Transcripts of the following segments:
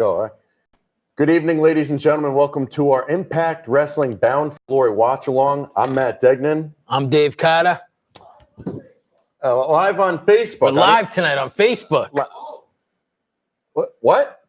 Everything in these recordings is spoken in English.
Go. Good evening, ladies and gentlemen. Welcome to our Impact Wrestling Bound for Glory watch along. I'm Matt Degnan. I'm Dave Carter. Live on Facebook. We're live tonight on Facebook. What?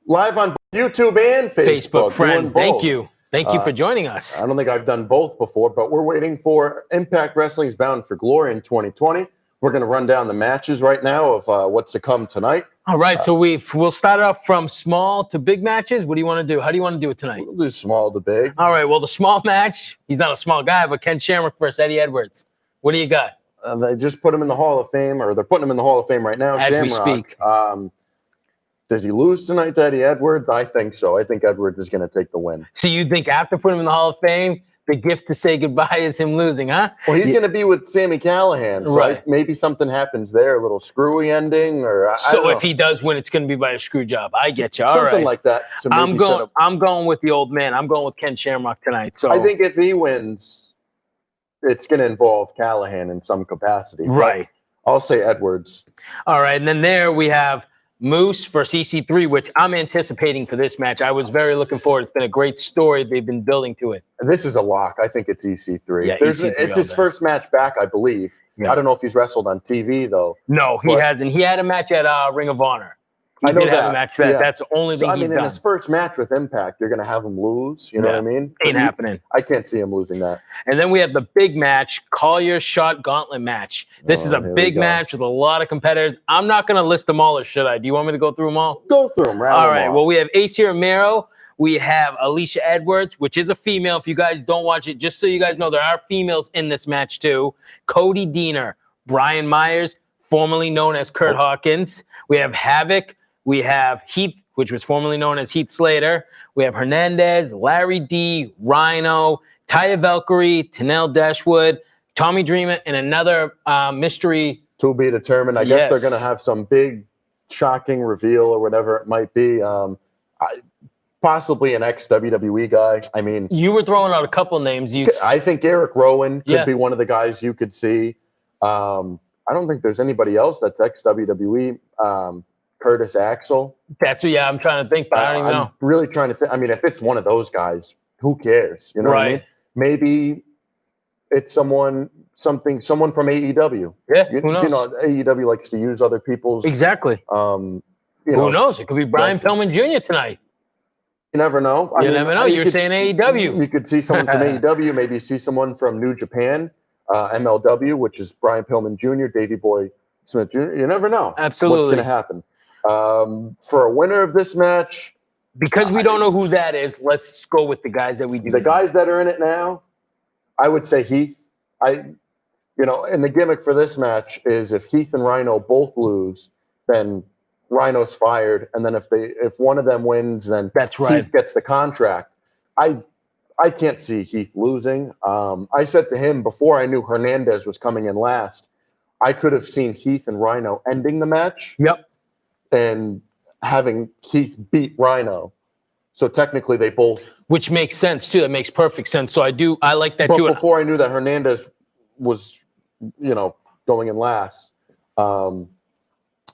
Live on YouTube and Facebook. Friends. Thank you. Thank you for joining us. I don't think I've done both before, but we're waiting for Impact Wrestling's Bound for Glory in 2020. We're going to run down the matches right now of what's to come tonight. All right, so we'll start off from small to big matches. What do you want to do? How do you want to do it tonight? We'll do small to big. All right, well, the small match, he's not a small guy, but Ken Shamrock versus Eddie Edwards. What do you got? They just put him in the Hall of Fame, or they're putting him in the Hall of Fame right now. As Shamrock. we speak. Does he lose tonight to Eddie Edwards? I think so. I think Edwards is going to take the win. So you think after putting him in the Hall of Fame, the gift to say goodbye is him losing, huh? Well, he's going to be with Sami Callihan, so right. Maybe something happens there, a little screwy ending, or I so don't know. If he does win, it's going to be by a screw job. I get you. All something right. like that. I'm going with the old man. I'm going with Ken Shamrock tonight. So I think if he wins, it's going to involve Callihan in some capacity. Right. But I'll say Edwards. All right, and then there we have Moose versus EC3, which I'm anticipating for this match. I was very looking forward. It's been a great story. They've been building to it. This is a lock. I think it's EC3. Yeah, it's his first match back, I believe. Yeah. I don't know if he's wrestled on TV, though. No, he hasn't. He had a match at Ring of Honor. I know did that. Have a match. That's the only thing he's done. In his first match with Impact, you're going to have him lose. You know what I mean? Ain't happening. I can't see him losing that. And then we have the big match, Collier Shot Gauntlet match. This is a big match with a lot of competitors. I'm not going to list them all, or should I? Do you want me to go through them all? Go through them. All right. Well, we have Ace Romero. We have Alicia Edwards, which is a female. If you guys don't watch it, just so you guys know, there are females in this match too. Cody Deaner, Brian Myers, formerly known as Kurt Hawkins. We have Havoc. We have Heath, which was formerly known as Heath Slater. We have Hernandez, Larry D, Rhino, Taya Valkyrie, Tanel Dashwood, Tommy Dreamer, and another mystery. To be determined. I guess they're going to have some big, shocking reveal or whatever it might be. Possibly an ex-WWE guy. I mean, you were throwing out a couple names. I think Eric Rowan could be one of the guys you could see. I don't think there's anybody else that's ex-WWE. Curtis Axel. I'm trying to think, but I don't even know. I'm really trying to think. I mean, if it's one of those guys, who cares? You know what I mean? Maybe it's someone from AEW. Yeah, who knows? You know, AEW likes to use other people's. Exactly. Who knows? It could be Brian Pillman Jr. tonight. You never know. You never know. You're saying AEW. You could see someone from AEW, maybe see someone from New Japan, MLW, which is Brian Pillman Jr., Davey Boy Smith Jr. You never know. Absolutely. What's going to happen. For a winner of this match, because we don't know who that is, let's go with the guys that we do. The guys that are in it now, I would say Heath. And the gimmick for this match is if Heath and Rhino both lose, then Rhino's fired, and then if one of them wins, then that's right. Heath gets the contract. I can't see Heath losing. I said to him before I knew Hernandez was coming in last, I could have seen Heath and Rhino ending the match. Yep. And having Heath beat Rhino. So technically they both. Which makes sense too. That makes perfect sense. So I like that too. But before I knew that Hernandez was, going in last. I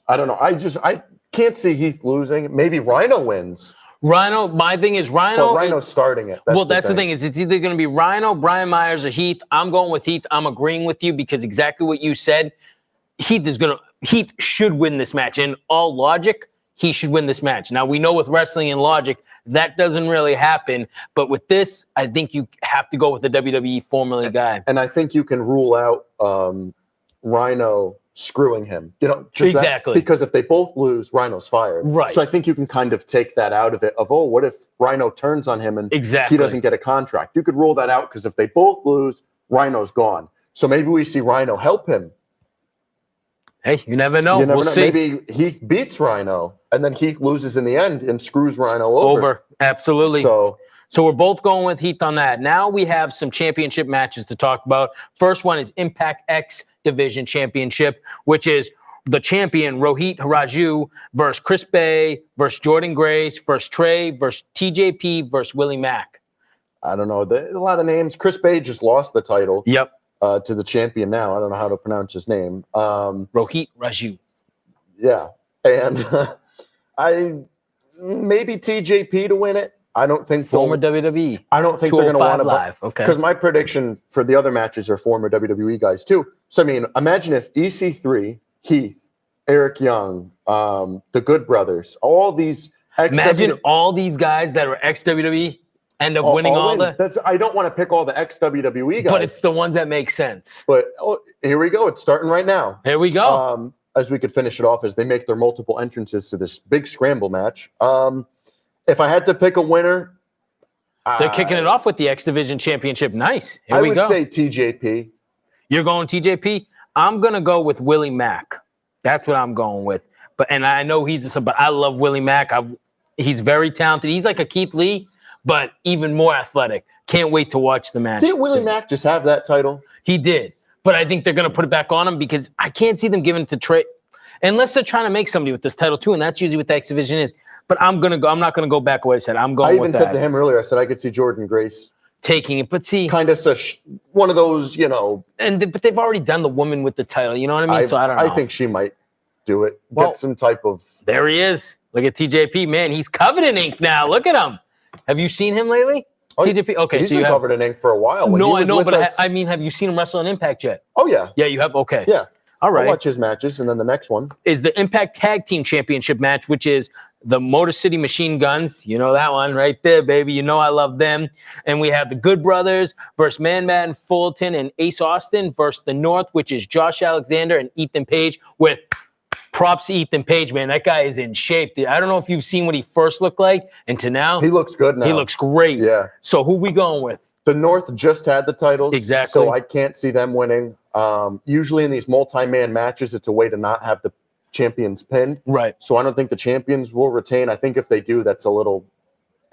don't know. I can't see Heath losing. Maybe Rhino wins. My thing is Rhino. Well, Rhino's starting it. That's the thing is it's either going to be Rhino, Brian Myers, or Heath. I'm going with Heath. I'm agreeing with you because exactly what you said. Heath should win this match. In all logic, he should win this match. Now, we know with wrestling and logic, that doesn't really happen. But with this, I think you have to go with the WWE formerly guy. And I think you can rule out Rhino screwing him. Exactly. Because if they both lose, Rhino's fired. Right. So I think you can kind of take that out of it of, what if Rhino turns on him and he doesn't get a contract? You could rule that out because if they both lose, Rhino's gone. So maybe we see Rhino help him. Hey, you never know. We'll see. Maybe Heath beats Rhino, and then Heath loses in the end and screws Rhino over. Absolutely. So we're both going with Heath on that. Now we have some championship matches to talk about. First one is Impact X Division Championship, which is the champion, Rohit Raju, versus Chris Bay, versus Jordan Grace, versus Trey, versus TJP, versus Willie Mack. I don't know. A lot of names. Chris Bay just lost the title. Yep. To the champion now. I don't know how to pronounce his name. Rohit Raju. Yeah. And Maybe TJP to win it. I don't think Former WWE. I don't think they're going to want to live. Okay. Because my prediction for the other matches are former WWE guys too. So I mean, imagine if EC3, Heath, Eric Young, the Good Brothers, all these. Imagine all these guys that are ex-WWE end up winning all the. I don't want to pick all the ex-WWE guys, but it's the ones that make sense. But here we go. It's starting right now. Here we go. As we could finish it off as they make their multiple entrances to this big scramble match. If I had to pick a winner, they're kicking it off with the X Division Championship. Nice. Here we go. I would say TJP. You're going TJP? I'm going to go with Willie Mack. That's what I'm going with. And I know but I love Willie Mack. He's very talented. He's like a Keith Lee, but even more athletic. Can't wait to watch the match. Didn't Willie Mack just have that title? He did. But I think they're going to put it back on him because I can't see them giving it to Trey. Unless they're trying to make somebody with this title too, and that's usually what the X Division is. But I'm not gonna go back what I said. I'm going. I even said to him earlier. I said I could see Jordan Grace taking it, but see, kind of one of those, but they've already done the woman with the title. You know what I mean? So I don't know. I think she might do it. Get some type of. There he is. Look at TJP, man. He's covered in ink now. Look at him. Have you seen him lately? Oh, TJP. Okay, he's been covered in ink for a while. No, I know, but I mean, have you seen him wrestle on Impact yet? Oh yeah. Yeah, you have. Okay. Yeah. All right. I'll watch his matches, and then the next one is the Impact Tag Team Championship match, which is the Motor City Machine Guns. You know that one right there, baby. You know I love them. And we have the Good Brothers versus Man Fulton and Ace Austin versus the North, which is Josh Alexander and Ethan Page. With props to Ethan Page, man. That guy is in shape. I don't know if you've seen what he first looked like, and to now he looks good now. He looks great. Yeah. So who we going with? The North just had the titles. Exactly. So I can't see them winning. Usually in these multi-man matches, it's a way to not have the champions pinned. Right. So I don't think the champions will retain. I think if they do, that's a little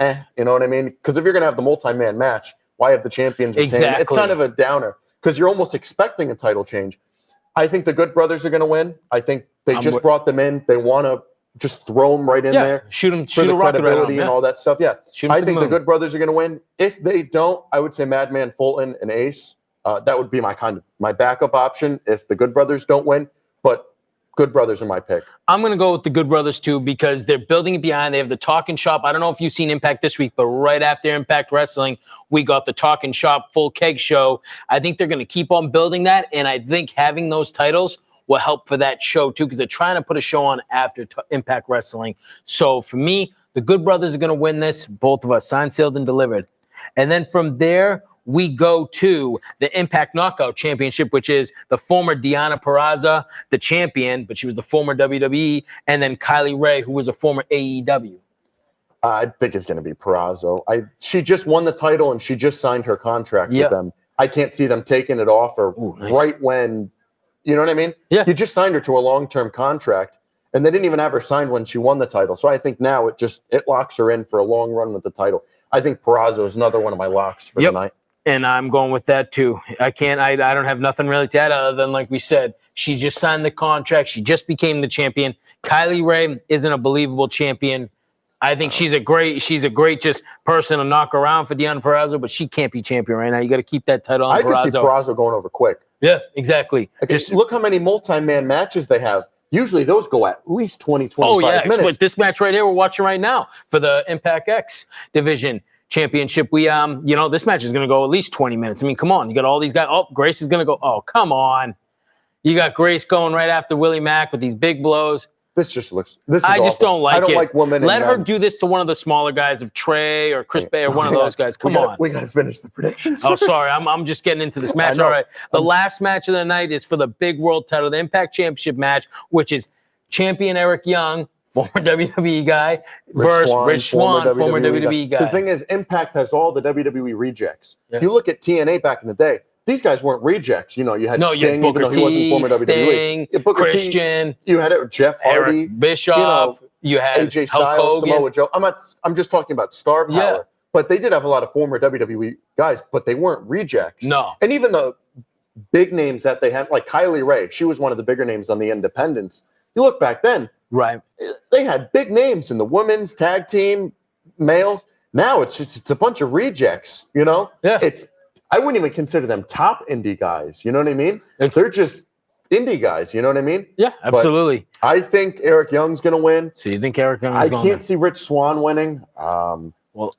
you know what I mean? Because if you're going to have the multi-man match, why have the champions retain? Exactly. It's kind of a downer because you're almost expecting a title change. I think the Good Brothers are going to win. I think they just brought them in. They want to just throw them right in there. Shoot them, for the credibility and all that stuff. Yeah. I think the Good Brothers are going to win. If they don't, I would say Madman Fulton and Ace. That would be my backup option if the Good Brothers don't win. But Good Brothers are my pick. I'm going to go with the Good Brothers too because they're building it behind. They have the Talking Shop. I don't know if you've seen Impact this week, but right after Impact Wrestling, we got the Talking Shop Full Keg Show. I think they're going to keep on building that, and I think having those titles will help for that show too because they're trying to put a show on after Impact Wrestling. So for me, the Good Brothers are going to win this. Both of us, signed, sealed, and delivered. And then from there, we go to the Impact Knockout Championship, which is the former Deonna Purrazzo, the champion, but she was the former WWE, and then Kylie Ray, who was a former AEW. I think it's going to be Purrazzo. She just won the title, and she just signed her contract with them. I can't see them taking it off right when, you know what I mean? Yeah. You just signed her to a long-term contract, and they didn't even have her signed when she won the title. So I think now it locks her in for a long run with the title. I think Purrazzo is another one of my locks for tonight. And I'm going with that too. I don't have nothing really to add other than, like we said, she just signed the contract. She just became the champion. Kylie Ray isn't a believable champion. I think she's a great just person to knock around for Deonna Purrazzo, but she can't be champion right now. You got to keep that title on Purrazzo. I could see Purrazzo going over quick. Yeah, exactly. Just look how many multi-man matches they have. Usually those go at least 20, 25 minutes. But this match right here we're watching right now for the Impact X Division Championship, this match is going to go at least 20 minutes. I mean, come on. You got all these guys. Oh, Grace is going to go. Oh, come on. You got Grace going right after Willie Mack with these big blows. This is I just don't like it. I don't like women. Let her do this to one of the smaller guys of Trey or Chris Bay or one of those guys. Come on. We got to finish the predictions. Oh, sorry. I'm just getting into this match. All right. The last match of the night is for the big world title, the Impact Championship match, which is champion Eric Young, former WWE guy, versus Rich Swann, former WWE guy. The thing is, Impact has all the WWE rejects. Yeah. You look at TNA back in the day, these guys weren't rejects. You know, you had Sting, Booker even though he wasn't former Sting, WWE. Booker Christian. T, you had Jeff Hardy. Eric Bischoff. You had AJ Styles, Samoa Joe. I'm just talking about star power. Yeah. But they did have a lot of former WWE guys, but they weren't rejects. No. And even the big names that they had, like Kylie Ray, she was one of the bigger names on the independents. You look back then, right? They had big names in the women's tag team, males. Now it's a bunch of rejects. You know, yeah. I wouldn't even consider them top indie guys. You know what I mean? They're just indie guys. You know what I mean? Yeah, absolutely. I think Eric Young's going to win. So you think Eric Young is I going can't see Rich Swann winning. Well,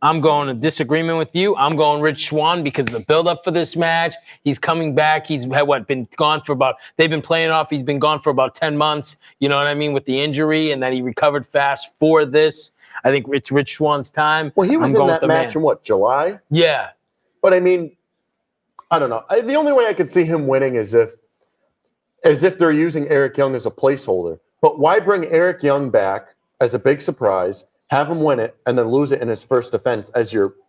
I'm going in disagreement with you. I'm going Rich Swann because of the buildup for this match. He's coming back. He's been gone for they've been playing off. He's been gone for about 10 months. You know what I mean? With the injury, and then he recovered fast for this. I think it's Rich Swann's time. Well, he was in that match in what, July? Yeah. But I mean, I don't know. The only way I could see him winning is if they're using Eric Young as a placeholder. But why bring Eric Young back as a big surprise, have him win it, and then lose it in his first defense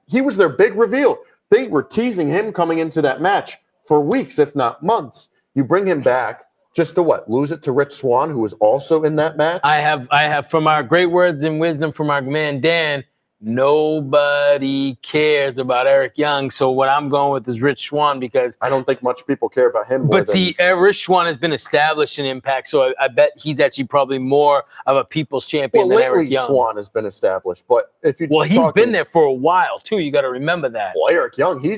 he was their big reveal. They were teasing him coming into that match for weeks, if not months. You bring him back just to what? Lose it to Rich Swann, who was also in that match? I have from our great words and wisdom from our man Dan, nobody cares about Eric Young. So what I'm going with is Rich Swann because I don't think much people care about him. But see, Rich Swann has been established in Impact, so I bet he's actually probably more of a people's champion than Eric Young. Swann has been established, but if you he's been there for a while too. You got to remember that. Well, Eric Young, he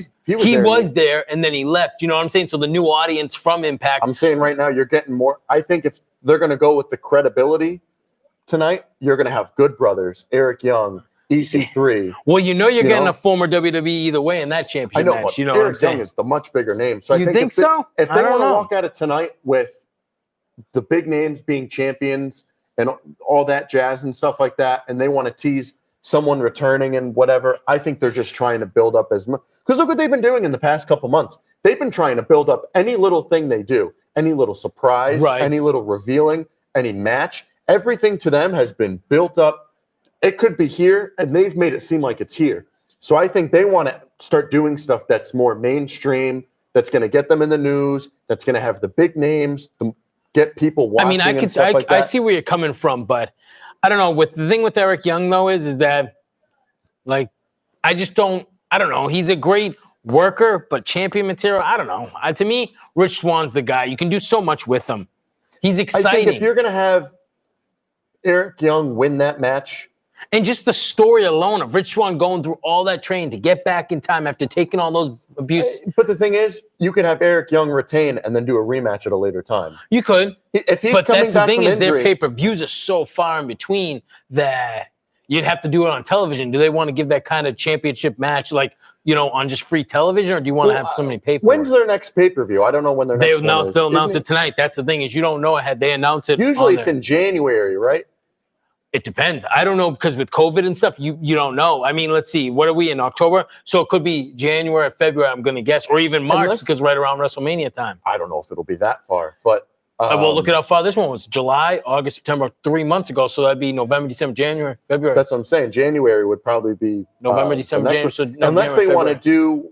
was there and then he left. You know what I'm saying? So the new audience from Impact. I'm saying right now you're getting more. I think if they're going to go with the credibility tonight, you're going to have Good Brothers, Eric Young, EC3. Well, you're getting a former WWE either way in that championship match. You know Eric what I'm saying? Young is the much bigger name. So I think so? If they want to walk out of tonight with the big names being champions and all that jazz and stuff like that, and they want to tease someone returning and whatever, I think they're just trying to build up as much. Because look what they've been doing in the past couple months. They've been trying to build up any little thing they do, any little surprise, any little revealing, any match. Everything to them has been built up. It could be here, and they've made it seem like it's here. So I think they want to start doing stuff that's more mainstream, that's going to get them in the news, that's going to have the big names, get people watching. I mean, I see where you're coming from, but I don't know. With the thing with Eric Young though is that, like, I don't know. He's a great worker, but champion material, I don't know. To me, Rich Swann's the guy. You can do so much with him. He's exciting. I think if you're going to have Eric Young win that match. And just the story alone of Rich Swann going through all that training to get back in time after taking all those abuse. But the thing is, you could have Eric Young retain and then do a rematch at a later time. You could. If he's but coming that's the back thing from is injury, their pay-per-views are so far in between that you'd have to do it on television. Do they want to give that kind of championship match on just free television, or do you want to have somebody pay for when's it? their next pay-per-view? I don't know when their next one is. They'll announce it tonight. That's the thing is you don't know ahead. They announce it. Usually it's in January, right? It depends. I don't know because with COVID and stuff, you don't know. I mean, let's see. What are we in October? So it could be January or February, I'm going to guess, or even March because right around WrestleMania time. I don't know if it'll be that far, but well, look at how far this one was. July, August, September, 3 months ago. So that'd be November, December, January, February. That's what I'm saying. January would probably be November, December, January. So unless they want to do,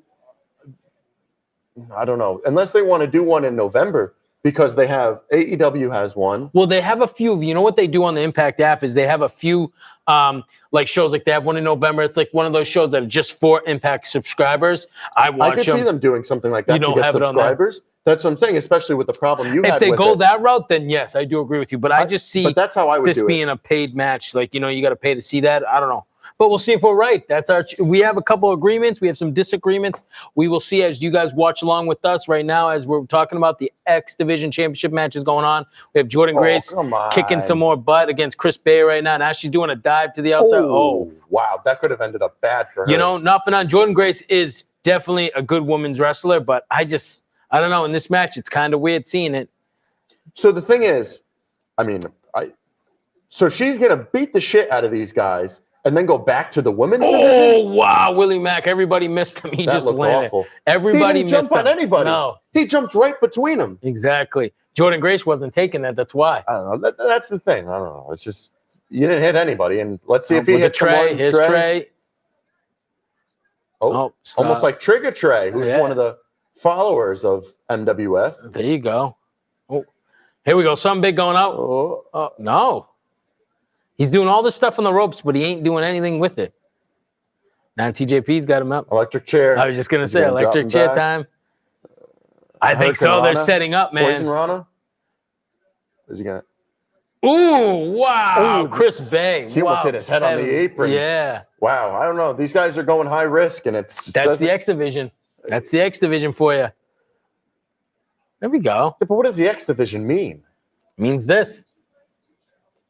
I don't know. Unless they want to do one in November. Because they have AEW has one. Well, they have a few. You know what they do on the Impact app is they have a few shows. Like they have one in November. It's like one of those shows that are just for Impact subscribers. I could see them doing something like that to get subscribers. That's what I'm saying. Especially with the problem you had. If they go that route, then yes, I do agree with you. But I just see. But that's how I would this being a paid match. Like you got to pay to see that. I don't know. But we'll see if we're right. We have a couple of agreements. We have some disagreements. We will see as you guys watch along with us right now as we're talking about the X Division Championship matches going on. We have Jordan Grace kicking some more butt against Chris Bay right now. Now she's doing a dive to the outside. Oh, wow. That could have ended up bad for her. Nothing on Jordan Grace is definitely a good women's wrestler, but I don't know. In this match, it's kind of weird seeing it. So the thing is, so she's going to beat the shit out of these guys. And then go back to the women's division? Oh, wow. Willie Mack. Everybody missed him. He just landed. Awful. Everybody missed him. He didn't jump on anybody. No. He jumped right between them. Exactly. Jordan Grace wasn't taking that. That's why. I don't know. That's the thing. I don't know. It's just, you didn't hit anybody. And let's see if he hit Trey. Here's Trey. Oh, almost like Trigger Trey, who's one of the followers of MWF. There you go. Oh, here we go. Something big going out. Oh, no. He's doing all this stuff on the ropes, but he ain't doing anything with it. Now TJP's got him up. Electric chair. I was just going to say electric chair time. I think so. They're setting up, man. Poison Rana? Is he going to? Ooh, wow. Ooh, Chris Bay. He almost hit his head on the apron. Yeah. Wow. I don't know. These guys are going high risk, and That's the X Division. That's the X Division for you. There we go. But what does the X division mean? Means this.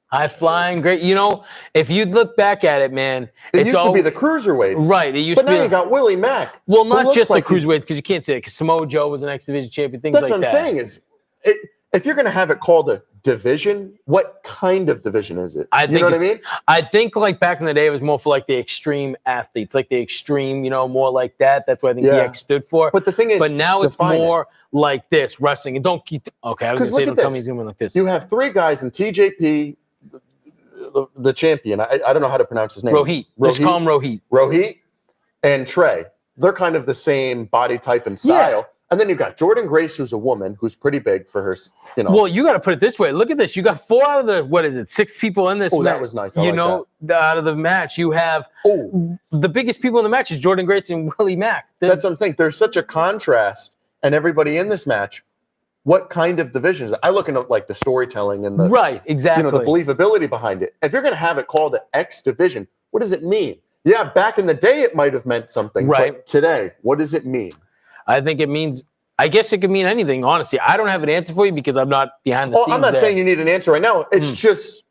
High flying, great. You know, if you look back at it, man, It used to be the cruiserweights. Right. It used but to be now you got Willie Mack. Well, not just like the cruiserweights, because you can't say it, because Samoa Joe was an X Division champion, things That's like that. what I'm saying is, if you're going to have it called a division, what kind of division is it? You know what I mean? I think like back in the day, it was more for like the extreme athletes, like the extreme, you know, more like that. That's what I think the X stood for. But the thing is, but now it's more like this wrestling. And don't keep. Okay, I was going to say, don't tell me he's going like this. You have three guys in TJP, the champion. I don't know how to pronounce his name. Rohit. Just call him Rohit. Rohit and Trey. They're kind of the same body type and style. Yeah. And then you got Jordan Grace, who's a woman, who's pretty big for her, you know. Well, you got to put it this way. Look at this. You got 4 out of the, 6 people in this match. That was nice. Out of the match, you have the biggest people in the match is Jordan Grace and Willie Mack. That's what I'm saying. There's such a contrast, and everybody in this match, what kind of divisions? I look into like the storytelling and the right, exactly. You know, the believability behind it. If you're going to have it called the X division, what does it mean? Yeah, back in the day, it might have meant something. Right. But today, what does it mean? I think it means, I guess it could mean anything, honestly. I don't have an answer for you because I'm not behind the scenes. I'm not saying you need an answer right now. It's just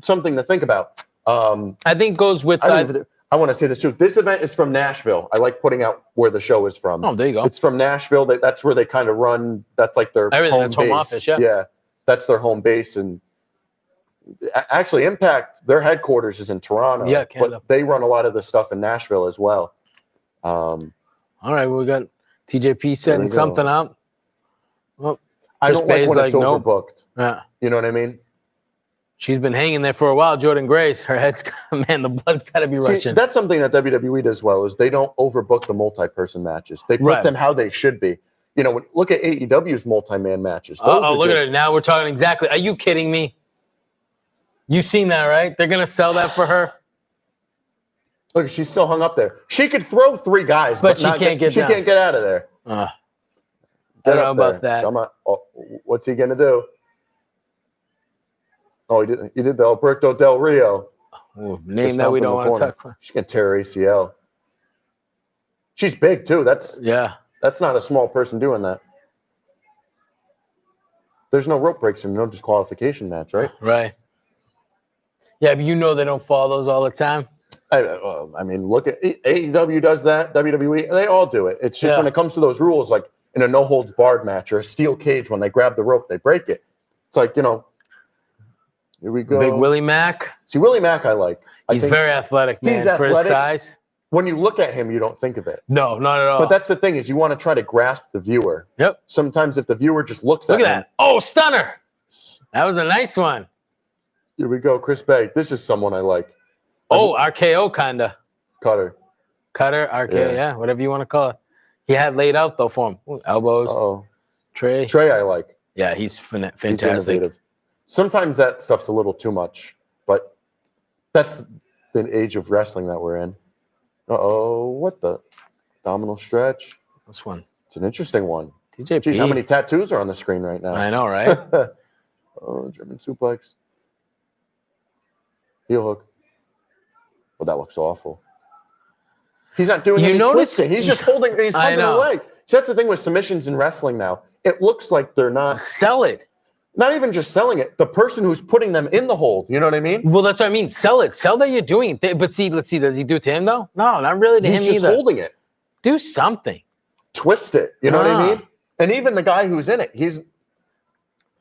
something to think about. I think goes with that. I want to say this too. This event is from Nashville. I like putting out where the show is from. Oh, there you go. It's from Nashville. That's where they kind of run. That's like their home base. Home office, yeah. That's their home base. And actually, Impact, their headquarters is in Toronto. Yeah, Canada. But they run a lot of the stuff in Nashville as well. All right, we got TJP setting something up. Well, I don't like when it's overbooked. Yeah. You know what I mean? She's been hanging there for a while, Jordan Grace. Her head's, man, the blood's got to be rushing. That's something that WWE does well, is they don't overbook the multi-person matches. They put them how they should be. You know, look at AEW's multi-man matches. Look at it. Now we're talking exactly. Are you kidding me? You seen that, right? They're going to sell that for her? Look, she's still hung up there. She could throw 3 guys, but she can't get down. She can't get out of there. I don't know about that. Come on. Oh, what's he going to do? Oh, he did the Alberto Del Rio. Name that we don't want to talk about. She can tear her ACL. She's big, too. That's not a small person doing that. There's no rope breaks in no disqualification match, right? Right. Yeah, but you know they don't follow those all the time. I mean, look at AEW does that, WWE, they all do it. It's just when it comes to those rules, like in a no-holds-barred match or a steel cage, when they grab the rope, they break it. It's like, you know, here we go. Big Willie Mack. See, Willie Mack I like. He's very athletic, man, for his size. When you look at him, you don't think of it. No, not at all. But that's the thing, is you want to try to grasp the viewer. Yep. Sometimes if the viewer just looks at him. Look at that. Oh, stunner. That was a nice one. Here we go, Chris Bay. This is someone I like. Oh, RKO kind of. Cutter, RKO, yeah, whatever you want to call it. He had laid out, though, for him. Ooh, elbows. Uh-oh. Trey I like. Yeah, he's fantastic. He's innovative. Sometimes that stuff's a little too much, but that's the age of wrestling that we're in. Uh-oh, what the? Abdominal stretch. This one. It's an interesting one. TJP. Jeez, how many tattoos are on the screen right now? I know, right? Oh, German suplex. Heel hook. Well, that looks awful. He's not doing any twisting. He's just holding. He's holding the leg. See, that's the thing with submissions in wrestling now. It looks like they're not. Sell it. Not even just selling it. The person who's putting them in the hold. You know what I mean? Well, that's what I mean. Sell it. Sell that you're doing it. But see, let's see. Does he do it to him, though? No, not really to him either. He's just holding it. Do something. Twist it. You know what I mean? And even the guy who's in it, he's.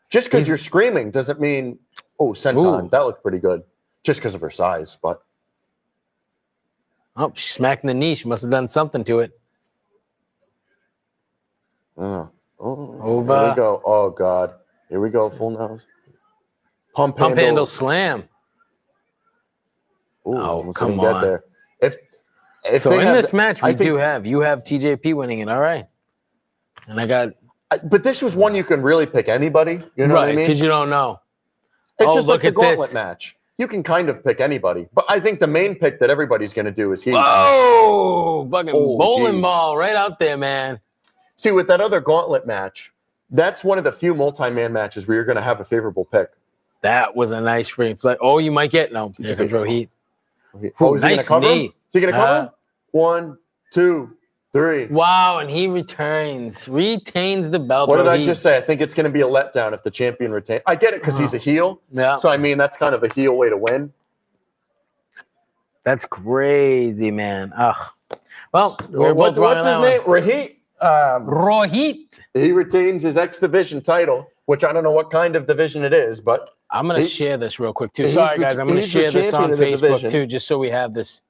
Just because you're screaming doesn't mean, oh, senton. That looked pretty good. Just because of her size, but. Oh, she's smacking the knee. She must have done something to it. Over. Here we go. Oh, God. Here we go. Full nose. Pump handle slam. Ooh, come on. There. If so in this match, you have TJP winning it. All right. And I got. But this was one you can really pick anybody. You know what I mean? Because you don't know. It's just like the gauntlet match. You can kind of pick anybody. But I think the main pick that everybody's going to do is Heath. Oh, fucking bowling ball right out there, man. See, with that other gauntlet match, that's one of the few multi-man matches where you're going to have a favorable pick. That was a nice free. But you might get Here comes Rohit. Oh, is he going to cover him? Is he going to cover him? 1, 2, 3. Wow, and he retains the belt. What did bro. I just say? I think it's going to be a letdown if the champion retains. I get it because he's a heel. Yeah. So, I mean, that's kind of a heel way to win. That's crazy, man. Ugh. Well, what's his name? Rohit. Rohit. He retains his X Division title, which I don't know what kind of division it is, but I'm going to share this real quick, too. he's Sorry, the- guys. I'm going to he's the share this on champion of the Facebook, division. too, just so we have this.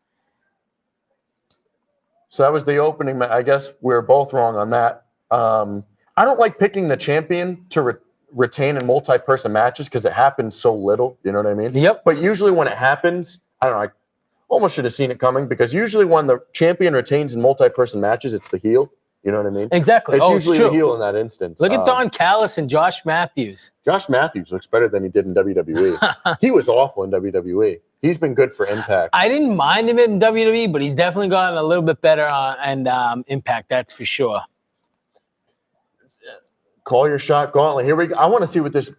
so that was the opening. I guess we're both wrong on that. I don't like picking the champion to retain in multi-person matches because it happens so little. You know what I mean? Yep. But usually when it happens, I don't know. I almost should have seen it coming because usually when the champion retains in multi-person matches, it's the heel. You know what I mean? Exactly. It's Oh, usually it's true. the heel in that instance. Look at Don Callis and Josh Matthews. Josh Matthews looks better than he did in WWE. He was awful in WWE. He's been good for Impact. I didn't mind him in WWE, but he's definitely gotten a little bit better and Impact, that's for sure. Call your shot, Gauntlet. Here we go. I want to see what this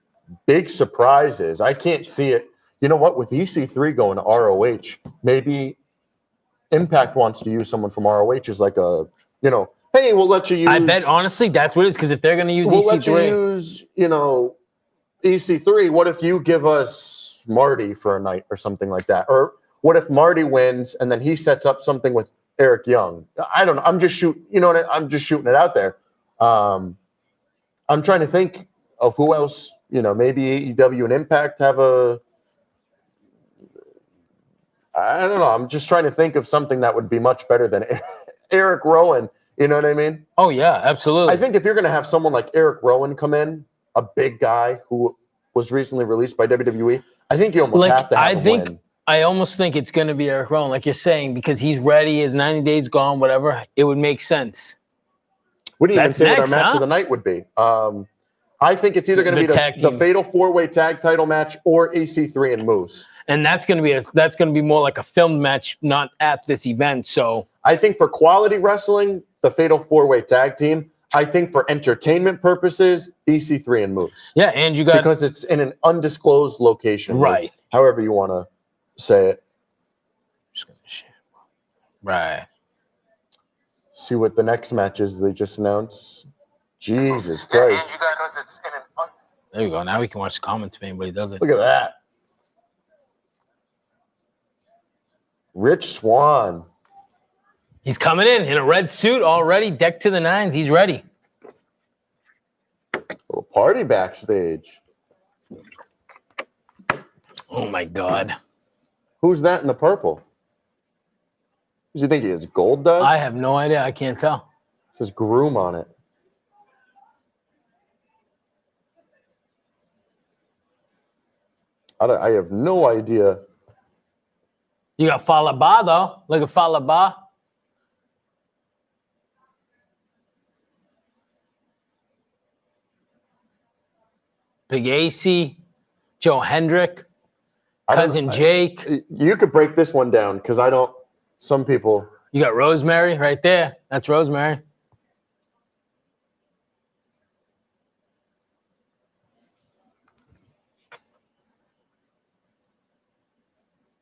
big surprise is. I can't see it. You know what? With EC3 going to ROH, maybe Impact wants to use someone from ROH as like a, hey, we'll let you use. I bet, honestly, that's what it is, because if they're going to use we'll EC3. let you use, EC3. What if you give us Marty for a night or something like that? Or what if Marty wins and then he sets up something with Eric Young? I don't know. I'm just shooting. I'm just shooting it out there. I'm trying to think of who else. Maybe AEW and Impact have a. I don't know. I'm just trying to think of something that would be much better than Eric Rowan. You know what I mean? Oh, yeah, absolutely. I think if you're going to have someone like Eric Rowan come in, a big guy who was recently released by WWE, I think you almost have to have him win. I almost think it's going to be Eric Rowan, like you're saying, because he's ready, his 90 days gone, whatever. It would make sense. What do you even say next, what our match of the night would be? I think it's either going to be the Fatal 4-Way Tag Title match or EC3 and Moose. And that's going to be more like a filmed match, not at this event. So I think for quality wrestling, the Fatal 4-Way Tag Team. I think for entertainment purposes, EC3 and Moose. Yeah, and you got because it's in an undisclosed location, right? However you want to say it. Just gonna share. Right. See what the next match is they just announced. Jesus Christ! There you go. Now we can watch the comments if anybody does it. Look at that. Rich Swann. He's coming in a red suit already, decked to the nines. He's ready. Little party backstage. Oh, my God. Who's that in the purple? Who does he think he is? Gold Dust? I have no idea. I can't tell. It says Groom on it. I have no idea. You got Falaba, though. Look at Falaba. Big AC, Joe Hendrick, Cousin Jake. You could break this one down because I don't. Some people. You got Rosemary right there. That's Rosemary.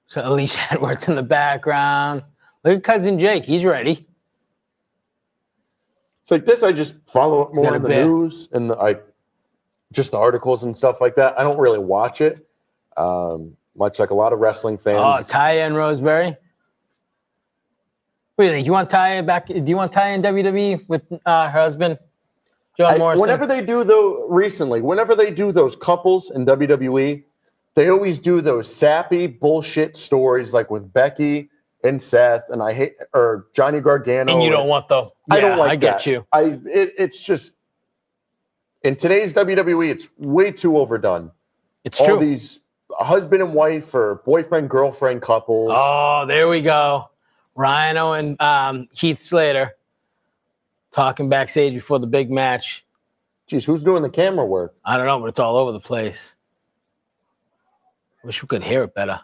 So Alicia Edwards in the background. Look at Cousin Jake. He's ready. It's like this. I just follow up more in the news and just the articles and stuff like that. I don't really watch it, much like a lot of wrestling fans. Oh, Taya and Rosemary. What do you think? You want Taya back? Do you want Taya in WWE with her husband, John Morrison? Whenever they do those couples in WWE, they always do those sappy bullshit stories like with Becky and Seth, and or Johnny Gargano. And you don't want the. Yeah, I don't like I get that. you. It's just in today's WWE, it's way too overdone. It's true. All these husband and wife or boyfriend girlfriend couples. Oh, there we go. Rhino and Heath Slater talking backstage before the big match. Geez, who's doing the camera work? I don't know, but it's all over the place. Wish we could hear it better.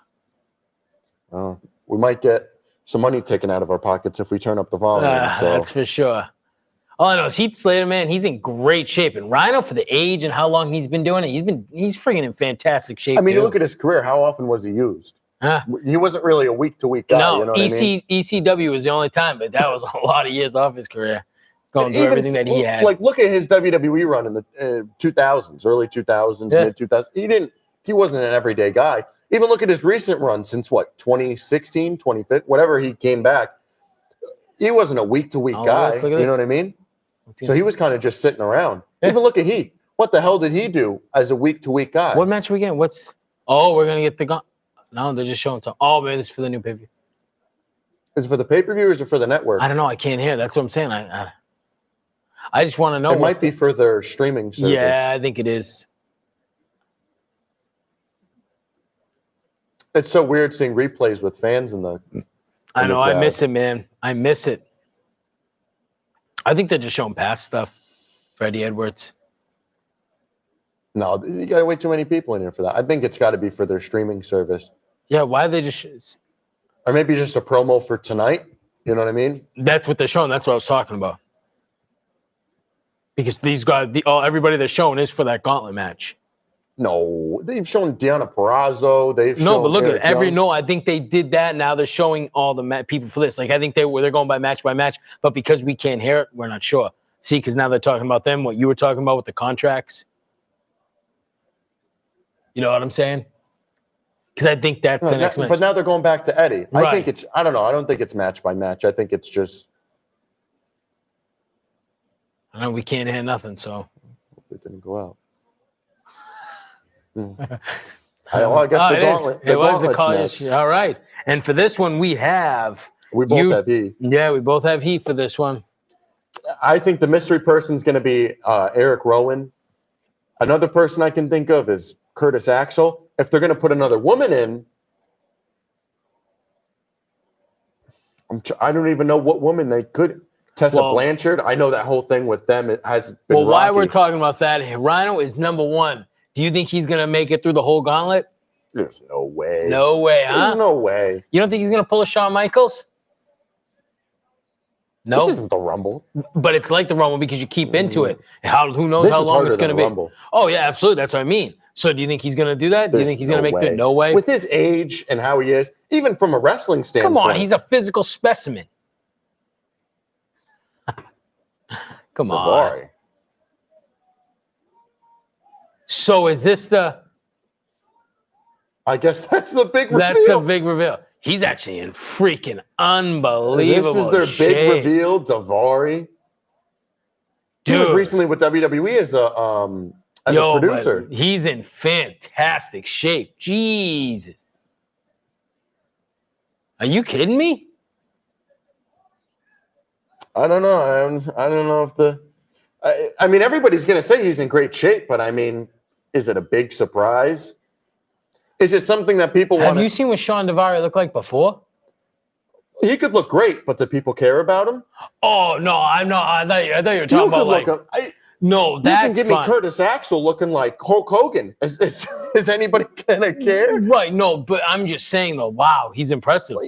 Oh, we might get some money taken out of our pockets if we turn up the volume. That's for sure. All I know is Heath Slater, man, he's in great shape. And Rhino, for the age and how long he's been doing it, he's freaking in fantastic shape. I mean, too. look at his career. How often was he used? He wasn't really a week-to-week guy. No, you know what I mean? ECW was the only time, but that was a lot of years off his career. Going through everything that he had. Like, look at his WWE run in the 2000s, early 2000s, mid 2000s. He wasn't an everyday guy. Even look at his recent run since, 2016, 2015, whatever he came back. He wasn't a week-to-week guy. You know what I mean? So he was kind of just sitting around. Yeah. Even look at Heath. What the hell did he do as a week-to-week guy? What match are we getting? We're going to get the gun. No, they're just showing some. Oh, man, this is for the new pay-per-view. Is it for the pay-per-view or is it for the network? I don't know. I can't hear. That's what I'm saying. I just want to know. It might be for their streaming service. Yeah, I think it is. It's so weird seeing replays with fans in the. I know. I miss it, man. I miss it. I think they're just showing past stuff. Freddie Edwards. No, you got way too many people in here for that. I think it's got to be for their streaming service. Yeah, why are they just... Or maybe just a promo for tonight. You know what I mean? That's what they're showing. That's what I was talking about. Because these guys, everybody they're showing is for that gauntlet match. No, they've shown Deonna Purrazzo. But look at every. No, I think they did that. Now they're showing all the people for this. Like I think they're going by match, but because we can't hear it, we're not sure. See, because now they're talking about them. What you were talking about with the contracts. You know what I'm saying? Because I think that's the next match. But now they're going back to Eddie. Right. I think it's. I don't know. I don't think it's match by match. I think it's just. I know we can't hear nothing, so. It didn't go out. I guess the gauntlet. It was the college. All right. And for this one, we have. We both have Heath. Yeah, we both have Heath for this one. I think the mystery person is going to be Eric Rowan. Another person I can think of is Curtis Axel. If they're going to put another woman in, I don't even know what woman they could. Tessa Blanchard. I know that whole thing with them. It has been rocky. Why we're talking about that, Rhino is number one. Do you think he's going to make it through the whole gauntlet? There's no way. No way, huh? There's no way. You don't think he's going to pull a Shawn Michaels? No. This isn't the Rumble. But it's like the Rumble because you keep into it. Who knows how long it's going to be? Rumble. Oh, yeah, absolutely. That's what I mean. So do you think he's going to do that? Do you think he's going to make it? No way. With his age and how he is, even from a wrestling standpoint. Come on, he's a physical specimen. Come on. So is this the... I guess that's the big reveal. That's the big reveal. He's actually in freaking unbelievable This is their big reveal, Daivari. Dude. He was recently with WWE as a producer. He's in fantastic shape. Jesus. Are you kidding me? I don't know. I don't know if the... I mean, everybody's going to say he's in great shape, but I mean, is it a big surprise? Is it something that people want? Have you seen what Sean Daivari looked like before? He could look great, but do people care about him? Oh no, I'm not. I thought you were talking about like. No, that's you can give me Curtis Axel looking like Hulk Hogan. Is anybody gonna care? Right. No, but I'm just saying though. Wow, he's impressive.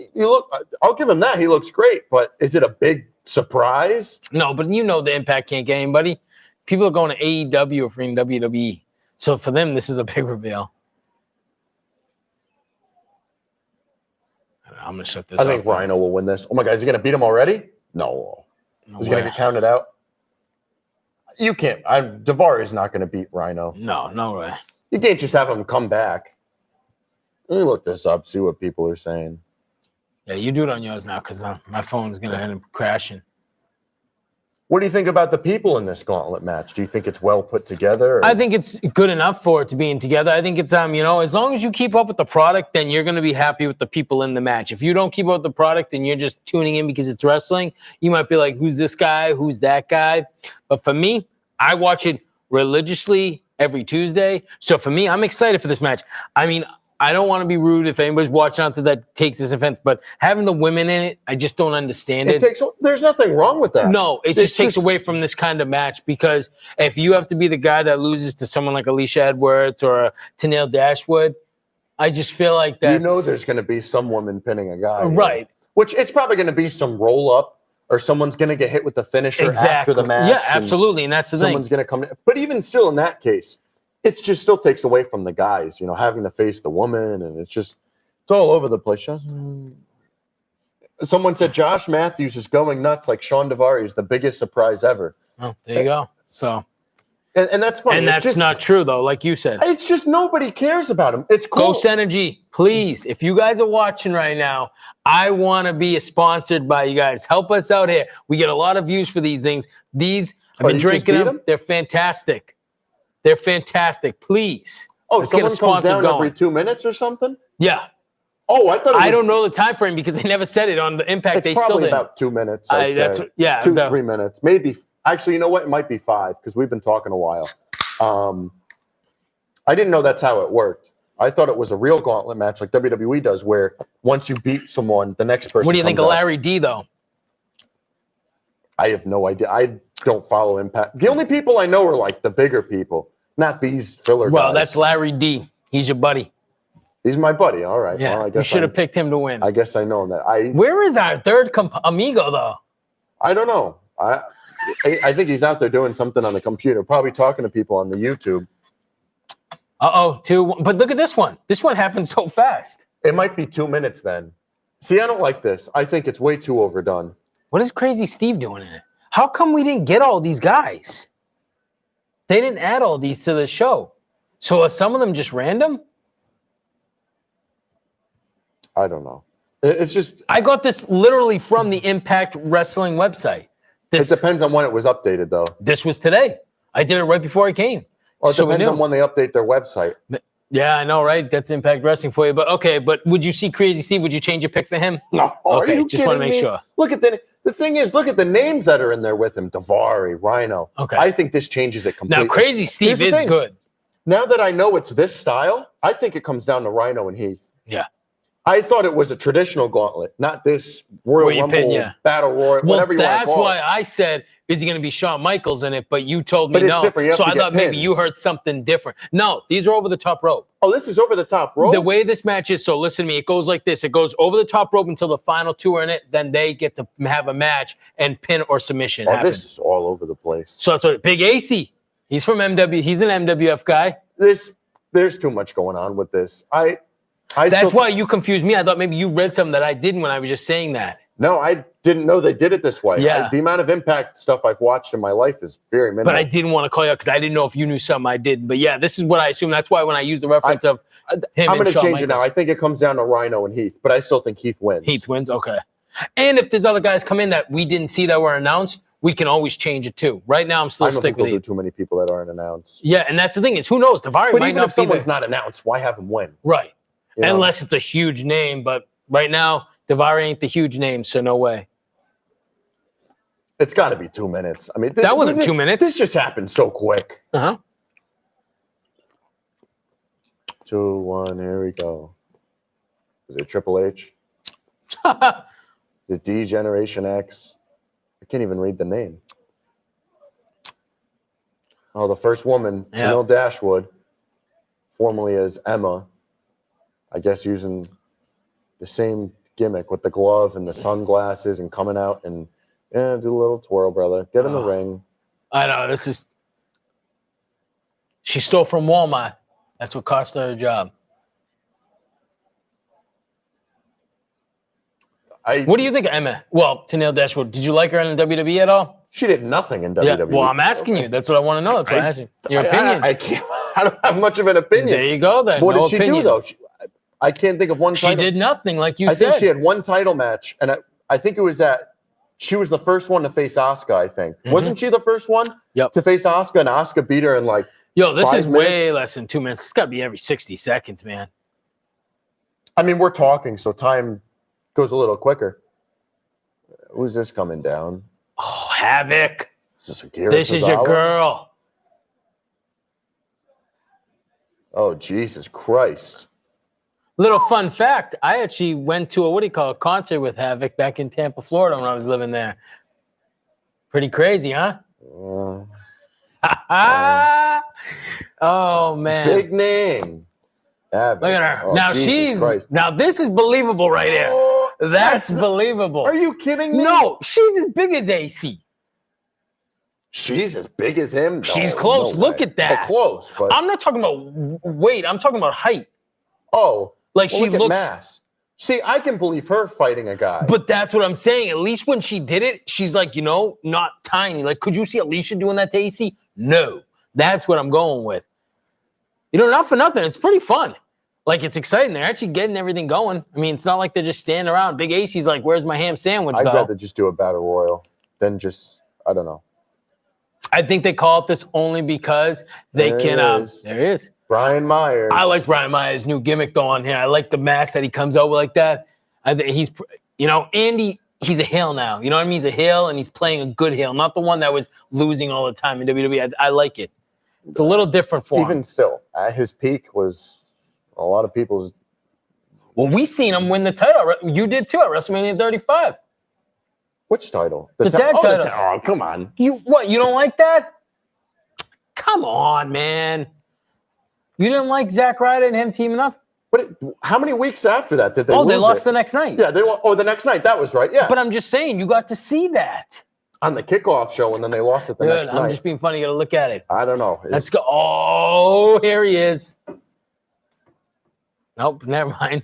I'll give him that. He looks great, but is it a big surprise? No, but you know the Impact can't get anybody. People are going to AEW or freaking WWE. So for them, this is a big reveal. I'm going to shut this off. I think Rhino will win this. Oh my God, is he going to beat him already? No. Is he going to get counted out? You can't. Daivari's not going to beat Rhino. No way. You can't just have him come back. Let me look this up, see what people are saying. Yeah, you do it on yours now because my phone's going to end up crashing. What do you think about the people in this gauntlet match? Do you think it's well put together? Or? I think it's good enough for it to be in together. I think it's as long as you keep up with the product, then you're going to be happy with the people in the match. If you don't keep up with the product and you're just tuning in because it's wrestling, you might be like, who's this guy? Who's that guy? But for me, I watch it religiously every Tuesday. So for me, I'm excited for this match. I mean, I don't want to be rude if anybody's watching out there that takes this offense, but having the women in it, I just don't understand it. There's nothing wrong with that. No, it just takes away from this kind of match because if you have to be the guy that loses to someone like Alicia Edwards or Tenille Dashwood, I just feel like that. You know there's going to be some woman pinning a guy. Right. Which it's probably going to be some roll-up or someone's going to get hit with the finisher after the match. Yeah, absolutely, and that's the thing. Someone's going to come in. But even still in that case, it just still takes away from the guys, having to face the woman, and it's just It's all over the place. Someone said Josh Matthews is going nuts like Sean Daivari is the biggest surprise ever. Oh, there you go. So, and that's funny. and that's not true though, like you said. It's just nobody cares about him. It's cool. Ghost Energy, please. If you guys are watching right now, I want to be sponsored by you guys. Help us out here. We get a lot of views for these things. These I've been drinking them. They're fantastic. They're fantastic. Please. Oh, let's someone comes down every 2 minutes or something? Yeah. Oh, I thought I don't know the time frame because they never said it on the Impact. It's probably about 2 minutes. I'd say. Yeah, 2-3 minutes, maybe. Actually, you know what? It might be 5 because we've been talking a while. I didn't know that's how it worked. I thought it was a real gauntlet match like WWE does, where once you beat someone, the next person. What do you think of out. Larry D though? I have no idea. I don't follow Impact. The only people I know are like the bigger people, not these filler guys. Well, that's Larry D. He's your buddy. He's my buddy. All right. Yeah, well, I guess you should have picked him to win. I guess I know him. Where is our third amigo though? I don't know. I think he's out there doing something on the computer, probably talking to people on the YouTube. But look at this one. This one happened so fast. It might be 2 minutes then. See, I don't like this. I think it's way too overdone. What is Crazy Steve doing in it? How come we didn't get all these guys? They didn't add all these to the show. So are some of them just random? I don't know. It's just... I got this literally from the Impact Wrestling website. It depends on when it was updated, though. This was today. I did it right before I came. Well, it depends on when they update their website. Yeah, I know, right? That's Impact Wrestling for you. But okay, would you see Crazy Steve? Would you change your pick for him? No. Okay, just want to make sure. Look at the thing is, look at the names that are in there with him. Daivari, Rhino. Okay. I think this changes it completely. Now, Crazy Steve is good. Now that I know it's this style, I think it comes down to Rhino and Heath. Yeah. I thought it was a traditional gauntlet, not this Royal Rumble, Battle Royal, whatever you want to call it. That's why I said, is he going to be Shawn Michaels in it? But you told me no. So I thought maybe you heard something different. No, these are over the top rope. Oh, this is over the top rope? The way this match is, so listen to me, it goes like this. It goes over the top rope until the final two are in it. Then they get to have a match and pin or submission happens. This is all over the place. So that's what Big AC. He's from MW. He's an MWF guy. There's too much going on with this. That's why you confused me. I thought maybe you read something that I didn't when I was just saying that. No, I didn't know they did it this way. Yeah. The amount of Impact stuff I've watched in my life is very minimal. But I didn't want to call you out because I didn't know if you knew something I did. But yeah, this is what I assume. That's why when I use the reference of him, I'm going to change it now. I think it comes down to Rhino and Heath, but I still think Heath wins. Heath wins, okay. And if there's other guys come in that we didn't see that were announced, we can always change it too. Right now, I'm still sticking with you. Too many people that aren't announced. Yeah, and that's the thing is, who knows? Daivari but might even not if someone's not announced, why have him win? Right. Unless it's a huge name, but right now, Daivari ain't the huge name, so no way. It's got to be 2 minutes. I mean, that wasn't 2 minutes. This just happened so quick. 2, 1, here we go. Is it Triple H? The D Generation X. I can't even read the name. Oh, the first woman, Tenille Dashwood, formerly as Emma. I guess using the same gimmick with the glove and the sunglasses and coming out and do a little twirl, brother. Get in the ring. I know, she stole from Walmart. That's what cost her a job. What do you think of Emma? Well, Tenille Dashwood, did you like her in the WWE at all? She did nothing in WWE. Yeah, well, I'm asking you. That's what I want to know. That's what I'm asking. Your opinion. I don't have much of an opinion. There you go, then. What did she do, though? I can't think of one title. She did nothing, like you said. I think she had one title match, and I think it was that she was the first one to face Asuka, I think. Mm-hmm. Wasn't she the first one to face Asuka, and Asuka beat her in like this is 5 way less than 2 minutes. It's got to be every 60 seconds, man. I mean, we're talking, so time goes a little quicker. Who's this coming down? Oh, Havoc. This is your girl. Oh, Jesus Christ. Little fun fact, I actually went to a concert with Havoc back in Tampa, Florida when I was living there. Pretty crazy, huh? Oh, man. Big name. Havoc. Look at her. Oh, now this is believable right here. That's believable. Are you kidding me? No, she's as big as AC. She's as big as him? No, she's close. Look at that. Close, but I'm not talking about weight. I'm talking about height. Oh, Like Well, she look at looks. Mass. See, I can believe her fighting a guy. But that's what I'm saying. At least when she did it, she's like, not tiny. Like, could you see Alicia doing that to AC? No. That's what I'm going with. Not for nothing. It's pretty fun. Like, it's exciting. They're actually getting everything going. I mean, it's not like they're just standing around. Big AC's like, where's my ham sandwich, I'd though? rather just do a battle royal than just, I don't know. I think they call it this only because they can. There it is. Brian Myers. I like Brian Myers' new gimmick though on here. I like the mask that he comes over like that. I think he's, Andy. He's a heel now. You know what I mean? He's a heel and he's playing a good heel, not the one that was losing all the time in WWE. I like it. It's a little different for him. Even still, at his peak was a lot of people's. Well, we seen him win the title. You did too at WrestleMania 35. Which title? The tag title. Oh, come on. You don't like that? Come on, man. You didn't like Zack Ryder and him teaming up? But how many weeks after that did they lose they lost it? the next night. Yeah, the next night. That was right, yeah. But I'm just saying, you got to see that. On the kickoff show, and then they lost it the next night. I'm just being funny. You got to look at it. I don't know. Let's go. Oh, here he is. Nope, never mind.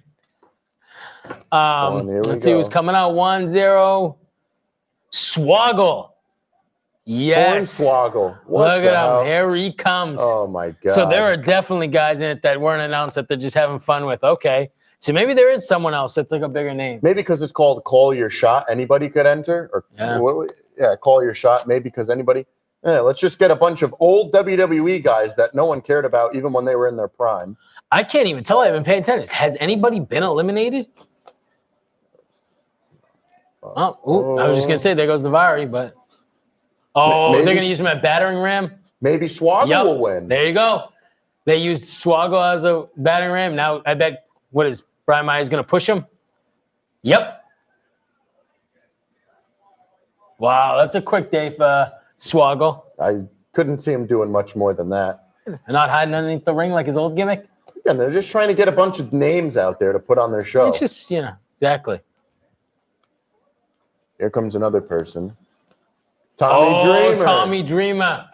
Let's see who's coming out. 1-0. Swoggle. Yes. Hornswoggle. Look at him. Here he comes. Oh, my God. So there are definitely guys in it that weren't announced that they're just having fun with. Okay. So maybe there is someone else that's like a bigger name. Maybe because it's called Call Your Shot. Anybody could enter. Or Call Your Shot. Maybe because anybody. Yeah, let's just get a bunch of old WWE guys that no one cared about even when they were in their prime. I can't even tell. I haven't paid attention. Has anybody been eliminated? I was just going to say, there goes the Vari, but... Oh, they're going to use him at battering ram? Maybe Swoggle will win. There you go. They used Swoggle as a battering ram. Now, I bet, what is Brian Myers going to push him? Yep. Wow, that's a quick day for Swoggle. I couldn't see him doing much more than that. And not hiding underneath the ring like his old gimmick? Yeah, they're just trying to get a bunch of names out there to put on their show. It's just, exactly. Here comes another person. Tommy Dreamer. Tommy Dreamer.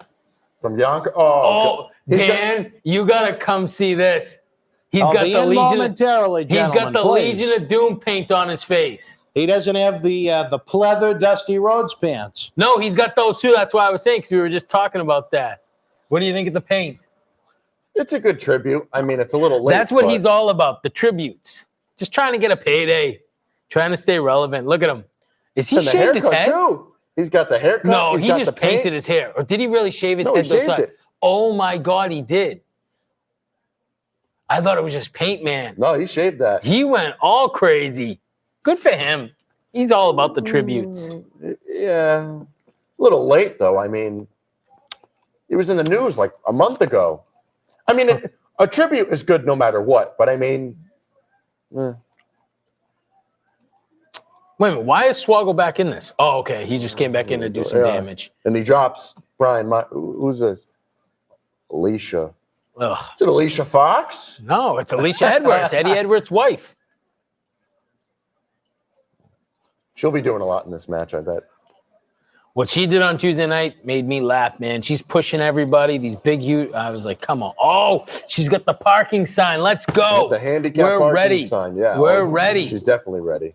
From Yonkers. Dan, you got to come see this. He's got the Legion of Doom paint on his face. He doesn't have the pleather Dusty Rhodes pants. No, he's got those too. That's why I was saying, because we were just talking about that. What do you think of the paint? It's a good tribute. I mean, it's a little late. That's what he's all about, the tributes. Just trying to get a payday. Trying to stay relevant. Look at him. Is he shaved his head? Too. He's got the haircut. No, he just painted his hair. Or did he really shave his head? He shaved it. Oh my God, he did. I thought it was just paint, man. No, he shaved that. He went all crazy. Good for him. He's all about the tributes. Yeah. It's a little late, though. I mean, he was in the news like a month ago. I mean, a tribute is good no matter what. But I mean... Wait a minute, why is Swoggle back in this? Oh, okay, he just came back in to do some damage. And he drops Brian. Who's this? Alicia. Ugh. Is it Alicia Fox? No, it's Alicia Edwards, Eddie Edwards' wife. She'll be doing a lot in this match, I bet. What she did on Tuesday night made me laugh, man. She's pushing everybody, these big, huge. I was like, come on. Oh, she's got the parking sign. Let's go. The handicap parking sign, yeah. We're ready. She's definitely ready.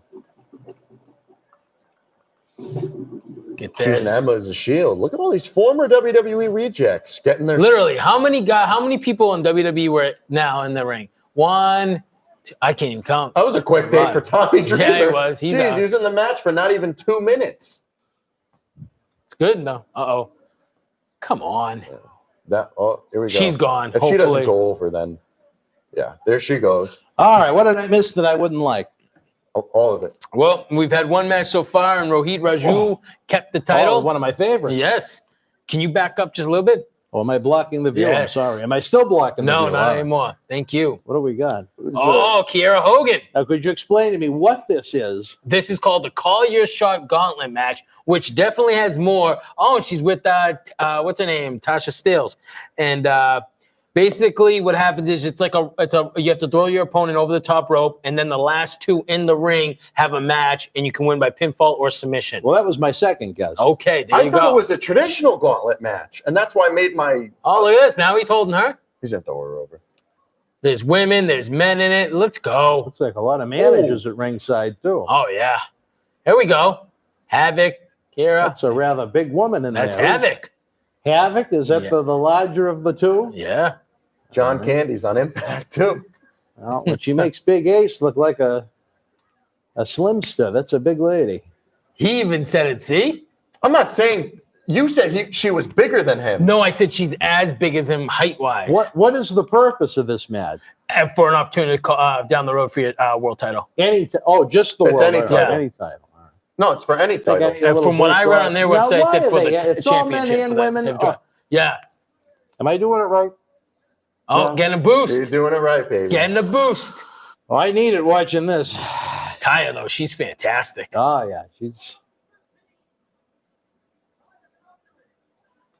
Get this. She's Emma as a shield. Look at all these former WWE rejects getting their. Literally, how many people in WWE were now in the ring? 1, 2, I can't even count. That was a quick day for Tommy Dreamer. Yeah, it was. He was in the match for not even 2 minutes. It's good though. Uh-oh. Come on. Here we go. She's gone. If she doesn't go over, then yeah, there she goes. All right, what did I miss that I wouldn't like? All of it. Well, we've had one match so far, and Rohit Raju kept the title. One of my favorites. Yes. Can you back up just a little bit? Oh, am I blocking the view? Yes. I'm sorry. Am I still blocking the view? No, not anymore. Thank you. What do we got? Kiera Hogan. Now, could you explain to me what this is? This is called the Call Your Shot Gauntlet match, which definitely has more. Oh, and she's with, what's her name? Tasha Steelz. And basically what happens is you have to throw your opponent over the top rope, and then the last two in the ring have a match, and you can win by pinfall or submission. Well, that was my second guess. Okay, I thought it was a traditional gauntlet match, and that's why I made my... Oh, look at this. Now he's holding her. He's going to throw her over. There's women, there's men in it. Let's go. Looks like a lot of managers at ringside, too. Oh, yeah. Here we go. Havoc, Kira. That's a rather big woman in That's there. Havoc. Havoc? Is that Yeah. the larger of the two? Yeah. John Candy's on Impact too. Well, but she makes Big Ace look like a slimster. That's a big lady. He even said it, see? I'm not saying you said she was bigger than him. No, I said she's as big as him height-wise. What is the purpose of this match? And for an opportunity to call, down the road for your world title. Just the It's world any title. title. Any title. All right. No, it's for any title. Like a little From what I read on their Now, website, it why said are for the they? It's all men championship. and for that women. type of draw. Yeah. Am I doing it right? Oh, Yeah. getting a You're boost. doing it right, baby. Getting a boost. Oh, I need it watching this. Taya, though, she's fantastic. Oh, yeah. She's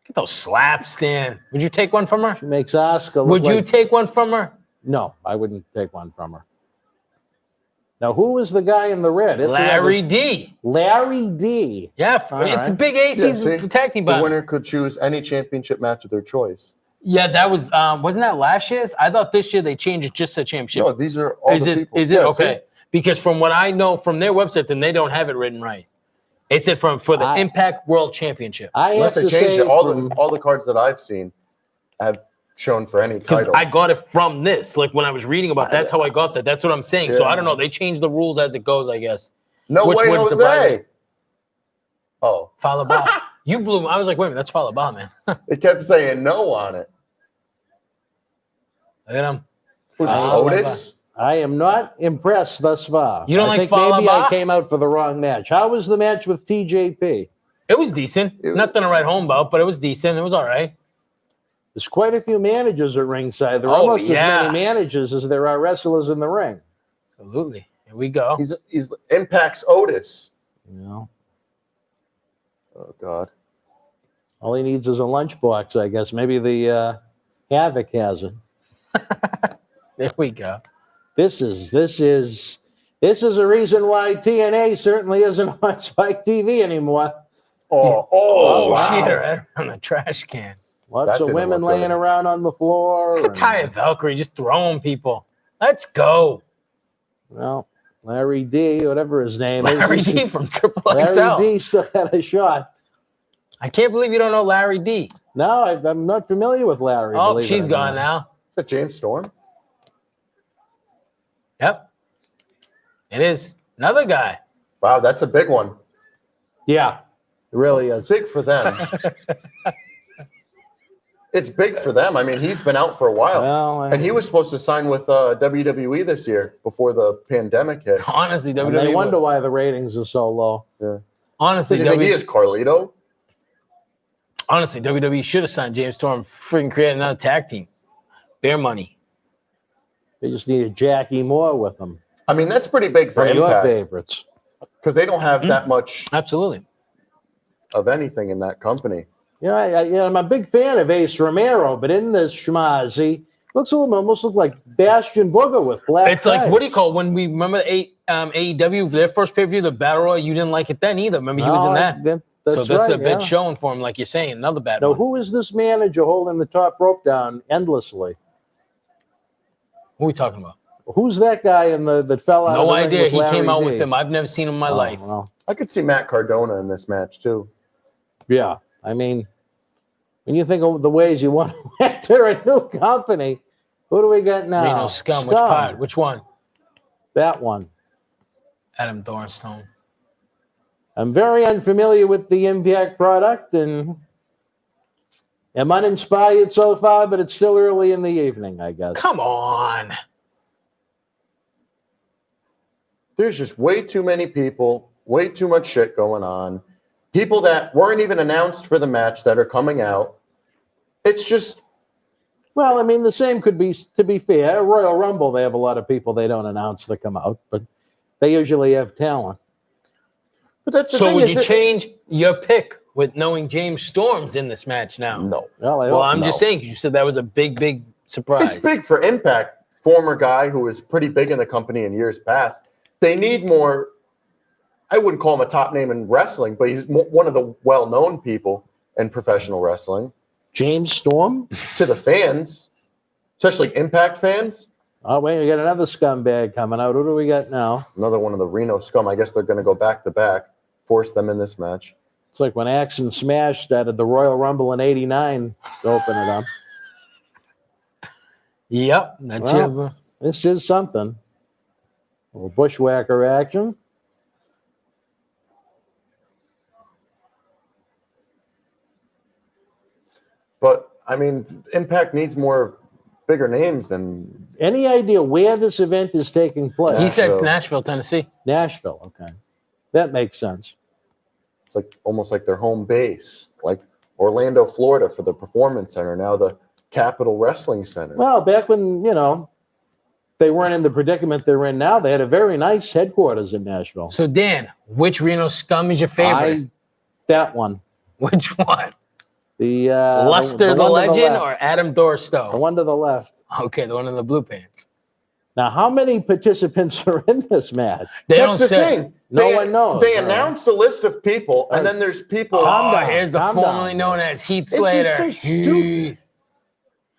Look at those slaps, Stan. Would you take one from her? She makes Oscar look Would you like... take one from her? No, I wouldn't take one from her. Now, who was the guy in the red? It's Larry D. Larry D. Yeah, All it's right. Big Ace. Yeah, He's see? protecting The by. winner could choose any championship match of their choice. Yeah, that was wasn't that last year's? I thought this year they changed it just to championship. No, these are all is the it? people. Is it Yeah, okay? see? Because from what I know from their website, then they don't have it written right. It's it for the Impact World Championship. I have Unless they to changed say, it, all the cards that I've seen have shown for any Because title. I got it from this. Like when I was reading about that's how I got that. That's what I'm saying. So Yeah. I don't know. They change the rules as it goes, I guess. No Which way, wouldn't Jose. surprise me. Oh, Follow Bob. You blew me. I was like, wait a minute, that's Follow Bob, man. Look they kept saying no on it. at him. Who's this, Oh, my Otis? I am not impressed thus far. You don't I like think Fallah maybe Bahh? I came out for the wrong match. How was the match with TJP? It was decent. Nothing to write home about, but it was decent. It was all right. There's quite a few managers at ringside. There are Oh, almost yeah. as many managers as there are wrestlers in the ring. Absolutely. Here we go. He's Impact's Otis. You know, Oh God. all he needs is a lunchbox, I guess. Maybe the Havoc has it. There we go. This is a reason why TNA certainly isn't on Spike TV anymore. Oh, wow. She hit her head on the trash can. Lots That of didn't women look laying good. around on the floor. Look at Taya Valkyrie just throwing people. Let's go. Well, Larry D, whatever his name Larry is. D from Triple Larry XL. D still had a shot. I can't believe you don't know Larry D. No, I'm not familiar with Larry. Oh, believe it she's or gone not. now. Is that James Storm? Yep. It is. Another guy. Wow, that's a big one. Yeah, it really is. Big for them. It's big for them. I mean, he's been out for a while. Well, And he was supposed to sign with WWE this year before the pandemic hit. Honestly, and WWE. they wonder why the ratings are so low. Yeah. Honestly, Did you think he WWE, is Carlito? honestly, WWE should have signed James Storm. Freaking create another tag team. Bear money. They just needed Jackie Moore with them. I mean, that's pretty big for One of your Impact favorites. because they don't have that much Absolutely. of anything in that company. You know, I'm a big fan of Ace Romero, but in this schmazzy, looks almost look like Bastion Booger with black. It's like, tights. what do you call it? When we remember AEW, their first pay-per-view, the Battle Royal, you didn't like it then either. Remember, he was in that. That's So that's right, a bit yeah. showing for him, like you're saying, another bad Now, one. who is this manager holding the top rope down endlessly? Who are we talking about? Who's that guy that fell out? No of the ring idea. with He Larry came out D? with them. I've never seen him in my Oh, life. well, I could see Matt Cardona in this match too. yeah, I mean, when you think of the ways you want to enter a new company, who do we got now? Reno Scum. Which part? Which one? That one. Adam Thornstone. I'm very unfamiliar with the Impact product and am uninspired so far, but it's still early in the evening, I guess. Come on. There's just way too many people, way too much shit going on. People that weren't even announced for the match that are coming out. It's just, Well, I mean, the same could be, to be fair, Royal Rumble, they have a lot of people they don't announce that come out, but they usually have talent. but that's the So thing. would is you it- change your pick with knowing James Storm's in this match now? No. Well, I Well, don't I'm know. just saying, 'cause you said that was a big, big surprise. It's big for Impact. Former guy who was pretty big in the company in years past. They need more. I wouldn't call him a top name in wrestling, but he's one of the well-known people in professional wrestling James Storm? to the fans, especially Impact fans. Oh, wait, we got another scumbag coming out. Who do we got now? Another one of the Reno scum. I guess they're going to go back to back, force them in this match. It's like when Axe and Smash started the Royal Rumble in '89 to open it up. Yep. That's Well, it. This is something. A little bushwhacker action. But, I mean, Impact needs more bigger names than... Any idea where this event is taking place? He said Nashville. Nashville, Tennessee. Nashville. Okay. That makes sense. It's like almost like their home base, like Orlando, Florida for the Performance Center, now the Capitol Wrestling Center. Well, back when, they weren't in the predicament they're in now, they had a very nice headquarters in Nashville. So, Dan, which Reno scum is your favorite? That one. Which one? The Luster the one to Legend left. or Adam The Dorstow? one to the left. Okay, the one in the blue pants. Now, how many participants are in this match? They That's don't the say. thing. No They- one knows. They All right. announced a list of people, and then there's people... Oh, down, here's the calm formerly down. known as Heath It's Slater. just so stupid. Heath.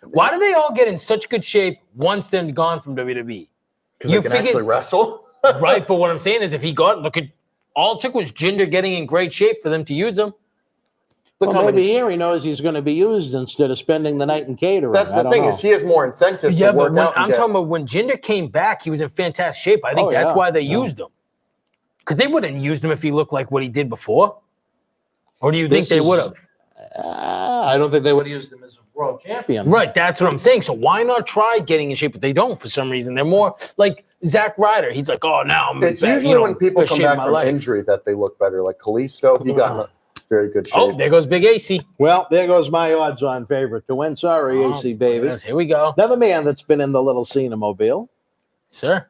Why do they all get in such good shape once they're gone from WWE? Because you they can figured- actually wrestle. Right, but what I'm saying is if he got, look at, all it took was Jinder getting in great shape for them to use him. Look Well, how maybe many- here he knows he's going to be used instead of spending the night in catering. That's I the don't thing know. is he has more incentive Yeah, to but work when, out. and I'm get- talking about when Jinder came back, he was in fantastic shape. I think Oh, that's yeah, why they yeah. used him. Because they wouldn't have used him if he looked like what he did before. Or do you think This they is- would have? I don't think they would have used him as a world champion. Right, that's what I'm saying. So why not try getting in shape? But they don't for some reason. They're more like Zack Ryder. He's like, oh, now I'm It's back, usually when people best come shape of back my from life. injury that they look better. Like Kalisto, he got in a very good shape. Oh, there goes Big AC. Well, there goes my odds-on favorite to win. Sorry, Oh, AC baby. yes, here we go. Another man that's been in the little Cena-mobile. Sir.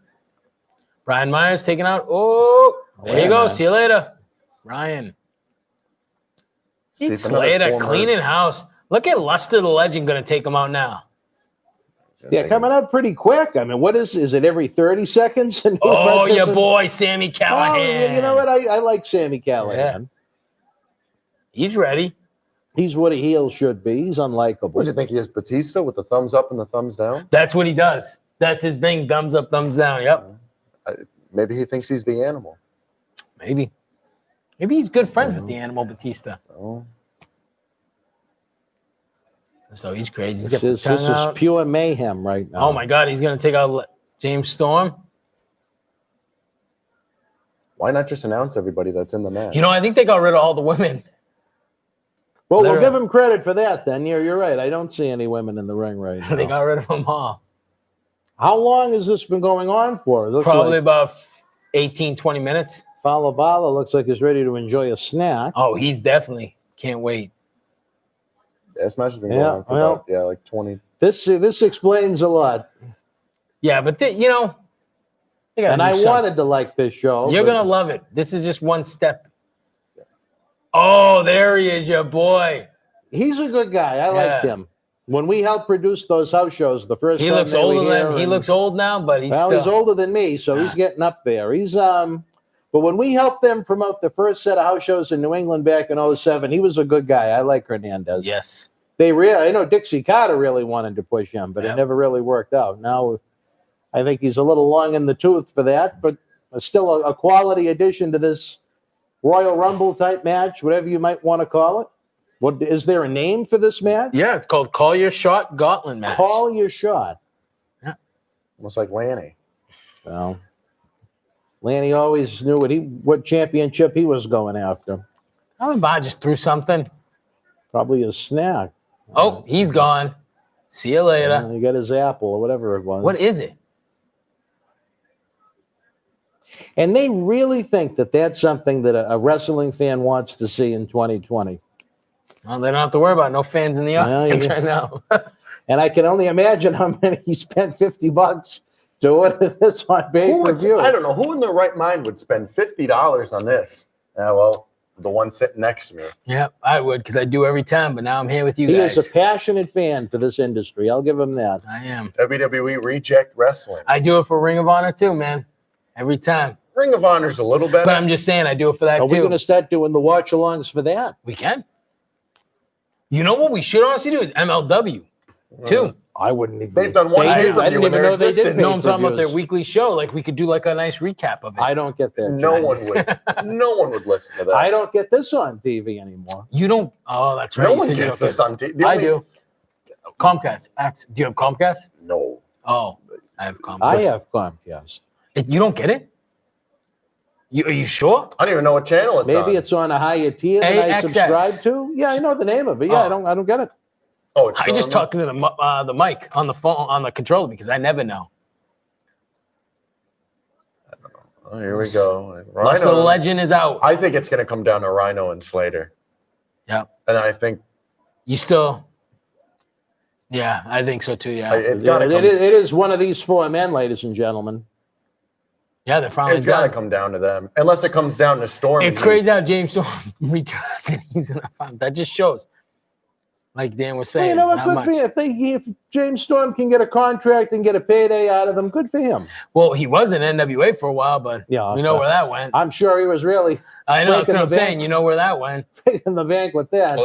Brian Myers taking out. Oh, there Yeah, you go. man. See you later. Ryan. See, Heath it's another Slater former- cleaning house. Look at Luster the Legend going to take him out now. Yeah, coming up pretty quick. I mean, what is it every 30 seconds? And Oh, your boy, Sammy Oh, Callahan. you know what? I like Sammy Callahan. He's ready. He's what a heel should be. He's What unlikable. does you think he is, Batista with the thumbs up and the thumbs down? That's what he does. That's his thing. Thumbs up, thumbs down. Yep. Maybe he thinks he's the animal. Maybe. Maybe he's good friends with the animal Batista. Oh. So he's crazy. He's This got the is tongue out. pure mayhem right now. Oh my God, he's gonna take out James Storm. Why not just announce everybody that's in the match? You know, I think they got rid of all the women. Well, we'll Literally. give him credit for that then. You're right. I don't see any women in the ring right now. They got rid of them all. How long has this been going on for? It looks Probably like about 18, 20 minutes. Falabala looks like he's ready to enjoy a snack. Oh, he's definitely can't wait. This match has been Yeah, going on for well- about, like 20. This explains a lot. Yeah, but you know, they gotta And do I something. wanted to like this show. You're but gonna love it. This is just one step. Oh, there he is, your boy. He's a good guy. I liked Yeah. him. When we helped produce those house shows, the first He time looks they were older here than he and- looks old now, but he's well, still. he's older than me, so he's Ah. getting up there. But when we helped them promote the first set of house shows in New England back in 07, he was a good guy. I like Hernandez. Yes. I know Dixie Carter really wanted to push him, but Yeah. it never really worked out. Now I think he's a little long in the tooth for that, but still a quality addition to this Royal Rumble type match, whatever you might want to call it. What is there a name for this match? Yeah, it's called Call Your Shot Gauntlet match. Call your shot. Almost like Lanny. Well, Lanny always knew what championship he was going after. I remember I just threw something. Probably a snack. Oh, he's gone. See you later. He got his apple or whatever it was. What is it? And they really think that that's something that a wrestling fan wants to see in 2020. Well, they don't have to worry about no fans in the Well, audience yeah. right now. And I can only imagine how many he spent $50 to order this on Who pay per would, view. I don't know. Who in their right mind would spend $50 on this? Well, the one sitting next to me. Yeah, I would because I do every time, but now I'm here with you He guys. is a passionate fan for this industry. I'll give him that. I am. WWE Reject Wrestling. I do it for Ring of Honor too, man. Every time. Ring of Honor's a little better. But I'm just saying I do it for that Are we too. going to start doing the watch-alongs for that? We can. You know what we should honestly do is MLW too. I wouldn't even. They've done one I pay-per-view didn't in even their know they did existence. No, I'm talking about their pay-per-views. weekly show. Like we could do like a nice recap of it. I don't get that. No John. one would. No one would listen to that. I don't get this on TV anymore. You don't. Oh, that's right. No You one said you gets don't this on TV. I do. Comcast. Do you have Comcast? No. Oh, I have Comcast. I have Comcast. You don't get it? Are you sure? I don't even know what channel it's on. Maybe it's on a higher tier that I AXS. subscribe to. Yeah, I know the name of it. Yeah, Oh. I don't get it. Oh, it's I just on talking to the mic on the phone on the controller because I never know. there? Oh, here we go. Unless the Rhino. legend is out. I think it's going to come down to Rhino and Slater. Yeah. And I think You still. Yeah, I think so too. Yeah. it's got to come. It is one of these four men, ladies and gentlemen. Yeah, they're finally It's got to done. come down to them, unless it comes down to Storm. It's crazy how James Storm returns and he's in a final. That just shows, like Dan was Well, saying, you know what? not Good much. for you. If James Storm can get a contract and get a payday out of them, good for him. Well, he was in NWA for a while, but Yeah, we know where that went. I'm sure he was really I know that's breaking what I'm the saying. bank. You know where that went. in the bank with that.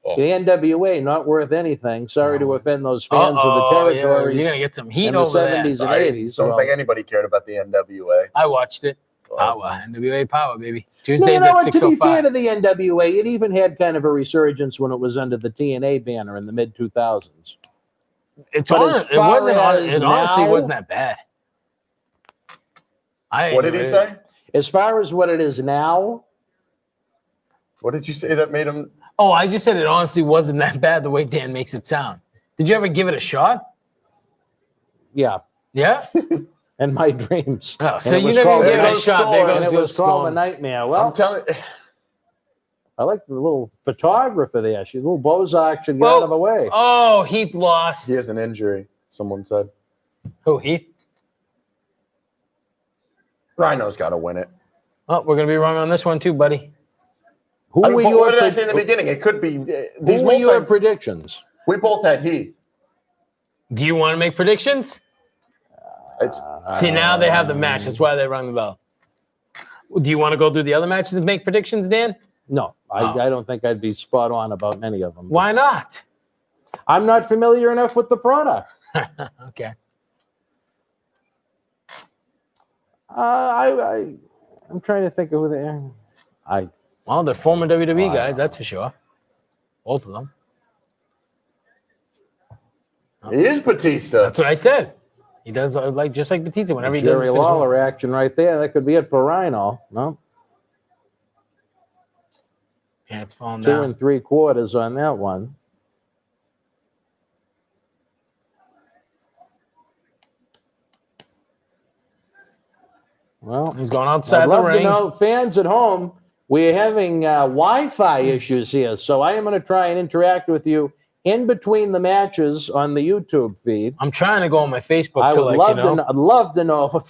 Oh. The NWA not worth anything. Sorry to offend those fans of the Uh-oh, yeah, territories you're gonna get some heat in the over there. 70s and I 80s. don't Well, think anybody cared about the NWA. I watched it. Oh. Power, NWA Power, baby. no, Tuesdays you know at what? To be fair 6:05. to the NWA, it even had kind of a resurgence when it was under the TNA banner in the mid 2000s. It's But on. as It wasn't. far It as honestly now- wasn't that bad. What did he say? As far as what it is now, What did you say that made him? Oh, I just said it honestly wasn't that bad the way Dan makes it sound. Did you ever give it a shot? yeah, Yeah. in my dreams. Oh, so it you was never called- gave it a Goes shot. Storm, There And goes it was called a Storm. nightmare. I'm Well, telling. I like the little photographer there. She's a little Bozark should get Well, out of the way. Oh, Heath lost. He has an injury. Someone said Who, Heath? Rhino's got to win it. Oh, we're gonna be wrong on this one too, buddy. Who I mean, were but your what did I pred- say in the beginning? It could be these Who were your multi- predictions? We both had Heath. Do you want to make predictions? It's See, now they have the match. That's why they rung the bell. Do you want to go through the other matches and make predictions, Dan? No, Oh. I don't think I'd be spot on about many of them. Why not? I'm not familiar enough with the product. Okay. I'm trying to think of who they are. Well, they're former WWE guys, that's for sure. Both of them. he is Batista. That's what I said. He does like just like Batista whenever he does. Jerry his finish Lawler action right there. That could be it for Rhino. No, Yeah, it's falling 2 down. 3/4 on that one. Well, He's going outside I'd the love to ring. know, fans at home, we're having Wi-Fi issues here, so I am going to try and interact with you in between the matches on the YouTube feed. I'm trying to go on my Facebook I to would like, I'd love to know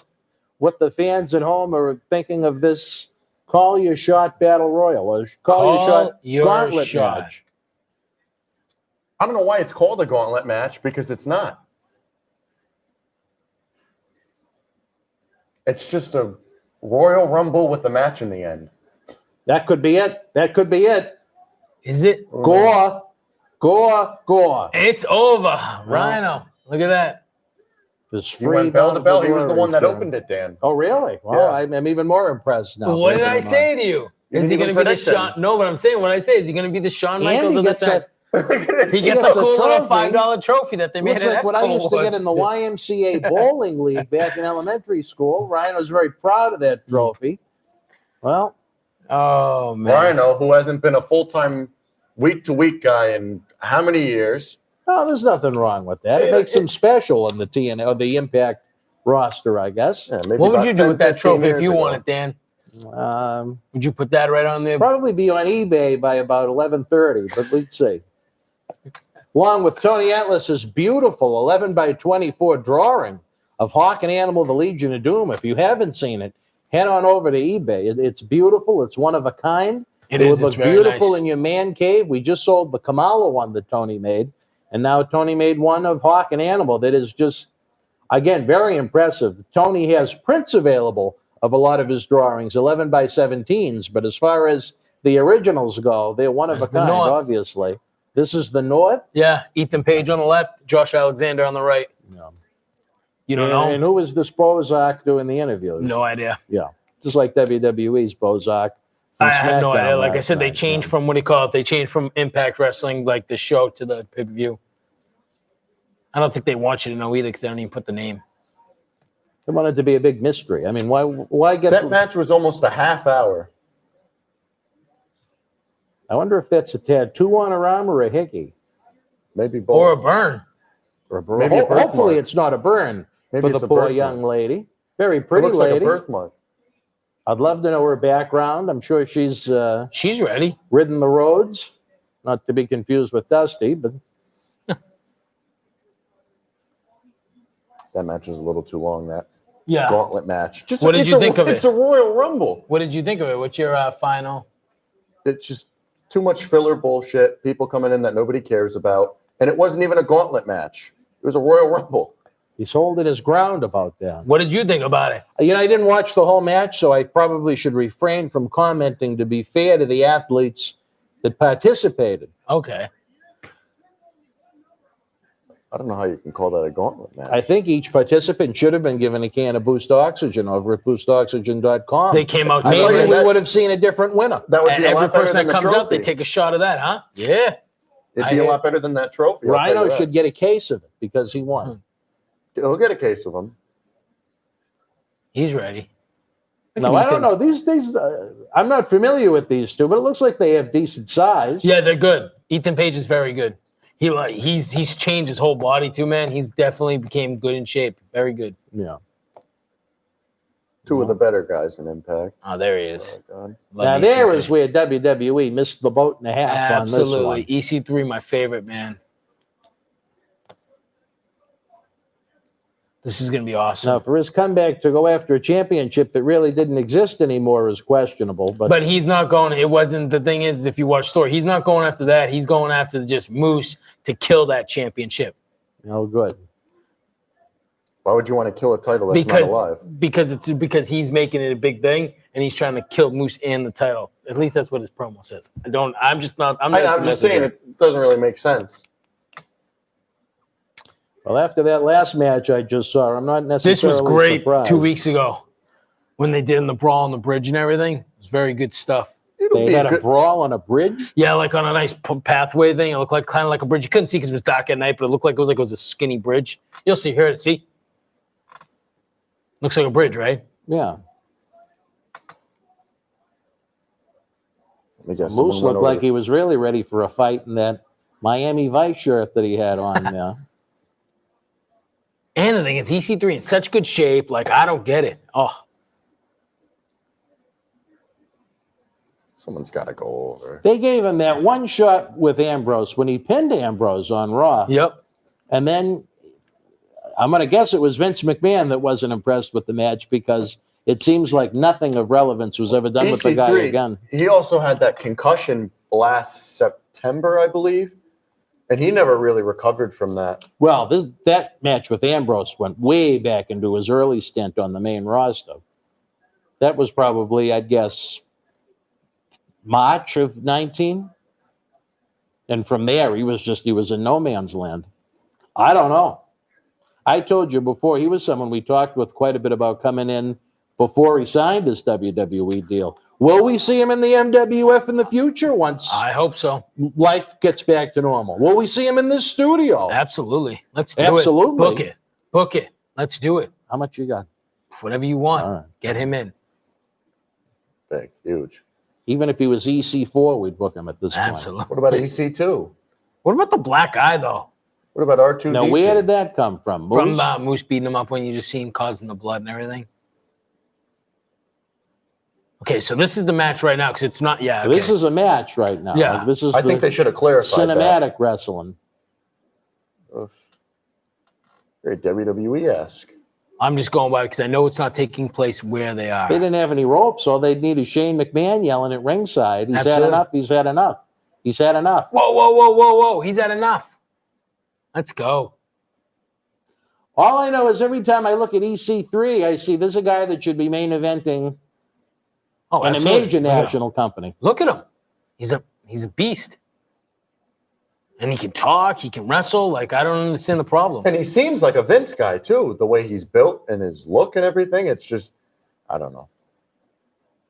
what the fans at home are thinking of this Call Your Shot Battle Royal, or Call Your Shot Gauntlet shot. match. I don't know why it's called a gauntlet match because it's not. It's just a Royal Rumble with a match in the end. That could be it. That could be it. Is it? Gore, gore, gore. It's over. Rhino. Look at that. This He went bell to bell. He was the one that opened it, Dan. Oh, really? Well, Yeah. I'm even more impressed now. What did believe it I or not. say to you? You Is he didn't going to even be the predict him. Shawn? No, what I'm saying, what I say, is he going to be the Shawn Michaels Andy of this gets match? a, He gets gets a a cool little trophy. $5 trophy that they made looks at like what I Esco used to get in the Awards. YMCA bowling league back in elementary school. Ryan was very proud of that trophy. Well, Oh, man. Rhino, who hasn't been a full-time week-to-week guy in how many years? oh, there's nothing wrong with that. It makes him special in the TNA or the Impact roster, I guess. Yeah, maybe What would about you do 10, with that 15 trophy if years you ago. won it, Dan? Um, Would you put that right on there? probably be on eBay by about 11:30, but let's see. Along with Tony Atlas's beautiful 11 by 24 drawing of Hawk and Animal, the Legion of Doom. If you haven't seen it, head on over to eBay. It's beautiful. It's one of a kind. It It is. would It's look very beautiful nice. in your man cave. We just sold the Kamala one that Tony made, and now Tony made one of Hawk and Animal that is just, again, very impressive. Tony has prints available of a lot of his drawings, 11 by 17s, but as far as the originals go, they're one of There's a the kind, North. obviously. This is the North. Yeah, Ethan Page on the left, Josh Alexander on the right. Yeah. You don't know? And who was this Bozak doing the interview? No idea. Yeah, just like WWE's Bozak. I have no idea. Like I said, they changed changed from, what do you call it? They changed from Impact Wrestling, like the show, to the pay-per-view. I don't think they want you to know either because they don't even put the name. They want it to be a big mystery. I mean, why get That match was almost a half hour. I wonder if that's a tattoo on her arm or a hickey. Maybe both. Or a burn. Or a burn. Maybe a birthmark. Hopefully it's not a burn Maybe for it's the a poor birthmark. young lady. Very It pretty looks like lady. a birthmark. I'd love to know her background. I'm sure she's She's ready. ridden the roads, not to be confused with Dusty, but That match was a little too long. That Yeah. gauntlet match. Just What did you think of it? It's a Royal Rumble. What did you think of it? What's your final? It's just too much filler bullshit. People coming in that nobody cares about, and it wasn't even a gauntlet match. It was a Royal Rumble. he's holding his ground about that. What did you think about it? You know, I didn't watch the whole match, so I probably should refrain from commenting to be fair to the athletes that participated. Okay. I don't know how you can call that a gauntlet match. I think each participant should have been given a can of Boost Oxygen over at boostoxygen.com. They came out I Maybe thought together. that- we would have seen a different winner. That would And be a every lot better person than that the comes out, they trophy. take a shot of that, huh? Yeah. It'd I be a hear- lot better than that trophy. I'll tell you Rhino that. should get a case of it because he won. He'll get a case of them. He's ready. No, I don't know. These I'm not familiar with these two, but it looks like they have decent size. Yeah, they're good. Ethan Page is very good. He's changed his whole body too, man. He's definitely became good in shape. Very good. Yeah. Two of the better guys in Impact. Oh, there he is. Oh, God. Love Now EC3. there is where WWE missed the boat and a half on this Absolutely. one. EC3, my favorite, man. This is going to be awesome. Now, for his comeback to go after a championship that really didn't exist anymore is questionable. But he's not going. It wasn't. The thing is, if you watch story, he's not going after that. He's going after just Moose to kill that championship. Oh, good. Why would you want to kill a title that's not alive? Because he's making it a big thing and he's trying to kill Moose and the title. At least that's what his promo says. I'm just saying it doesn't really make sense. Well, after that last match I just saw, I'm not necessarily This was great surprised. 2 weeks ago when they did in the brawl on the bridge and everything. It was very good stuff. It'll They be had a a good. brawl on a bridge. Yeah, like on a nice pathway thing. It looked like kind of like a bridge. You couldn't see because it was dark at night, but it looked like it was a skinny bridge. You'll see here. See, looks like a bridge, right? Yeah. Let me guess, Moose someone went looked over like the- he was really ready for a fight in that Miami Vice shirt that he had on there. And the thing is, EC3 in such good shape. Like I don't get it. Oh, Someone's got to go over. They gave him that one shot with Ambrose when he pinned Ambrose on Raw. yep. And then I'm going to guess it was Vince McMahon that wasn't impressed with the match because it seems like nothing of relevance was ever done with the guy EC3, again. He also had that concussion last September, I believe, and he never really recovered from that. Well, that match with Ambrose went way back into his early stint on the main roster. That was probably, I'd guess, March of 19. And from there, he was in no man's land. I don't know. I told you before, he was someone we talked with quite a bit about coming in before he signed his WWE deal. Will we see him in the MWF in the future once I hope so. life gets back to normal? Will we see him in this studio? Absolutely. Let's do Absolutely. it. Book it. Book it. Let's do it. How much you got? Whatever you want. All right. Get him in. Big, huge. Even if he was EC4, we'd book him at this point. Absolutely. What about EC2? What about the black eye though? What about R2D2? Now, where did that come from? From Moose? Moose beating him up when you just see him causing the blood and everything. Okay, so this is the match right now because it's not. Yeah. Okay. This is a match right now. Yeah. Like, this is I think they should have clarified that. cinematic wrestling. Ugh. Very WWE-esque. I'm just going by because I know it's not taking place where they are. They didn't have any ropes. All they'd need is Shane McMahon yelling at ringside. He's had Absolutely. enough. He's had enough. He's had enough. Whoa, whoa, whoa, whoa, whoa! He's had enough. Let's go. All I know is every time I look at EC3, I see there's a guy that should be main eventing Oh, in a absolutely. major Look at him. national company. Look at him. He's a beast. And he can talk, he can wrestle. Like, I don't understand the problem. And he seems like a Vince guy, too, the way he's built and his look and everything. It's just, I don't know.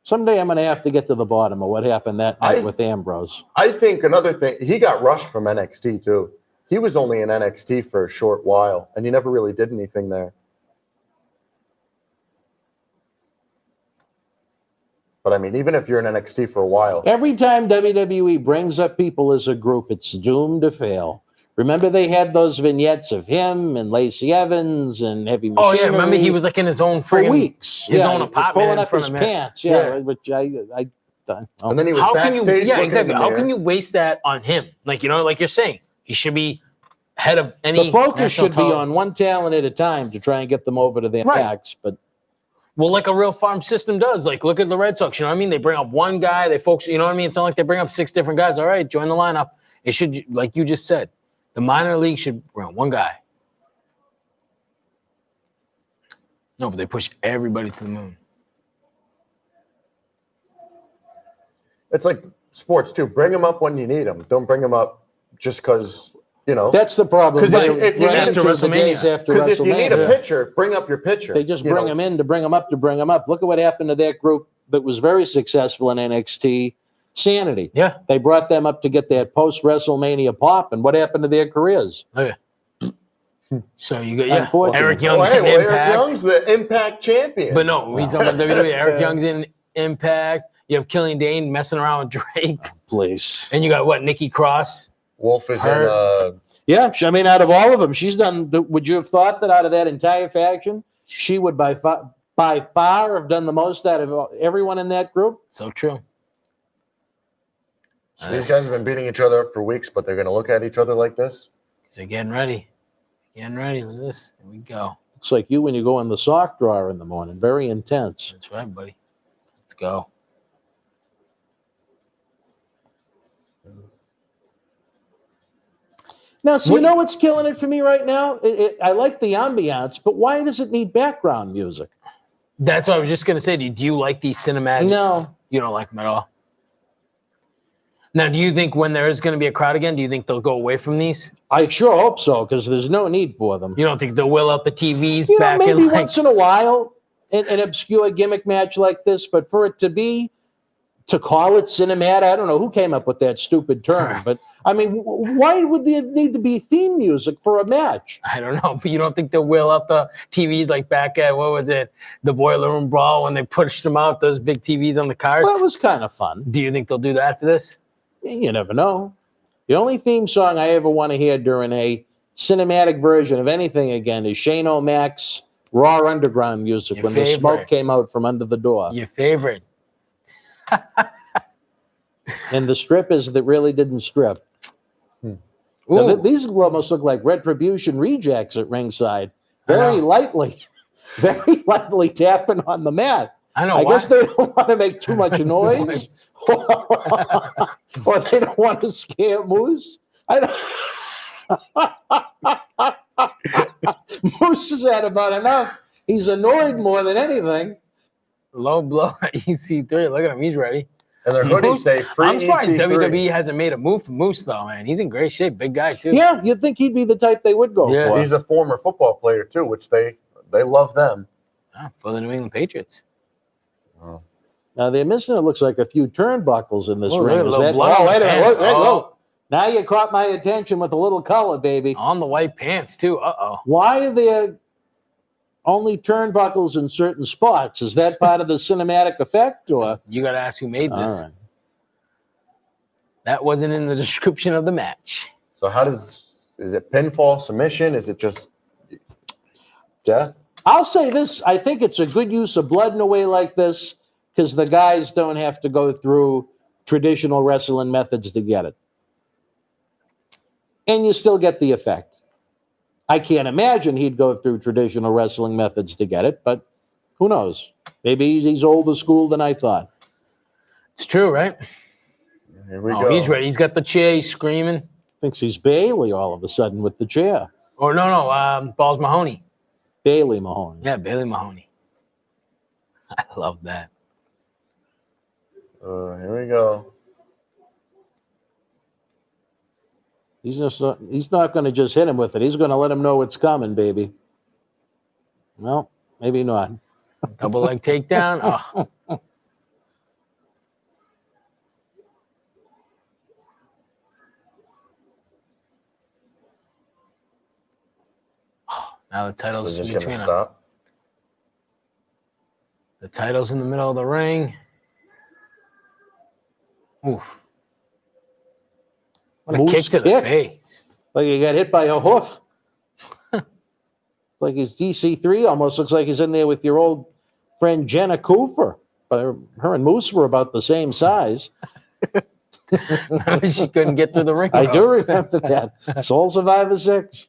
Someday I'm going to have to get to the bottom of what happened that night with Ambrose. I think another thing, he got rushed from NXT, too. He was only in NXT for a short while, and he never really did anything there. But, I mean, even if you're in NXT for a while. Every time WWE brings up people as a group, it's doomed to fail. Remember they had those vignettes of him and Lacey Evans and Heavy Machinery? Oh, yeah. Remember he was like in his own for weeks. His own apartment. Pulling up his pants. Yeah. Which I and then he was backstage. Yeah, exactly. How can you waste that on him? Like, like you're saying, he should be head of any. The focus should be on one talent at a time to try and get them over to their backs. But well, like a real farm system does. Like, look at the Red Sox. You know what I mean? They bring up one guy. They focus. You know what I mean? It's not like they bring up 6 different guys. All right, join the lineup. It should, like you just said, the minor league should bring up one guy. No, but they push everybody to the moon. It's like sports, too. Bring them up when you need them. Don't bring them up just because, That's the problem. Because if you need a pitcher, bring up your pitcher. They just bring them in to bring them up to bring them up. Look at what happened to that group that was very successful in NXT, Sanity. Yeah. They brought them up to get that post-WrestleMania pop, and what happened to their careers? Oh, yeah. So you got Eric Young's Impact. Eric Young's the Impact champion. But no, he's on the WWE. Eric Young's in Impact. You have Killian Dane messing around with Drake. Oh, please. And you got what? Nikki Cross. Wolf is in. Yeah, I mean, out of all of them, she's done. Would you have thought that out of that entire faction, she would by far have done the most out of everyone in that group? So true. So these guys have been beating each other up for weeks, but they're going to look at each other like this? They're getting ready. Getting ready. Look at this. Here we go. It's like you when you go in the sock drawer in the morning. Very intense. That's right, buddy. Let's go. Now, so you know what's killing it for me right now? I like the ambiance, but why does it need background music? That's what I was just going to say. Do you like these cinematic? No. You don't like them at all? Now, do you think when there is going to be a crowd again, do you think they'll go away from these? I sure hope so, because there's no need for them. You don't think they'll wheel out the TVs back in? Maybe once in a while, an obscure gimmick match like this, but for it to call it cinematic, I don't know who came up with that stupid term, but I mean, why would there need to be theme music for a match? I don't know, but you don't think they'll wheel out the TVs like back at, what was it, the Boiler Room Brawl when they pushed them out, those big TVs on the cars? Well, it was kind of fun. Do you think they'll do that for this? You never know. The only theme song I ever want to hear during a cinematic version of anything again is Shane O'Mac's Raw Underground music when the smoke came out from under the door. Your favorite. And the strippers that really didn't strip. Now, these almost look like Retribution rejects at ringside. Very lightly tapping on the mat. I guess they don't want to make too much noise. Or they don't want to scare Moose. Moose has had about enough. He's annoyed more than anything. Low blow at EC3. Look at him. He's ready. And their hoodies say free I'm surprised EC3. WWE hasn't made a move for Moose, though, man. He's in great shape. Big guy, too. Yeah, you'd think he'd be the type they would go for. He's a former football player, too, which they love them. For the New England Patriots. Oh. Now, they're missing, it looks like, a few turnbuckles in this ring. Is that, wait a minute. Look. Now you caught my attention with a little color, baby. On the white pants, too. Uh-oh. Why are there only turnbuckles in certain spots? Is that part of the cinematic effect? Or you got to ask who made this. All right. That wasn't in the description of the match. So is it pinfall, submission? Is it just death? I'll say this. I think it's a good use of blood in a way like this because the guys don't have to go through traditional wrestling methods to get it. And you still get the effect. I can't imagine he'd go through traditional wrestling methods to get it, but who knows? Maybe he's older school than I thought. It's true, right? Here we go. He's ready. He's got the chair. He's screaming. Thinks he's Bailey all of a sudden with the chair. Or no, Balls Mahoney. Bailey Mahoney. Yeah, Bailey Mahoney. I love that. Here we go. He's not going to just hit him with it. He's going to let him know it's coming, baby. Well, maybe not. Double leg takedown. Oh. Now the title's just between gonna them. stop. The title's in the middle of the ring. Oof. What a Moose kick to the kick. face. Like he got hit by a hoof. Like his DC3 almost looks like he's in there with your old friend Jenna Cooper. But her and Moose were about the same size. She couldn't get through the ring. I do remember that. Soul Survivor 6.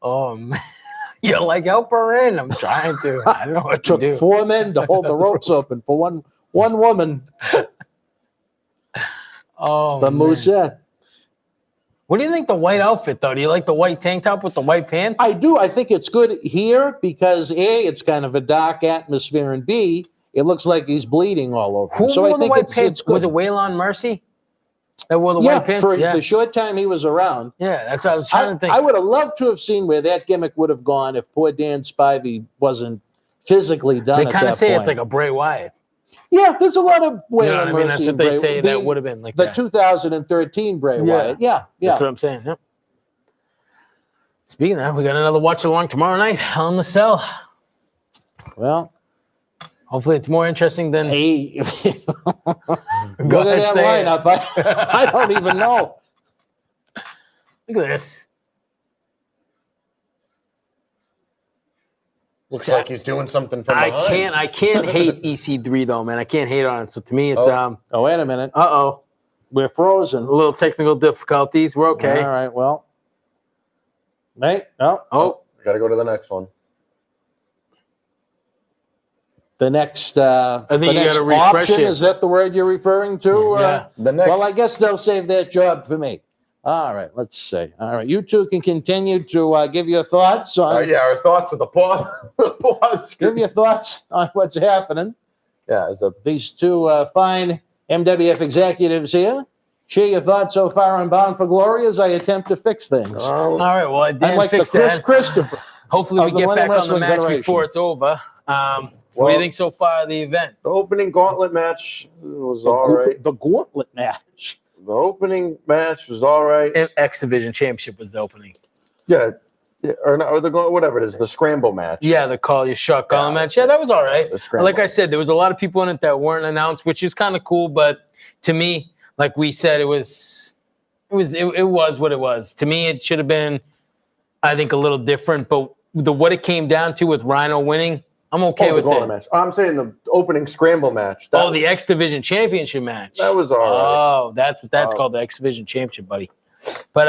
Oh, man. You're like, help her in. I'm trying to. I don't know what to Took do. 4 men to hold the ropes open for one woman. Oh, The man. Moosette. What do you think the white outfit, though? Do you like the white tank top with the white pants? I do. I think it's good here because A, it's kind of a dark atmosphere, and B, it looks like he's bleeding all over. Who So wore I the think white pants? it's good. Was it Waylon Mercy that wore the Yeah, white pants? for Yeah. the short time he was around. Yeah, that's what I was trying to think. I would have loved to have seen where that gimmick would have gone if poor Dan Spivey wasn't physically done They at kind that of say point. it's like a Bray Wyatt. Yeah, there's a lot of You Waylon know what I mean? That's Mercy what and they Bray. say that would have been like the that. 2013 Bray Yeah. Wyatt. Yeah. That's what I'm saying. Yep. Speaking of that, we got another watch along tomorrow night. Hell in the Cell. Well, Hopefully, it's more interesting than. hey, Go look at ahead, that say it. lineup. I don't even know. Look at this. Looks like he's doing something from behind. I can't hate EC3 though, man. I can't hate on it. So to me, it's Oh, wait a minute. uh-oh. We're frozen. A little technical difficulties. We're okay. All right. Well, mate. No. Oh, Got to go to the next one. The next, think the you next gotta refresh option, it. is that the word you're referring to? Yeah. The next. Well, I guess they'll save that job for me. All right, let's see. All right, you two can continue to give your thoughts on yeah, our thoughts of the pause. pause. give your thoughts on what's happening. Yeah, as a These two fine MWF executives here. Share your thoughts so far on Bound for Glory as I attempt to fix things. all right. Well, Dan I'm like the fixed Chris that. Christopher. Hopefully, of we the get Millennium back on the Wrestling match Federation. before it's over. What do you think so far of the event? the opening gauntlet match was all right. The gauntlet match. The opening match was all right. X Division Championship was the opening. Yeah, or no, or whatever it is, the scramble match. Yeah, the call your shot calling Yeah. match. Yeah, that was all right. The scramble. Like I said, there was a lot of people in it that weren't announced, which is kind of cool. But to me, like we said, it was what it was. To me, it should have been, I think, a little different. But what it came down to with Rhino winning, I'm okay the with gauntlet it. match. I'm saying the opening scramble match. The X Division Championship match. That was all right. Oh, that's what that's called, the X Division Championship, buddy. But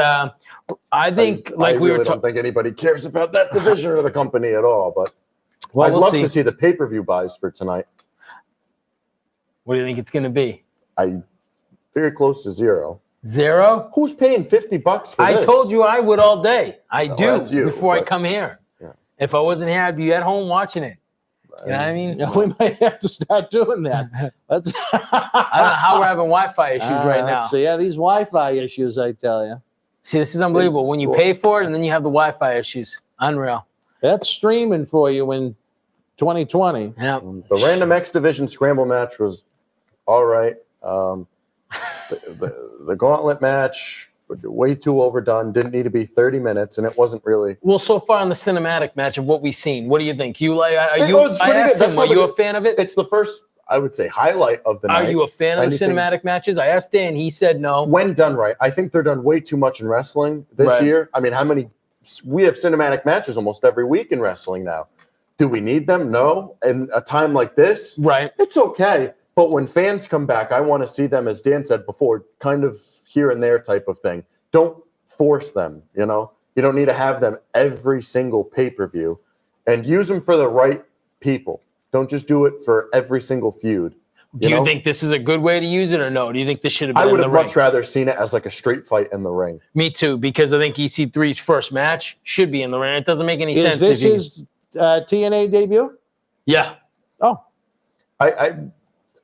I think, I we really were don't think anybody cares about that division or the company at all. But well, I'd we'll love see. to see the pay-per-view buys for tonight. What do you think it's going to be? Very close to zero. 0? Who's paying $50 for I this? told you I would all day. I do that's you, before I but- come here. Yeah. If I wasn't here, I'd be at home watching it. You know what I mean? Yeah, we might have to start doing that. Let's. I don't know how we're having Wi-Fi issues right now. So yeah, these Wi-Fi issues, I tell you, See, this is unbelievable. When you pay for it and then you have the Wi-Fi issues. Unreal. that's streaming for you in 2020. Yeah. The random X Division scramble match was all right. The gauntlet match was way too overdone. Didn't need to be 30 minutes, and it wasn't really. Well, so far in the cinematic match of what we've seen, what do you think? You like? Are It you? was I pretty asked good. That's him, are you probably- a fan of it? It's the first, I would say, highlight of the Are night. you a fan of Anything- the cinematic matches? I asked Dan. He said no. When done right, I think they're done way too much in wrestling this Right. year. I mean, how many? We have cinematic matches almost every week in wrestling now. Do we need them? No. In a time like this, Right. it's okay. But when fans come back, I want to see them, as Dan said before, kind of here and there type of thing. Don't force them, you know? You don't need to have them every single pay-per-view, and use them for the right people. Don't just do it for every single feud. Do you know? think this is a good way to use it or no? Do you think this should have been I would in the have ring? much rather seen it as like a straight fight in the ring. Me too, because I think EC3's first match should be in the ring. It doesn't make any Is sense. this if you- his TNA debut? Yeah. Oh,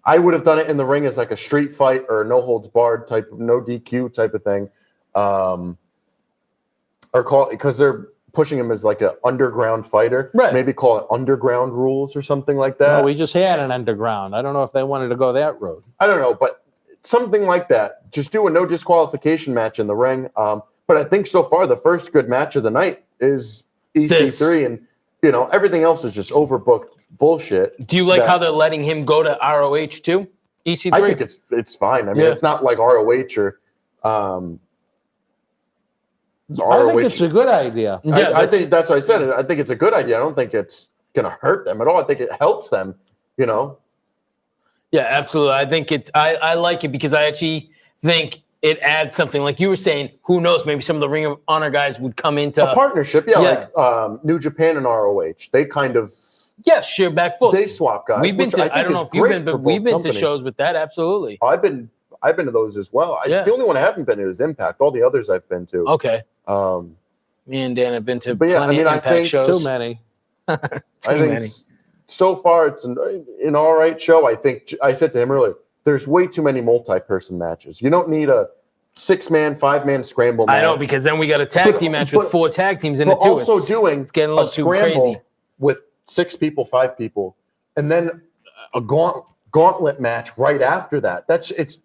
I would have done it in the ring as like a street fight or no holds barred type of no DQ type of thing. or call because they're pushing him as like an underground fighter. Right. Maybe call it underground rules or something like that. No, we just had an underground. I don't know if they wanted to go that road. I don't know, but something like that. Just do a no disqualification match in the ring. But I think so far the first good match of the night is EC3, and everything else is just overbooked bullshit. Do you like how they're letting him go to ROH too? EC3? I think it's fine. I mean, it's not like ROH or I think it's a good idea. Yeah, I think that's what I said. I think it's a good idea. I don't think it's going to hurt them at all. I think it helps them, Yeah, absolutely. I think I like it because I actually think it adds something. Like you were saying, who knows? Maybe some of the Ring of Honor guys would come into a partnership. Yeah, like New Japan and ROH. They kind of share back foot. They swap guys. We've been to. I don't know if you've been, but we've been to shows with that. Absolutely. I've been to those as well. The only one I haven't been to is Impact. All the others I've been to. Okay. Me and Dan have been to. But yeah, I mean, I think shows. Too many. I think so far it's an all right show. I think I said to him earlier, there's way too many multi-person matches. You don't need a 6-man, 5-man scramble match. I know, because then we got a tag team match with 4 tag teams in it too. Also it's getting a little too crazy with 6 people, 5 people, and then a gauntlet match right after that. It's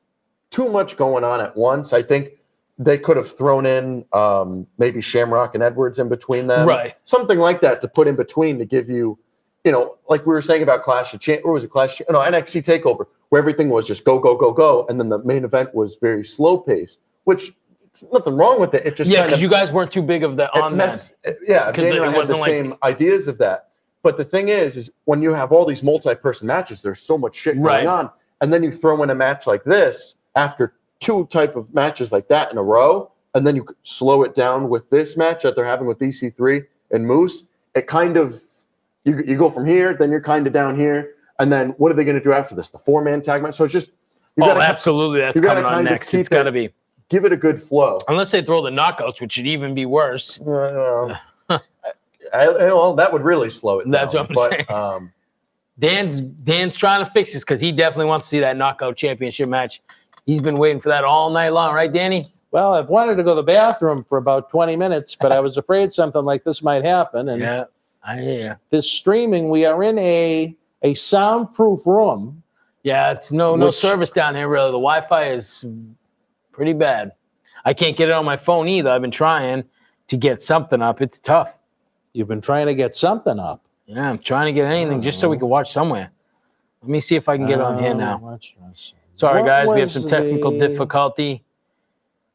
too much going on at once. I think they could have thrown in maybe Shamrock and Edwards in between them. Right. Something like that to put in between to give you, like we were saying about Clash of Champions, or was it NXT TakeOver, where everything was just go, go, go, go, and then the main event was very slow paced, which it's nothing wrong with it. It just because you guys weren't too big of that on that. Yeah, because they had the same ideas of that. But the thing is when you have all these multi-person matches, there's so much shit going on, and then you throw in a match like this after 2 type of matches like that in a row, and then you slow it down with this match that they're having with EC3 and Moose. It kind of you go from here, then you're kind of down here, and then what are they going to do after this? The 4-man tag match. So it's just absolutely, that's coming on next. It's got to be. Give it a good flow. Unless they throw the knockouts, which should even be worse. Well, that would really slow it down. That's what I'm saying. Dan's trying to fix this because he definitely wants to see that knockout championship match. He's been waiting for that all night long, right, Danny? Well, I've wanted to go to the bathroom for about 20 minutes, but I was afraid something like this might happen. And yeah, I hear. This streaming, we are in a soundproof room. Yeah, it's no service down here, really. The Wi-Fi is pretty bad. I can't get it on my phone either. I've been trying to get something up. It's tough. You've been trying to get something up? Yeah, I'm trying to get anything just so we can watch somewhere. Let me see if I can get on here now. Sorry, guys, we have some technical difficulty.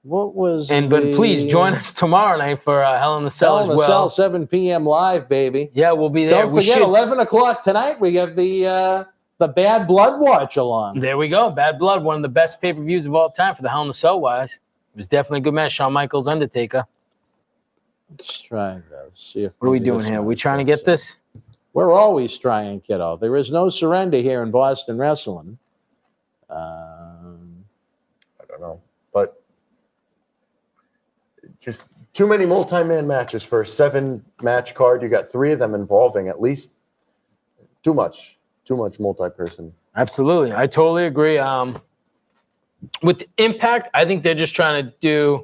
What was but please join us tomorrow night for Hell in the Cell as well. Hell in the Cell, 7 p.m. live, baby. Yeah, we'll be there. Don't forget, 11 o'clock tonight, we have the Bad Blood watch along. There we go. Bad Blood, one of the best pay-per-views of all time for the Hell in the Cell wise. It was definitely a good match. Shawn Michaels, Undertaker. Let's try this. See if what are we doing here? Are we trying to get this? We're always trying, kiddo. There is no surrender here in Boston Wrestling. I don't know, but just too many multi-man matches for a 7-match card. You got 3 of them involving at least too much multi-person. Absolutely, I totally agree. With Impact, I think they're just trying to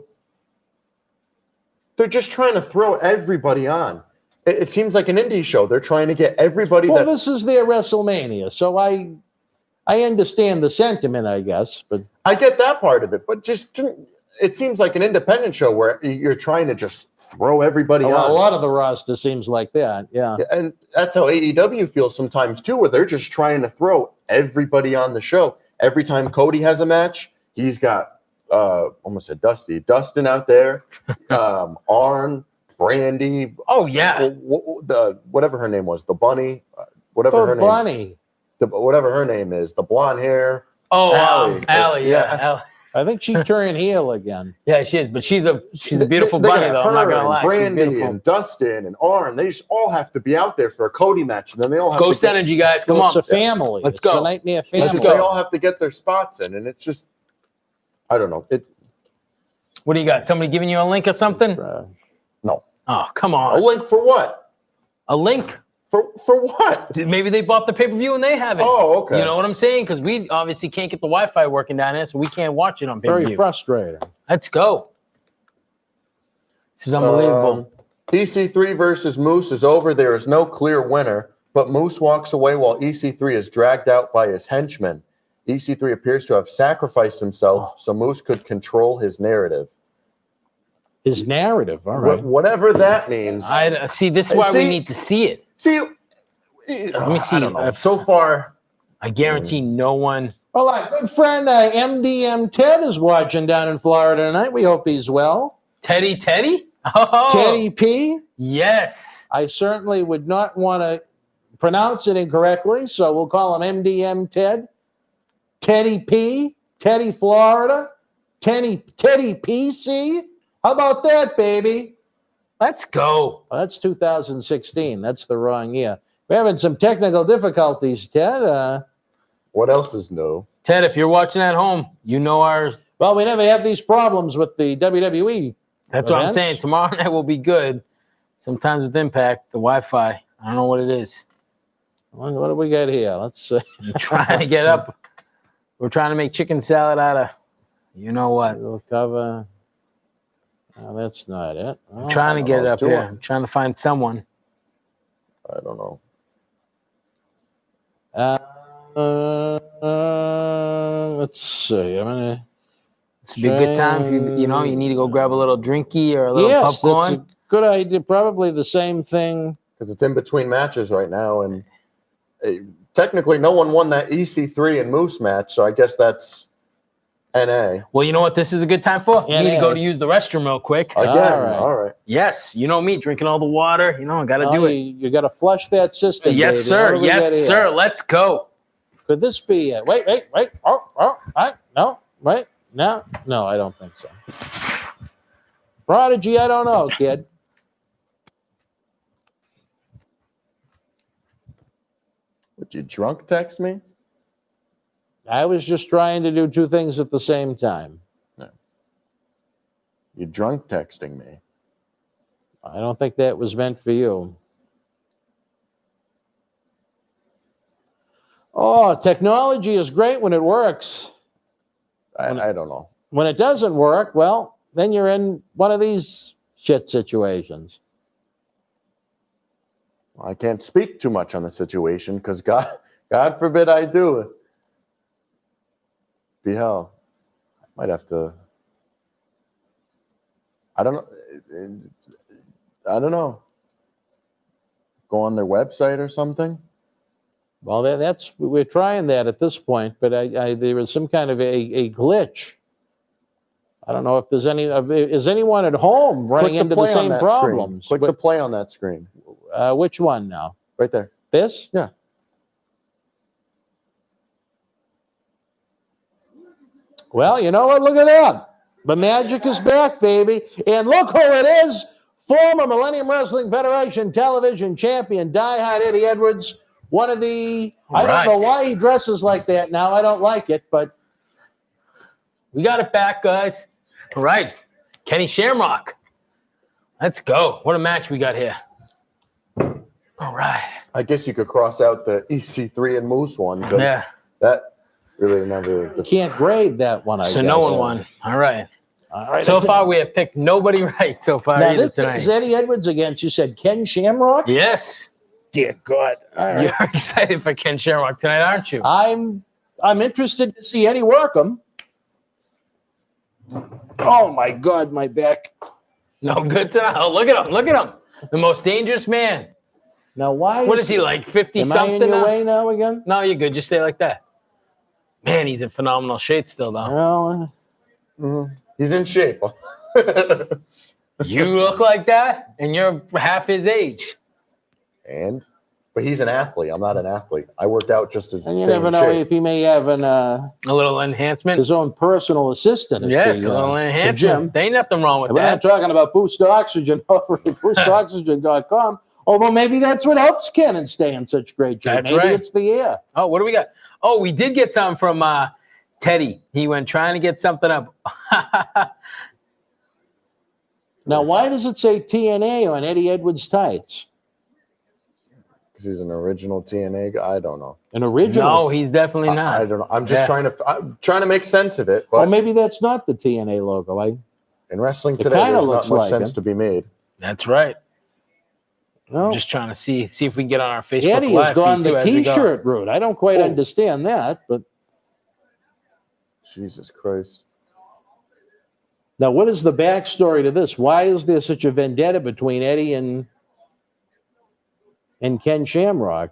throw everybody on. It seems like an indie show. They're trying to get everybody. Well, this is their WrestleMania, so I understand the sentiment, I guess, but I get that part of it. But it seems like an independent show where you're trying to just throw everybody on. A lot of the roster seems like that, yeah. And that's how AEW feels sometimes too, where they're just trying to throw everybody on the show. Every time Cody has a match, he's got almost said Dustin out there, Arn, Brandy. Oh yeah, whatever her name was, the Bunny, whatever her name. Whatever her name is, the blonde hair. Oh, Allie, yeah. I think she turned heel again. Yeah, she is, but she's a beautiful bunny, though. I'm not gonna lie. Brandy and Dustin and Arn, they just all have to be out there for a Cody match, and then they all have Ghost Energy, guys. Come on, it's a family. Let's go. The Nightmare family. Let's go. They all have to get their spots in, and it's just, I don't know. What do you got? Somebody giving you a link or something? No. Oh, come on. A link for what? A link. For what? Maybe they bought the pay-per-view and they have it. Oh, okay. You know what I'm saying? Because we obviously can't get the Wi-Fi working down there, so we can't watch it on pay-per-view. Very frustrating. Let's go. This is unbelievable. EC3 versus Moose is over. There is no clear winner, but Moose walks away while EC3 is dragged out by his henchmen. EC3 appears to have sacrificed himself so Moose could control his narrative. His narrative, all right. Whatever that means. I see. This is why we need to see it. See, Let me see. I don't know. So far, I guarantee no one. Well, our good friend MDM Ted is watching down in Florida tonight. We hope he's well. Teddy? Oh, Teddy P. yes. I certainly would not want to pronounce it incorrectly, so we'll call him MDM Ted. Teddy P. Teddy Florida. Teddy PC. How about that, baby? Let's go. Well, that's 2016. That's the wrong year. We're having some technical difficulties, Ted. what else is new? Ted, if you're watching at home, you know our. Well, we never have these problems with the WWE. That's what I'm events. saying. Tomorrow night will be good. Sometimes with Impact, the Wi-Fi. I don't know what it is. What do we got here? Let's see. I'm trying to get up. We're trying to make chicken salad out of, you know what? We'll cover. No, that's not it. I'm trying to get it up here. I'm trying to find someone. I don't know. Let's see. I'm gonna. This would be a good time if you need to go grab a little drinky or a little Yes, popcorn. that's a good idea. Probably the same thing. Because it's in between matches right now, and technically no one won that EC3 and Moose match, so I guess that's NA. Well, you know what this is a good time for? You need to go to use the restroom real quick. Again, all right. Yes, you know me, drinking all the water. You know, I got to do it. You got to flush that system. Yes, baby. sir. What do we got Yes, here? sir. Let's go. Could this be it? Wait. No, wait. No, I don't think so. Prodigy, I don't know, kid. Would you drunk text me? I was just trying to do two things at the same time. You drunk texting me. I don't think that was meant for you. Oh, technology is great when it works. I don't know. When it doesn't work, well, then you're in one of these shit situations. I can't speak too much on the situation because God forbid I do it. Be hell. I might have to. I don't know. Go on their website or something. Well, we're trying that at this point, but there was some kind of a glitch. I don't know if there's is anyone at home running into the same problems. Click the play on that screen. Which one now? Right there. This? Yeah. Well, you know what? Look at that. The magic is back, baby. And look who it is. Former Millennium Wrestling Federation television champion, diehard Eddie Edwards. One of the, I don't know why he dresses like that now. I don't like it, but. We got it back, guys. All right. Kenny Shamrock. Let's go. What a match we got here. All right. I guess you could cross out the EC3 and Moose one. Yeah. That really never. You can't grade that one, I guess. So no one won. All right. All right. So far, we have picked nobody right so far Now, either this tonight. is Eddie Edwards against, you said Ken Shamrock? Yes. Dear God. All right. You're excited for Ken Shamrock tonight, aren't you? I'm interested to see Eddie work him. Oh, my God, my back. No good tonight. Oh, look at him. Look at him. The most dangerous man. Now, why? What is he, like 50 Am something? I in your now? way now again? No, you're good. Just stay like that. Man, he's in phenomenal shape still, though. Well, He's in shape. You look like that, and you're half his age. But he's an athlete. I'm not an athlete. I worked out just to and stay you never in know shape. if he may have A little enhancement. his own personal assistant. at Yes, the, a little the enhancement. gym. There ain't nothing wrong with We're not that. talking about boost oxygen over at boostoxygen.com. Although maybe that's what helps Ken stay in such great shape. That's Maybe right. it's the air. Oh, what do we got? Oh, we did get something from Teddy. He went trying to get something up. Now, why does it say TNA on Eddie Edwards' tights? Because he's an original TNA guy. I don't know. An original? No, he's definitely not. I don't know. I'm just trying to make sense of it. But Well, maybe that's not the TNA logo. In wrestling It today, kinda there's looks not much like sense him. to be made. That's right. No. I'm just trying to see if we can get on our Facebook Eddie Live has gone feed the too as we go. T-shirt route. I don't quite Oh. understand that, but Jesus Christ. now what is the backstory to this? Why is there such a vendetta between Eddie and Ken Shamrock?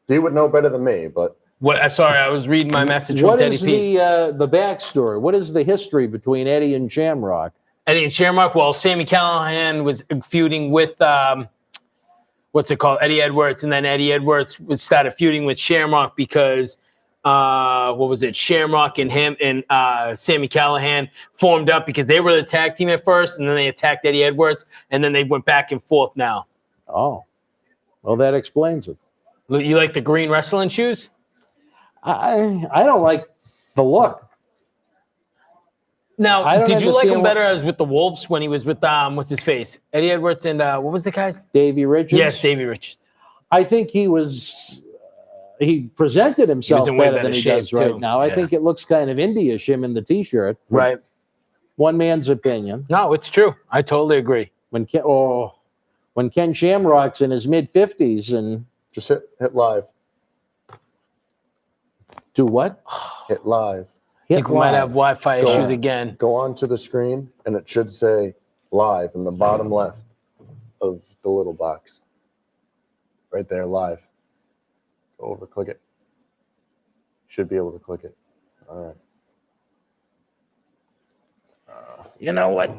He would know better than me, but What? Sorry, I was reading my message from What Teddy is P. the backstory? What is the history between Eddie and Shamrock? Eddie and Shamrock. Well, Sami Callihan was feuding with what's it called, Eddie Edwards, and then Eddie Edwards started feuding with Shamrock because what was it? Shamrock and him and Sami Callihan formed up because they were the tag team at first, and then they attacked Eddie Edwards, and then they went back and forth. Now, Oh, well, that explains it. you like the green wrestling shoes? I don't like the look. I Now, don't did you like him understand better as with the Wolves when he was with what's his face, Eddie Edwards, and what was the guy's? Davey Richards? Yes, Davey Richards. I think he was. He presented himself in way better better than he shape, does right too. now. I Yeah. think it looks kind of India-ish him in the T-shirt. Right. One man's opinion. No, it's true. I totally agree. When Ken Shamrock's in his mid-50s and just hit live. do what? Hit live. I think we might have Wi-Fi Go issues on. again. Go onto the screen, and it should say live in the bottom left of the little box. Right there, live. Go over, click it. Should be able to click it. All right. You know what?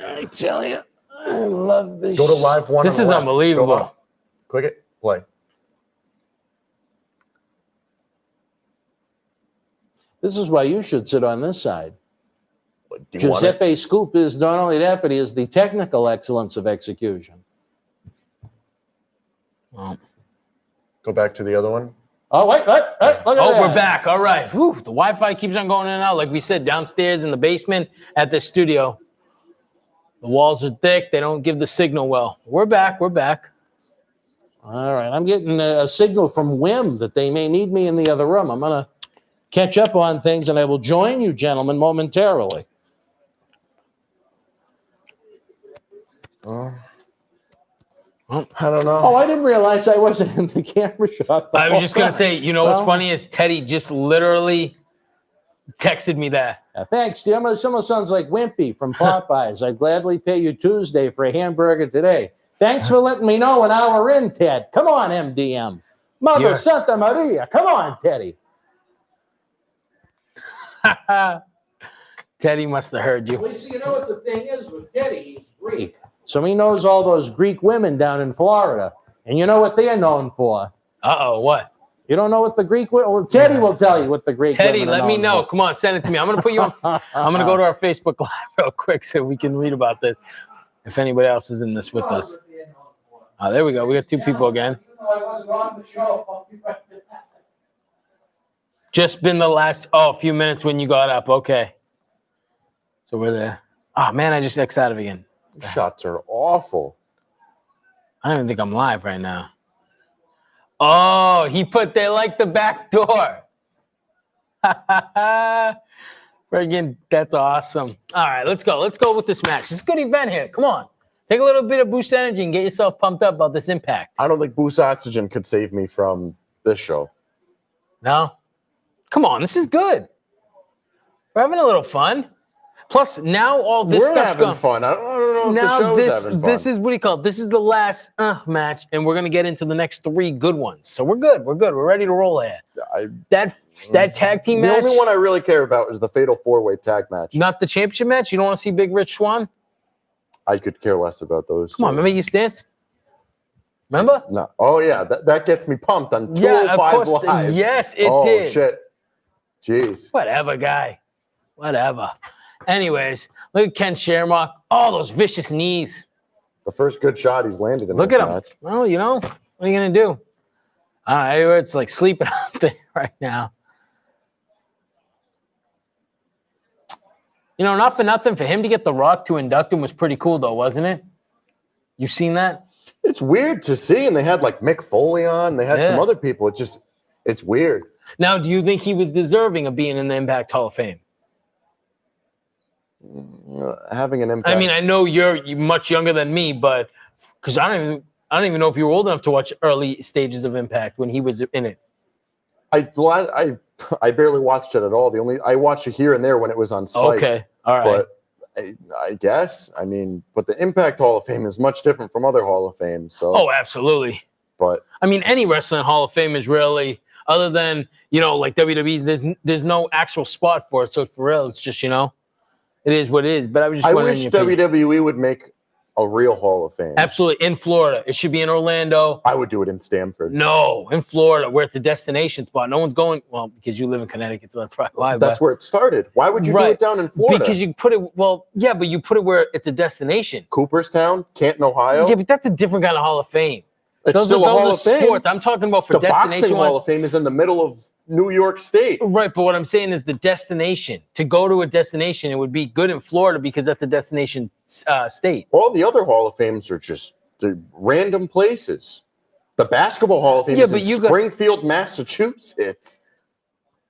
I tell you, I love this. Go to live one. This on the is left. unbelievable. Go up. Click it. Play. This is why you should sit on this side. What, do you want it? Giuseppe Scoop is not only that, but he is the technical excellence of execution. Well, Go back to the other one. Oh, wait, look at oh, that. we're back. All right. Whew, the Wi-Fi keeps on going in and out. Like we said, downstairs in the basement at the studio. The walls are thick. They don't give the signal well. We're back. We're back. All right, I'm getting a signal from Wim that they may need me in the other room. I'm going to catch up on things, and I will join you gentlemen momentarily. I don't know. Oh, I didn't realize I wasn't in the camera shot. the I was whole just going to time. say, you know what's Well- funny is Teddy just literally texted me that. Thanks, Tim. Someone sounds like Wimpy from Popeyes. I'd gladly pay you Tuesday for a hamburger today. Thanks for letting me know an hour in, Ted. Come on, MDM. Mother Yeah. Santa Maria. Come on, Teddy. Teddy must have heard you. Well, see, you know what the thing is with Teddy? He's Greek. So he knows all those Greek women down in Florida. And you know what they're known for? Uh-oh, what? You don't know what the Greek women... Well, Teddy will tell you what the Greek Teddy, women are let me known know. for. Come on, send it to me. I'm going to put you on. I'm going to go to our Facebook Live real quick so we can read about this. If anybody else is in this with us. Oh, there we go. We got two people again. Just been the last, few minutes when you got up. Okay. So we're there. Oh, man, I just X'd out of again. Shots are awful. I don't even think I'm live right now. Oh, he put they like the back door. Friggin', that's awesome. All right, let's go. Let's go with this match. It's a good event here. Come on. Take a little bit of boost energy and get yourself pumped up about this Impact. I don't think Boost Oxygen could save me from this show. No? Come on, this is good. We're having a little fun. Plus, now all this We're stuff's having going. fun. I don't know if Now the show's having fun. this is what do you call it? This is the last match, and we're gonna get into the next three good ones. So we're good. We're good. We're ready to roll here. That tag team the match. only one I really care about is the Fatal 4-Way tag match. Not the championship match. You don't want to see Big Rich Swann? I could care less about those. Come on, two. remember you stance? Remember? No. Oh yeah, that gets me pumped on Yeah, of 205 course. Live. Yes, it oh did. Shit. Jeez. Whatever, guy. Whatever. Anyways, look at Ken Shamrock. Oh, those vicious knees. The first good shot he's landed in Look this at him. match. Well, you know, what are you gonna do? It's like sleeping out there right now. You know, not for nothing, for him to get The Rock to induct him was pretty cool, though, wasn't it? You seen that? It's weird to see, and they had like Mick Foley on. They had some Yeah. other people. It's weird. Now, do you think he was deserving of being in the Impact Hall of Fame? having an impact. I mean, I know you're much younger than me, but because I don't even know if you were old enough to watch early stages of Impact when he was in it. I barely watched it at all. I watched it here and there when it was on Spike. Okay, all right. But I guess, I mean, but the Impact Hall of Fame is much different from other Hall of Fame. So, Oh, absolutely. but I mean, any wrestling Hall of Fame is really, other than, like WWE, there's no actual spot for it. So for real, it's just, it is what it is. But I was just I wondering wish your opinion. WWE would make a real Hall of Fame. Absolutely. In Florida. It should be in Orlando. I would do it in Stamford. No, in Florida, where it's a destination spot. No one's going, well, because you live in Connecticut, so that's probably why. That's where it started. Why would you do it down in Florida? Because you put it, well, yeah, but you put it where it's a destination. Cooperstown, Canton, Ohio. Yeah, but that's a different kind of Hall of Fame. It's still a Hall of Fame. Sports. I'm talking about for the destination boxing Hall of Fame is in the middle of New York State. Right, but what I'm saying is the destination. To go to a destination, it would be good in Florida because that's a destination state. All the other Hall of Fames are just random places. The Basketball Hall of Fame is in Springfield, Massachusetts.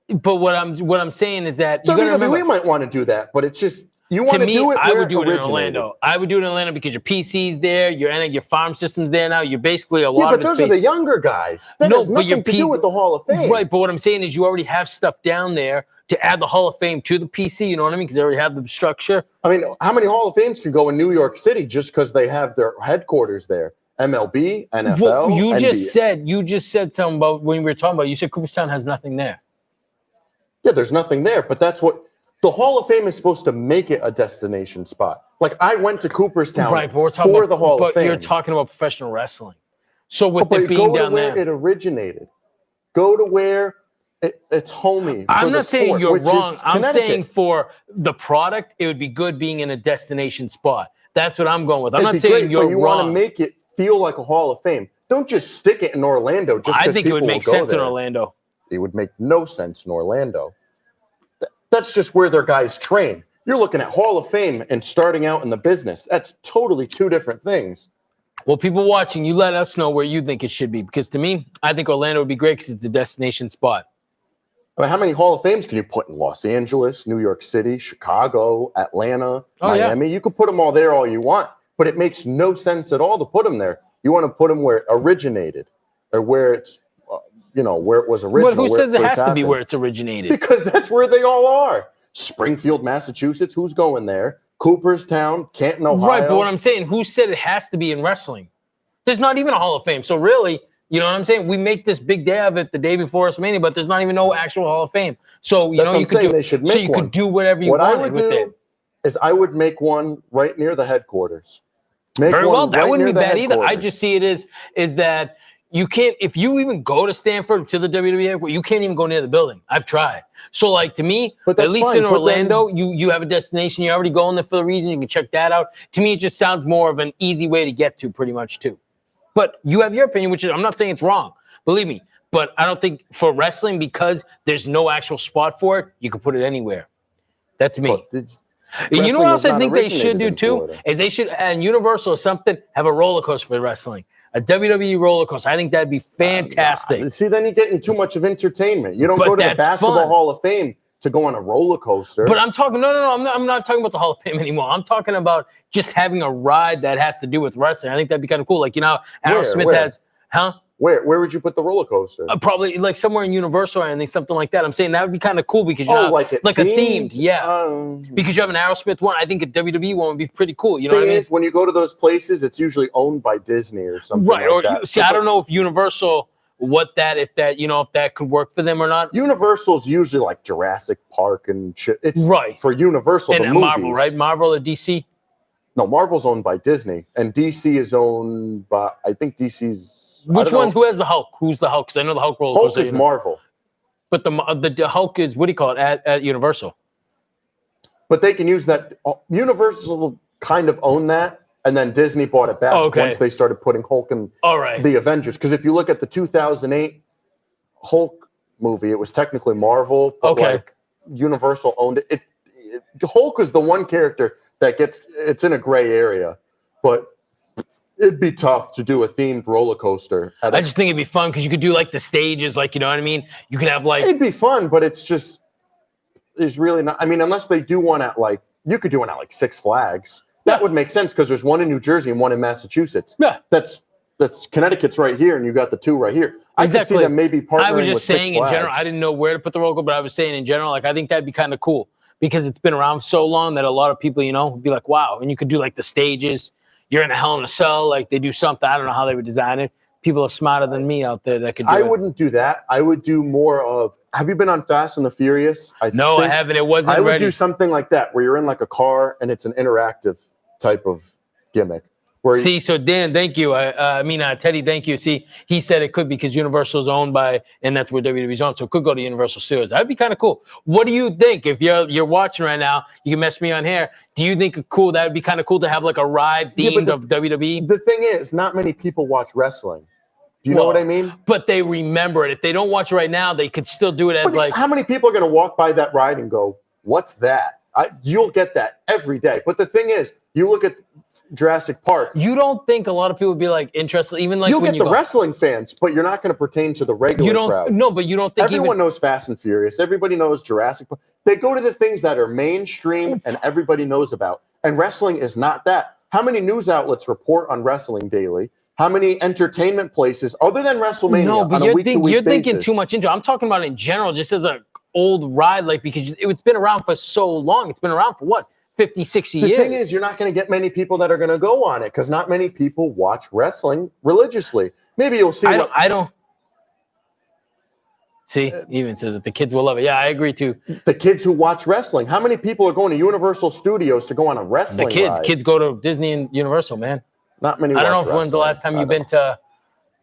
But what I'm saying is that you got to WWE remember. might want to do that, but it's just you want to do it. I would do it in originated. Orlando. I would do it in Orlando because your PC's there, your farm system's there now. You're basically a lot Yeah, of but those are the younger guys. That has nothing to do with the Hall of Fame. Right, but what I'm saying is you already have stuff down there to add the Hall of Fame to the PC. You know what I mean? Because they already have the structure. I mean, how many Hall of Fames can go in New York City just because they have their headquarters there? MLB, NFL, well, you NBA. just said something about when we were talking about. You said Cooperstown has nothing there. Yeah, there's nothing there, but that's what the Hall of Fame is supposed to make it a destination spot. Like I went to Cooperstown right, but we're talking for about the Hall of Fame. But you're talking about professional wrestling. So with but it being go down to where there, it originated. Go to where it's homey. I'm not saying you're wrong. I'm Connecticut. saying for the product, it would be good being in a destination spot. That's what I'm going with. I'm not saying you're but you wrong. want to make it feel like a Hall of Fame. Don't just stick it in Orlando. Just I think it would make sense there. in Orlando. It would make no sense in Orlando. That's just where their guys train. You're looking at Hall of Fame and starting out in the business. That's totally two different things. Well, people watching, you let us know where you think it should be. Because to me, I think Orlando would be great because it's a destination spot. I mean, how many Hall of Fames can you put in Los Angeles, New York City, Chicago, Atlanta, Miami? Yeah. You could put them all there all you want, but it makes no sense at all to put them there. You want to put them where it originated or where it's, where it was original. But who says it has to be where it's originated? Because that's where they all are. Springfield, Massachusetts, who's going there? Cooperstown, Canton, Ohio. Right, but what I'm saying, who said it has to be in wrestling? There's not even a Hall of Fame. So really, you know what I'm saying? We make this big day of it the day before WrestleMania, but there's not even no actual Hall of Fame. So you could do whatever you wanted with it. Is I would make one right near the headquarters. Very well, that wouldn't be bad either. I just see it is that you can't, if you even go to Stamford to the WWE headquarters, you can't even go near the building. I've tried. So like to me, at least in Orlando, you have a destination. You're already going there for the reason. You can check that out. To me, it just sounds more of an easy way to get to pretty much too. But you have your opinion, which is, I'm not saying it's wrong. Believe me. But I don't think for wrestling, because there's no actual spot for it, you can put it anywhere. That's me. And you know what else I think they should do too? Is they should, and Universal or something, have a roller coaster for wrestling. A WWE roller coaster. I think that'd be fantastic. See, then you're getting too much of entertainment. You don't go to the Basketball Hall of Fame to go on a roller coaster. But I'm talking, no, I'm not talking about the Hall of Fame anymore. I'm talking about just having a ride that has to do with wrestling. I think that'd be kind of cool. Like, Aerosmith has, Where would you put the roller coaster? Probably like somewhere in Universal or anything, something like that. I'm saying that would be kind of cool because like a themed, because you have an Aerosmith one. I think a WWE one would be pretty cool. You know what I mean? When you go to those places, it's usually owned by Disney or something. Right. Like that. See, I don't know if Universal, if that could work for them or not. Universal's usually like Jurassic Park and shit. It's right for Universal. And Marvel, right? Marvel or DC? No, Marvel's owned by Disney, and DC is owned by. I think DC's. Which one? Who has the Hulk? Who's the Hulk? Because I know the Hulk roller coaster. Hulk is Marvel. But the Hulk is, what do you call it, at Universal? But they can use that. Universal kind of own that, and then Disney bought it back once they started putting Hulk in the Avengers. Because if you look at the 2008 Hulk movie, it was technically Marvel, but like Universal owned it. Hulk is the one character that it's in a gray area, but it'd be tough to do a themed roller coaster. I just think it'd be fun because you could do like the stages, like, you know what I mean? You could have like. It'd be fun, but it's really not. I mean, unless they do one at like you could do one at like Six Flags. That would make sense because there's one in New Jersey and one in Massachusetts. Yeah. That's Connecticut's right here, and you got the two right here. I could see Exactly. them maybe partnering I was with just saying Six in general, Flags. I didn't know where to put the logo, but I was saying in general, like I think that'd be kind of cool because it's been around so long that a lot of people, you know, would be like, wow. And you could do like the stages. You're in a Hell in a Cell, like they do something. I don't know how they would design it. People are smarter than me out there that could do it. I wouldn't do that. I would do more of. Have you been on Fast and the Furious? No, I haven't. It wasn't I would ready. do something like that where you're in like a car and it's an interactive type of gimmick. Where See, so Dan, thank you. Teddy, thank you. See, he said it could because Universal is owned by, and that's where WWE's owned, so it could go to Universal Studios. That'd be kind of cool. What do you think? If you're watching right now, you can mess me on here. Do you think cool? That would be kind of cool to have like a ride themed of WWE. The thing is, not many people watch wrestling. Do you know what I mean? But they remember it. If they don't watch it right now, they could still do it as like. How many people are going to walk by that ride and go, "What's that?" You'll get that every day. But the thing is, you look at Jurassic Park. You don't think a lot of people would be like interested, even like You'll when get you the go, wrestling fans, but you're not going to pertain to the regular you don't crowd. no, but you don't think Everyone knows Fast and Furious. Everybody knows Jurassic Park. They go to the things that are mainstream and everybody knows about. And wrestling is not that. How many news outlets report on wrestling daily? How many entertainment places other than WrestleMania No, but on a you're week-to-week thinking basis? too much into it. I'm talking about in general, just as a old ride, like because it's been around for so long. It's been around for what, 50, 60 years? The thing is, you're not going to get many people that are going to go on it because not many people watch wrestling religiously. Maybe you'll see. I don't. See, he even says that the kids will love it. Yeah, I agree too. The kids who watch wrestling. How many people are going to Universal Studios to go on a wrestling ride? Kids go to Disney and Universal, man. Not many. I don't know watch if when's the wrestling. last time you've been to.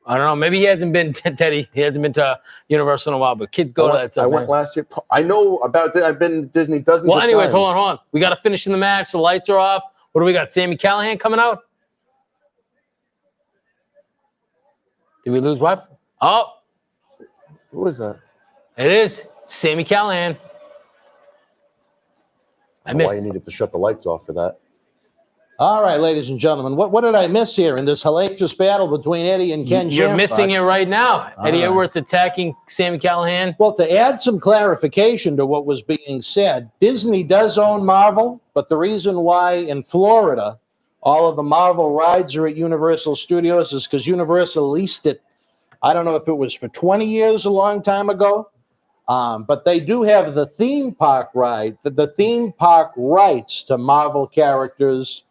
I don't know. Maybe he hasn't been Teddy. He hasn't been to Universal in a while, but kids go to that stuff. I went last year. I know about it. I've been to Disney dozens of times. Well, anyways, hold on. We got to finish in the match. The lights are off. What do we got? Sami Callihan coming out? Did we lose what? Oh, Who was that? it is Sami Callihan. I Why you missed. needed to shut the lights off for that? All right, ladies and gentlemen, what did I miss here in this hellacious battle between Eddie and Ken You're Shamrock? missing it right now. Eddie right. Edwards attacking Sami Callihan. Well, to add some clarification to what was being said, Disney does own Marvel, but the reason why in Florida all of the Marvel rides are at Universal Studios is because Universal leased it. I don't know if it was for 20 years a long time ago, but they do have the theme park ride, the theme park rights to Marvel characters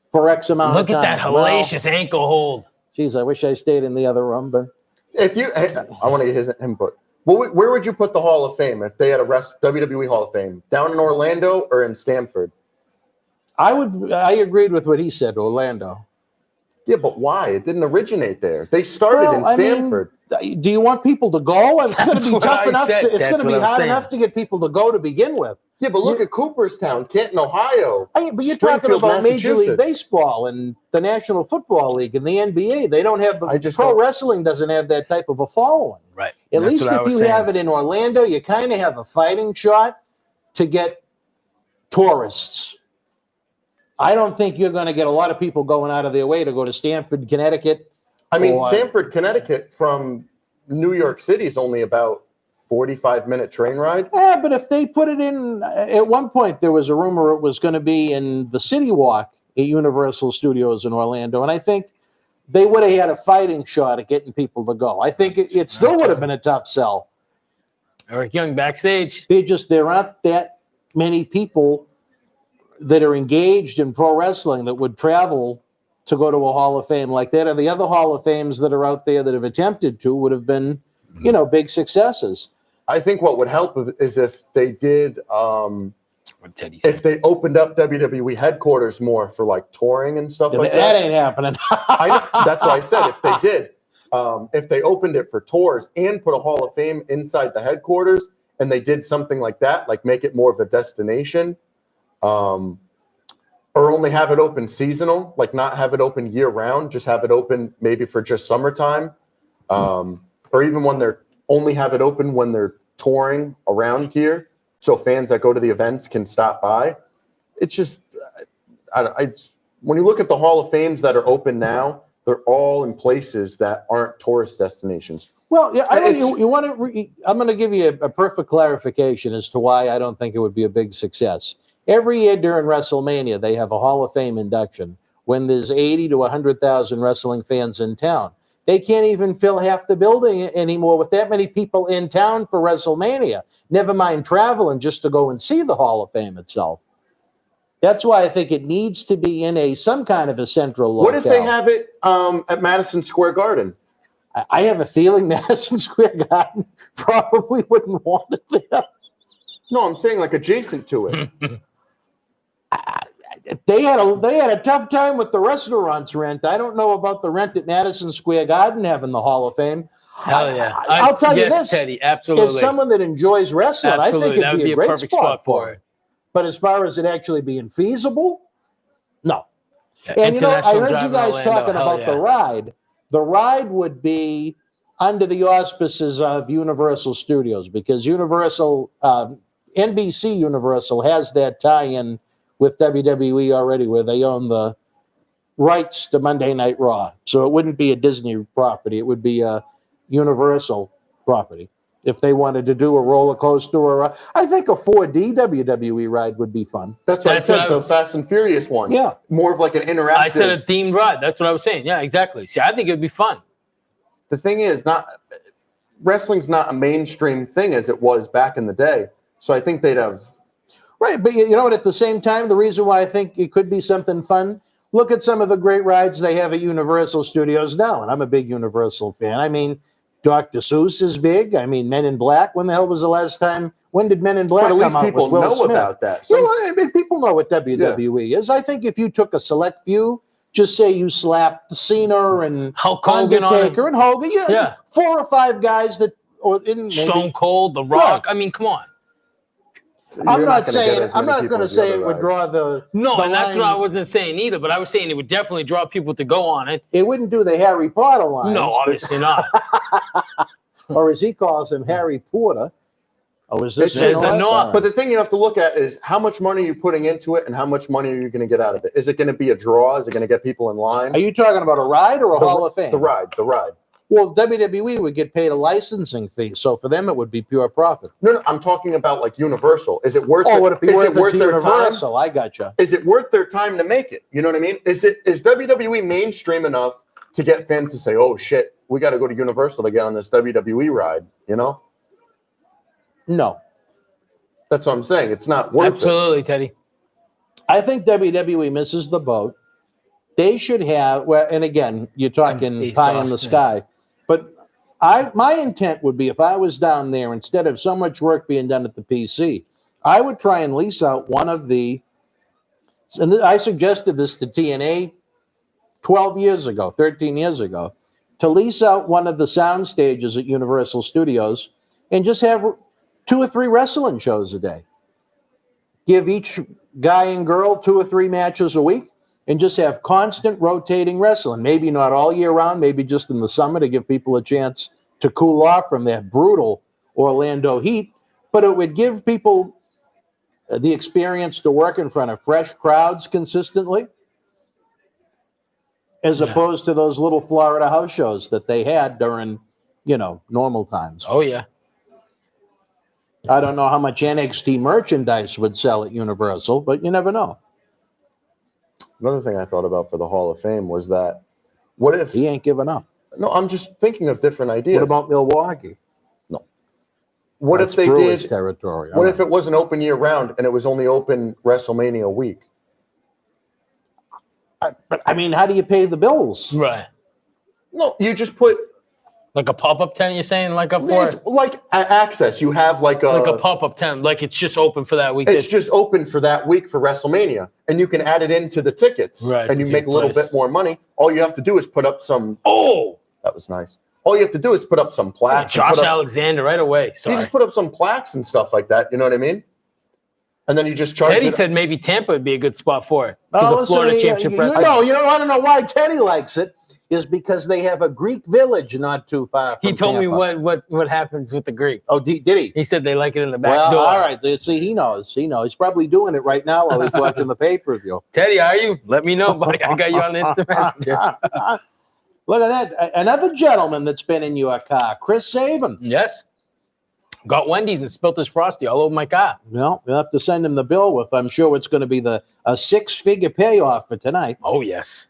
for X amount Look of time. at that hellacious ankle hold. Geez, I wish I stayed in the other room, but If you, I want to get his input. Where would you put the Hall of Fame if they had a WWE Hall of Fame? Down in Orlando or in Stamford? I agreed with what he said, Orlando. Yeah, but why? It didn't originate there. They started in Stamford. Do you want people to go? It's going to be what tough I enough. said. It's That's going to be what I'm hard saying. enough to get people to go to begin with. Yeah, but look at Cooperstown, Canton, Ohio. But you're talking Springfield, about Major League Massachusetts. Baseball and the National Football League and the NBA. They don't have. Pro wrestling doesn't have that type of a following. Right. At least if you have it in Orlando, you kind of have a fighting shot to get tourists. I don't think you're going to get a lot of people going out of their way to go to Stamford, Connecticut. I mean, Stamford, Connecticut from New York City is only about 45-minute train ride. Yeah, but if they put it in, at one point there was a rumor it was going to be in the City Walk at Universal Studios in Orlando, and I think they would have had a fighting shot at getting people to go. I think it still would have been a tough sell. Eric Young backstage. There aren't that many people that are engaged in pro wrestling that would travel to go to a Hall of Fame like that. And the other Hall of Fames that are out there that have attempted to would have been, big successes. I think what would help is if they did, if they opened up WWE headquarters more for like touring and stuff like that. That ain't happening. That's why I said if they did, if they opened it for tours and put a Hall of Fame inside the headquarters and they did something like that, like make it more of a destination, or only have it open seasonal, like not have it open year round, just have it open maybe for just summertime, or even when they're only have it open when they're touring around here, so fans that go to the events can stop by. It's just, when you look at the Hall of Fames that are open now, they're all in places that aren't tourist destinations. Well, yeah, I know you want to. I'm going to give you a perfect clarification as to why I don't think it would be a big success. Every year during WrestleMania, they have a Hall of Fame induction when there's 80 to 100,000 wrestling fans in town. They can't even fill half the building anymore with that many people in town for WrestleMania. Never mind traveling just to go and see the Hall of Fame itself. That's why I think it needs to be in some kind of a central locale. What if they have it at Madison Square Garden? I have a feeling Madison Square Garden probably wouldn't want it there. No, I'm saying like adjacent to it. They had a tough time with the restaurant's rent. I don't know about the rent at Madison Square Garden having the Hall of Fame. Hell yeah. I'll tell you this, Teddy, absolutely. as someone that enjoys wrestling, Absolutely. I think That it'd would be a great perfect spot for it. But as far as it actually being feasible, no. Yeah, And I International heard Drive you in guys Orlando, talking hell about the ride. The ride would be under the auspices of Universal Studios, because NBC Universal has that tie-in with WWE already, where they own the rights to Monday Night Raw. So it wouldn't be a Disney property. It would be a Universal property. If they wanted to do a roller coaster I think a 4D WWE ride would be fun. That's what I said, the Fast and Furious one. Yeah. More of like an interactive. I said a themed ride. That's what I was saying. Yeah, exactly. See, I think it'd be fun. The thing is, wrestling's not a mainstream thing as it was back in the day. So I think they'd have. Right, but you know what? At the same time, the reason why I think it could be something fun, look at some of the great rides they have at Universal Studios now, and I'm a big Universal fan. I mean, Dr. Seuss is big. I mean, Men in Black. When the hell was the last time? When did Men in Black But at come least out people with Will know Smith? about that. You know, I mean, people know what WWE is. I think if you took a select few, just say you slapped Cena and Hulk Hogan Undertaker and Hogan, Yeah. 4 or 5 guys that, or maybe, Stone Cold, The Rock. I mean, come on. I'm not going to say it would draw the No, the and that's line. what I wasn't saying either, but I was saying it would definitely draw people to go on it. It wouldn't do the Harry Potter lines. No, obviously not. Or as he calls him, Harry Porter. Oh, is this It's just a North. But the thing you have to look at is how much money are you putting into it and how much money are you going to get out of it? Is it going to be a draw? Is it going to get people in line? Are you talking about a ride or a Hall of Fame? The ride. Well, WWE would get paid a licensing fee, so for them it would be pure profit. No, I'm talking about like Universal. Is it worth it? Would it be Is worth it worth to their Universal? time? I gotcha. Is it worth their time to make it? You know what I mean? Is WWE mainstream enough to get fans to say, "Oh shit, we got to go to Universal to get on this WWE ride"? You know? No. That's what I'm saying. It's not worth Absolutely, Teddy. I think WWE misses the boat. They should have, well, and again, you're talking pie in the sky, but my intent would be if I was down there, instead of so much work being done at the PC, I would try and lease out one of the, and I suggested this to TNA 13 years ago, to lease out one of the sound stages at Universal Studios and just have 2 or 3 wrestling shows a day. Give each guy and girl 2 or 3 matches a week and just have constant rotating wrestling. Maybe not all year round, maybe just in the summer to give people a chance to cool off from that brutal Orlando heat. But it would give people the experience to work in front of fresh crowds consistently, as opposed to those little Florida house shows that they had during, normal times. Oh, yeah. I don't know how much NXT merchandise would sell at Universal, but you never know. Another thing I thought about for the Hall of Fame was that what if he ain't giving up? No, I'm just thinking of different ideas. What about Milwaukee? No. What That's if they Brewers did territory? What if it wasn't open year round and it was only open WrestleMania week? But I mean, how do you pay the bills? Right. No, you just put like a pop-up tent, you're saying? Like access. You have like a pop-up tent, like it's just open for that week. It's just open for that week for WrestleMania. And you can add it into the tickets. Right. And you make a little bit more money. All you have to do is put up some that was nice. All you have to do is put up some plaques. Josh Alexander right away. Sorry. You just put up some plaques and stuff like that, you know what I mean? And then you just charge Teddy said maybe Tampa would be a good spot for it. Oh, The Florida Championship you Wrestling. want to know why Teddy likes it? Is because they have a Greek village not too far from He told Tampa. me what happens with the Greek. Oh, did he? He said they like it in the back door. All right. See, he knows. He's probably doing it right now while he's watching the pay-per-view. Teddy, are you? Let me know, buddy. I got you on the Instant Messenger. Look at that. Another gentleman that's been in your car, Chris Sabin. Yes. Got Wendy's and spilt his Frosty all over my car. Well, you'll have to send him the bill with. I'm sure it's going to be a 6-figure payoff for tonight. Oh, yes.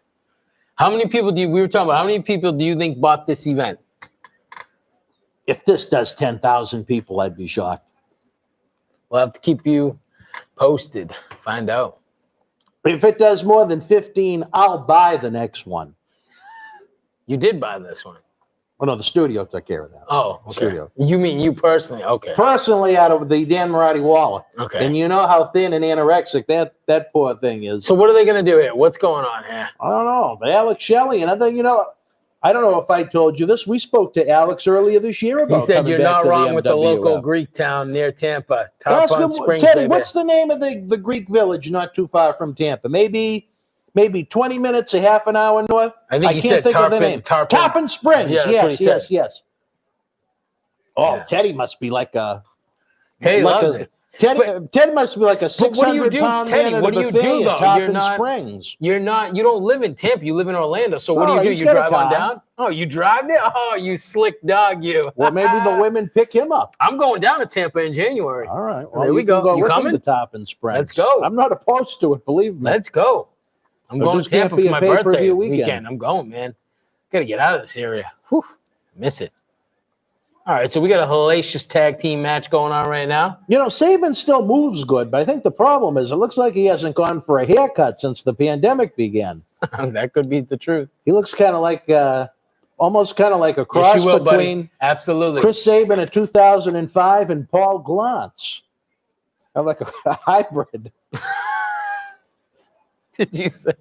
How many people we were talking about, how many people do you think bought this event? If this does 10,000 people, I'd be shocked. We'll have to keep you posted. Find out. If it does more than 15, I'll buy the next one. You did buy this one. Oh, no, the studio took care of that. Oh, okay. Studio. You mean you personally? Okay. Personally, out of the Dan Marati wallet. Okay. And you know how thin and anorexic that poor thing is. So what are they going to do here? What's going on here? I don't know. But Alex Shelley, and I think, I don't know if I told you this. We spoke to Alex earlier this year about He said coming you're back not to wrong with the local MWF. Greek town near Tampa. Ask Tarpon him, Springs, Teddy, baby. what's the name of the Greek village not too far from Tampa? Maybe 20 minutes, a half an hour north? I think he can't said think of the name. Tarpon Springs. Yeah, that's what he said. Yes. Oh, Yeah. Teddy must be like a... Teddy loves it. Ted must be like a But what do you do, 600-pound Teddy? man at What a do you buffet do, at though? Tarpon You're not- Springs. You don't live in Tampa. You live in Orlando. So what Oh, do? he's You got a drive on car. down? Oh, you drive there? Oh, you slick dog, you. Well, maybe the women pick him up. I'm going down to Tampa in January. All right. There we you can go. You with him coming? to Tarpon Springs. Let's go. I'm not opposed to it, believe me. Let's go. I'm It going to just can't Tampa be for a my pay-per-view birthday weekend. I'm going, man. Got to get out of this area. Whew. Miss it. All right, so we got a hellacious tag team match going on right now. Saban still moves good, but I think the problem is it looks like he hasn't gone for a haircut since the pandemic began. That could be the truth. He looks kind of like, almost kind of like a cross Yes, you will, buddy. between Absolutely. Chris Saban in 2005 and Paul Glantz. I'm like a hybrid. Did you say?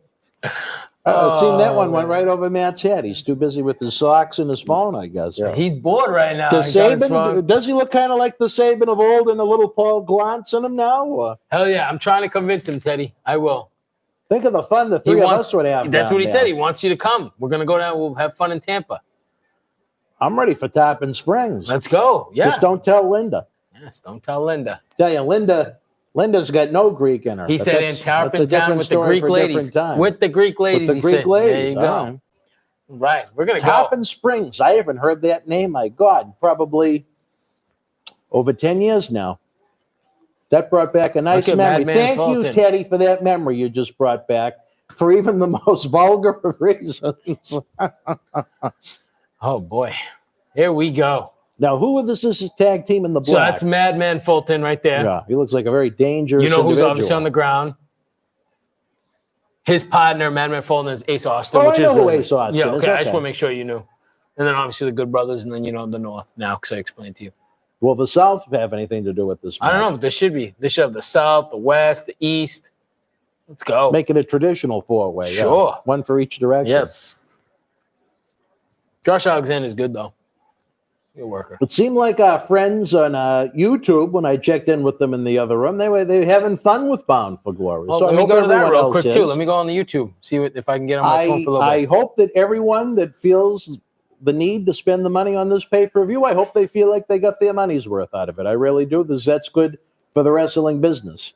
It seemed that one went right over Matt's head. He's too busy with his socks and his phone, I guess. Yeah. He's bored right now. Does He got his phone. Saban, does he look kind of like the Saban of old and a little Paul Glantz in him now? Or? Hell yeah, I'm trying to convince him, Teddy. I will. Think of the fun the He three of wants. us would have. That's down what he there. said. He wants you to come. We're gonna go down. We'll have fun in Tampa. I'm ready for Tarpon Springs. Let's go. Yeah. Just don't tell Linda. Yes. Don't tell Linda. Tell you, Linda's got no Greek in her. He but said in that's a Tarpon Town different with the story Greek for a different ladies. time. With the Greek ladies. With the he Greek said. ladies. There you go. all right. Right. We're gonna go. Tarpon Springs. I haven't heard that name. My God, probably over 10 years now. That brought back a nice Look at memory. Madman Thank you, Fulton. Teddy, for that memory you just brought back for even the most vulgar of reasons. Oh boy. Here we go. Now, who is this tag team in the black? So that's Madman Fulton right there. Yeah, he looks like a very dangerous You know who's individual. obviously on the ground. His partner, Madman Fulton, is Ace Austin. Oh, which I know is who really- Ace Austin Yeah, is, okay. I okay. just want to make sure you knew. And then obviously the Good Brothers, and then the North now, because I explained to you. Will the South have anything to do with this? I don't match? know, but there should be. They should have the South, the West, the East. Let's go. Make it a traditional four-way. yeah. Sure. One for each direction. Yes. Josh Alexander's good, though. Good worker. It seemed like our friends on YouTube, when I checked in with them in the other room, they were having fun with Bound for Glory. Well, so let I me hope go to that everyone real else quick, is. too. Let me go on the YouTube, see if I can get on my phone for a little I bit. hope that everyone that feels the need to spend the money on this pay-per-view, I hope they feel like they got their money's worth out of it. I really do, because that's good for the wrestling business.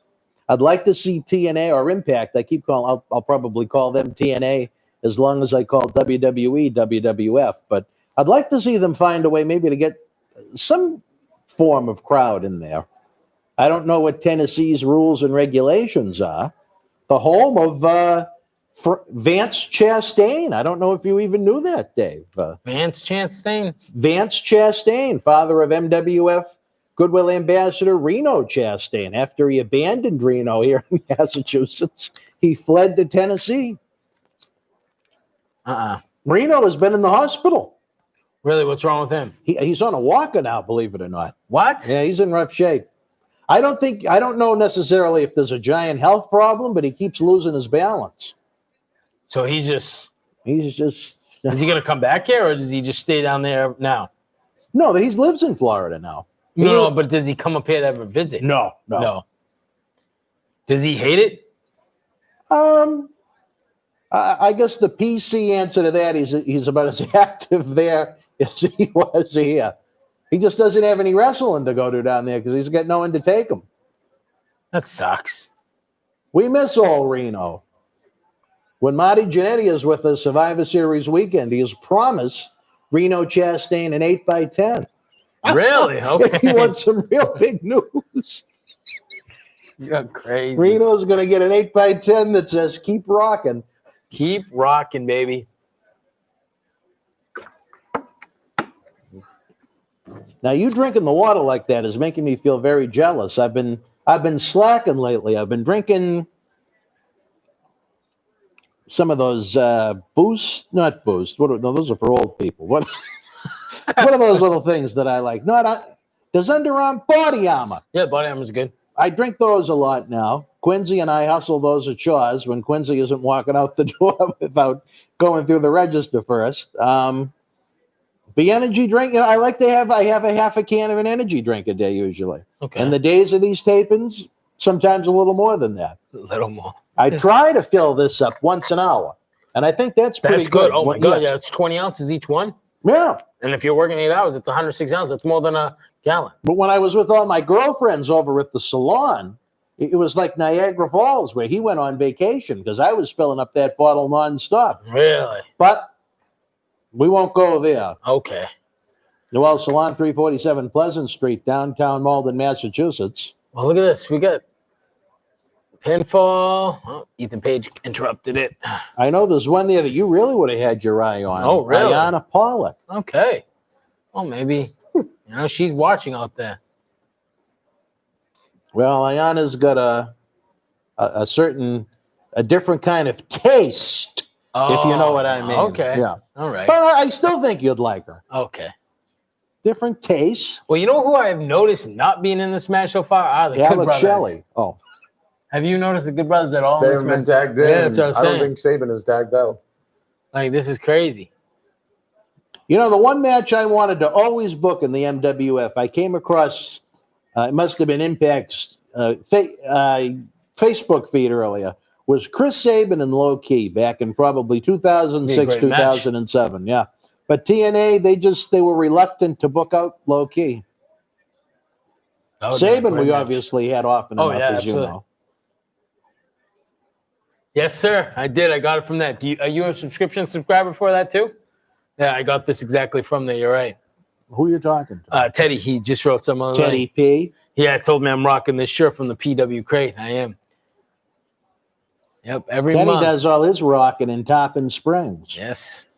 I'd like to see TNA or Impact. I keep calling, I'll probably call them TNA as long as I call WWE WWF, but I'd like to see them find a way maybe to get some form of crowd in there. I don't know what Tennessee's rules and regulations are. The home of Vance Chastain. I don't know if you even knew that, Dave. Vance Chastain. Vance Chastain, father of MWF Goodwill Ambassador Reno Chastain. After he abandoned Reno here in Massachusetts, he fled to Tennessee. Reno has been in the hospital. Really, what's wrong with him? He's on a walker now, believe it or not. What? Yeah, he's in rough shape. I don't know necessarily if there's a giant health problem, but he keeps losing his balance. So he's just... He's just... Is he going to come back here, or does he just stay down there now? No, he lives in Florida now. No, but does he come up here to have a visit? No. Does he hate it? I guess the PC answer to that is he's about as active there as he was here. He just doesn't have any wrestling to go to down there because he's got no one to take him. That sucks. We miss old Reno. When Marty Jannetty is with us Survivor Series weekend, he has promised Reno Chastain an 8x10. Really? Okay. If you want some real big news, You're crazy. Reno's going to get an 8x10 that says "Keep rocking." Keep rocking, baby. Now, you drinking the water like that is making me feel very jealous. I've been slacking lately. I've been drinking some of those Boost, not Boost. No, those are for old people. What are those little things that I like? Does Underarm Body Armor. Yeah, body armor's good. I drink those a lot now. Quincy and I hustle those at Shaw's when Quincy isn't walking out the door without going through the register first. The energy drink, I like to have. I have a half a can of an energy drink a day usually. Okay. And the days of these tapings, sometimes a little more than that. A little more. I try to fill this up once an hour, and I think that's pretty good. Oh my God, Yes. yeah, it's 20 ounces each one. Yeah. And if you're working 8 hours, it's 106 ounces. That's more than a gallon. But when I was with all my girlfriends over at the salon, it was like Niagara Falls where he went on vacation because I was filling up that bottle nonstop. Really? But we won't go there. Okay. Noel Salon, 347 Pleasant Street, downtown Malden, Massachusetts. Well, look at this. We got pinfall. Oh, Ethan Page interrupted it. I know there's one there that you really would have had your eye on. Oh, really? Ayanna Pollock. Okay. Well, maybe, she's watching out there. Well, Ayanna's got a different kind of taste, if you know what I mean. Okay. Yeah. All right. But I still think you'd like her. Okay. Different taste. Well, you know who I have noticed not being in this match so far are the Good Alex Brothers. Shelley. Oh. Have you noticed the Good Brothers at all? They in this haven't been match? tagged in. Yeah, that's what I was I don't saying. think Saban is tagged out. Like, this is crazy. You know, the one match I wanted to always book in the MWF, I came across, it must have been Impact's Facebook feed earlier, was Chris Sabin and Low Key back in probably 2006, Be a great match. 2007. Yeah. But TNA, they were reluctant to book out Low Key. That would be a Sabin, great we match. obviously had often Oh, enough, yeah, as absolutely. you know. Yes, sir. I did. I got it from that. Are you a subscriber for that too? Yeah, I got this exactly from there. You're right. Who are you talking to? Teddy, he just wrote some other Teddy P. Yeah, told me I'm rocking this shirt from the PW crate. I am. Yep, every Teddy month. does all his rocking in Tarpon Springs. Yes.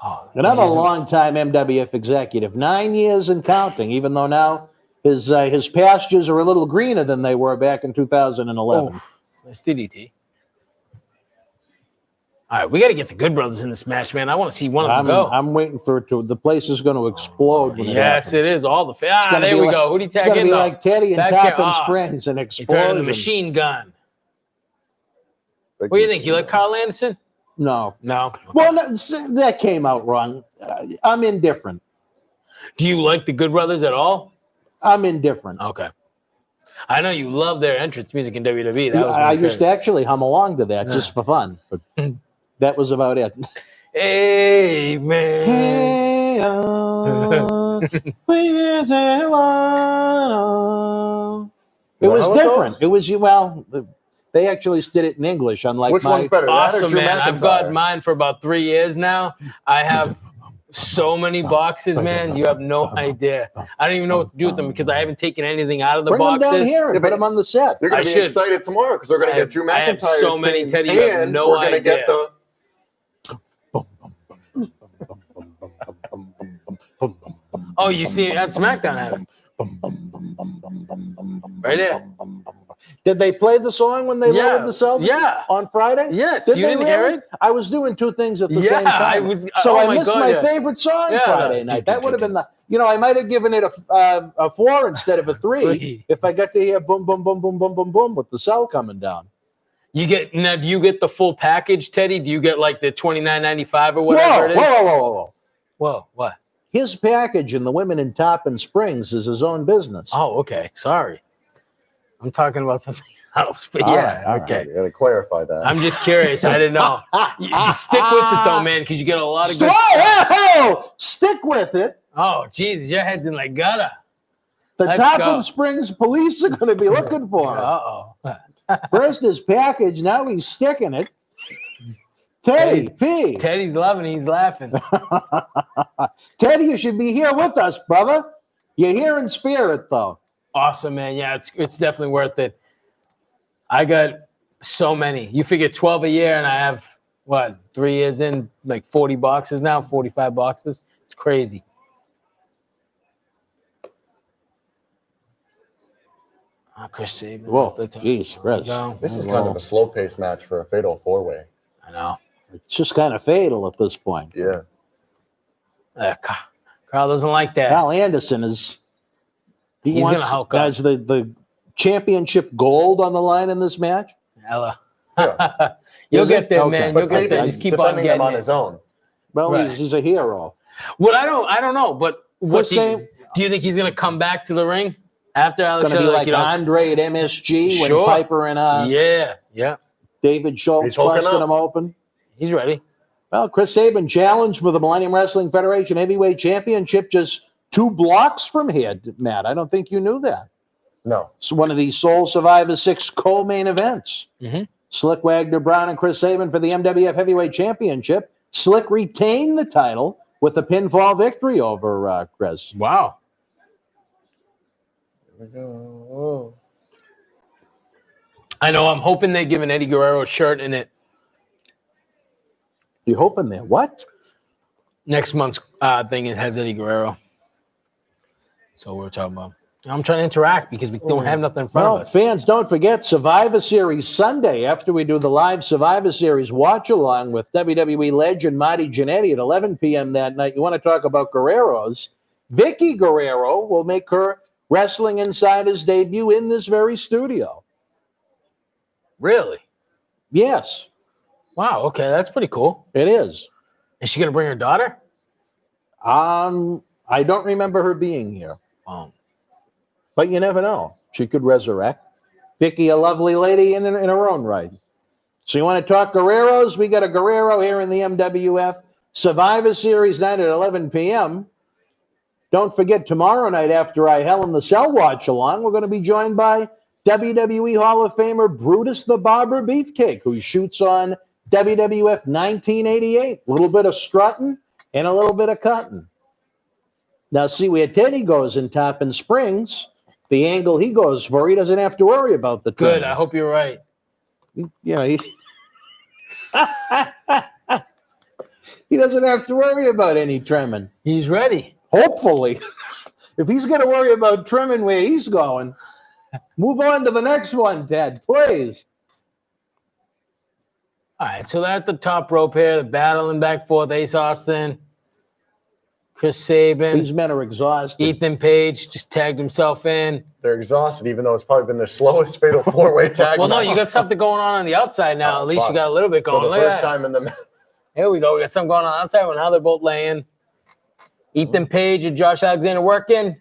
Oh, Another amazing. long-time MWF executive, 9 years and counting, even though now his pastures are a little greener than they were back in 2011. Oh, that's DDT. All right, we got to get the Good Brothers in this match, man. I want to see one of them go. I'm waiting for it to. The place is going to explode. When Yes, it is. All the gonna there be we like- go. Who do you It's tag going to in be though? like Teddy and Back here, Tarpon Springs, an He turned explosion. the machine gun. What do you think? You like Carl Anderson? No. No. Well, no, that came out wrong. I'm indifferent. Do you like the Good Brothers at all? I'm indifferent. Okay. I know you love their entrance music in WWE. That was I my used to favorite. actually hum along to that just for fun, but that was about it. Amen. Hey, oh, we get that one, oh. It Is that was how it different. goes? It was they actually did it in English, unlike Which my. one's better? that or Awesome, Drew man. I've McIntyre? got mine for about 3 years now. I have so many boxes, man. You have no idea. I don't even know what to do with them because I haven't taken anything out of the Bring them boxes. down here and Yeah, put but- them on the set. They're going I to be should. excited tomorrow because they're going to get Drew McIntyre. I have so many, Teddy, you have and no we're going to get idea. Oh, you see it at SmackDown have it. Right there. Did they play the song when they lowered the cell Yeah. on Friday? Yes. Did You they didn't hear really? it? I was doing two things at the Yeah, same time. I was- so oh I my missed God, my yeah. favorite song Yeah. Friday night. That would have been I might have given it a 4 instead of a 3 Three. if I got to hear boom, boom, boom, boom, boom, boom, boom with the cell coming down. Do you get the full package, Teddy? Do you get like the $29.95 or Whoa, whatever it is? whoa. Whoa, what? His package and the women in Tarpon Springs is his own business. Oh, okay. Sorry. I'm talking about something else. But All yeah, right, all okay. You got to clarify that. I'm just curious. I didn't know. You stick with it though, man, because you get a lot of good. Whoa, stick with it. Oh, Jesus, your head's in like gutter. The Let's Tarpon go. Springs police are going to be looking for him. Uh-oh. First his package, now he's sticking it. Teddy P. Teddy's loving it. He's laughing. Teddy, you should be here with us, brother. You're here in spirit, though. Awesome, man. Yeah, it's definitely worth it. I got so many. You figure 12 a year, and I have, 3 years in, like 40 boxes now, 45 boxes. It's crazy. Chris Sabin. Whoa, jeez, Chris. This is kind of a slow-paced match for a fatal four-way. I know. It's just kind of fatal at this point. Yeah. Carl doesn't like that. Carl Anderson is. He's going to hulk up. Has the championship gold on the line in this match? Ella. Yeah. You'll get there, Okay. man. But You'll get there. Saban's Just keep on defending him getting on it. his own. Well, Right. he's a hero. Well, I don't know, but what Chris do you think he's going to come back to the ring after Going Alicia? to be like Andre at MSG Sure. when Piper and Yeah. David Schultz He's hooking busted up. him open. He's ready. Well, Chris Sabin challenged for the Millennium Wrestling Federation Heavyweight Championship just 2 blocks from here, Matt. I don't think you knew that. No. It's one of the Soul Survivor 6 co-main events. Mhm. Slick Wagner Brown and Chris Sabin for the MWF Heavyweight Championship. Slick retained the title with a pinfall victory over Chris. Wow. Here we go. I know. I'm hoping they give an Eddie Guerrero shirt in it You hoping there? What? next month's thing. Has Eddie Guerrero. So we're talking about. I'm trying to interact because we don't have nothing in front Well, of us. fans, don't forget Survivor Series Sunday after we do the live Survivor Series watch along with WWE legend Marty Jannetty at 11 p.m. that night. You want to talk about Guerreros? Vicky Guerrero will make her Wrestling Insider's debut in this very studio. Really? Yes, Wow. Okay, that's pretty cool. it is. Is she gonna bring her daughter? I don't remember her being here, but you never know. She could resurrect. Vicky, a lovely lady in her own right. So you want to talk Guerreros? We got a Guerrero here in the MWF Survivor Series night at 11 p.m. Don't forget, tomorrow night after I Hell in the Cell watch along, we're going to be joined by WWE Hall of Famer Brutus the Barber Beefcake, who shoots on WWF 1988. A little bit of strutting and a little bit of cutting. Now, see where Teddy goes in Tarpon Springs, the angle he goes for, he doesn't have to worry about the Good. trimming. I hope you're right. You know, he doesn't have to worry about any trimming. He's ready. Hopefully. If he's going to worry about trimming where he's going, move on to the next one, Ted, please. All right. So they're at the top rope here. They're battling back and forth. Ace Austin, Chris Sabin, These men are exhausted. Ethan Page just tagged himself in. They're exhausted, even though it's probably been their slowest fatal four-way tag. Well, no, match. you got something going on the outside now. Oh, At least fuck. you got a little bit For going. the Look at first that. time in the Here we go. We got something going on outside. Well, now they're both laying. Ethan Page and Josh Alexander working.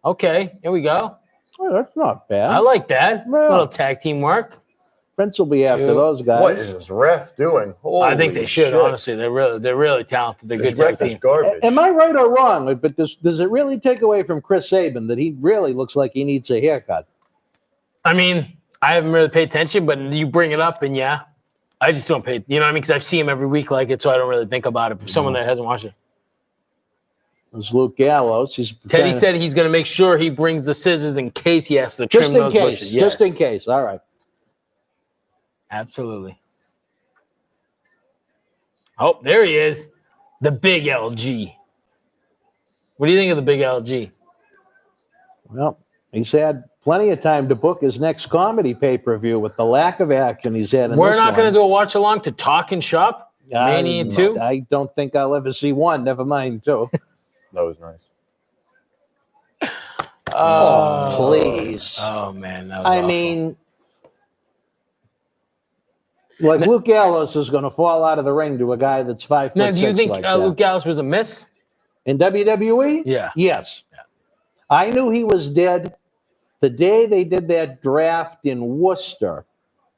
Okay, here we go. Oh, that's not bad. I like that. Yeah. Little tag team work. Prince will be after Two. those guys. What is this ref doing? I think they Holy should, shit. honestly. They're really talented. They're This good tag ref is team. garbage. Am I right or wrong? But does it really take away from Chris Sabin that he really looks like he needs a haircut? I mean, I haven't really paid attention, but you bring it up, and yeah, I just don't pay. You know what I mean? Because I see him every week like it, so I don't really think about it. For someone that hasn't watched it, It's Luke Gallows. He's Teddy trying to- said he's going to make sure he brings the scissors in case he has to trim just in those case. bushes. Just in Yes. case. All right. Absolutely. Oh, there he is. The big LG. What do you think of the big LG? Well, he's had plenty of time to book his next comedy pay-per-view with the lack of action he's had in We're this not going one. to do a watch along to talk and shop. Mania 2? I don't think I'll ever see one. Never mind two. That was nice. Oh, please. Oh, man. That was I awful. mean, like Luke Gallows is going to fall out of the ring to a guy that's 5'6" Now, do you think like that. Luke Gallows was a miss? In WWE? Yeah. Yes. Yeah. I knew he was dead the day they did that draft in Worcester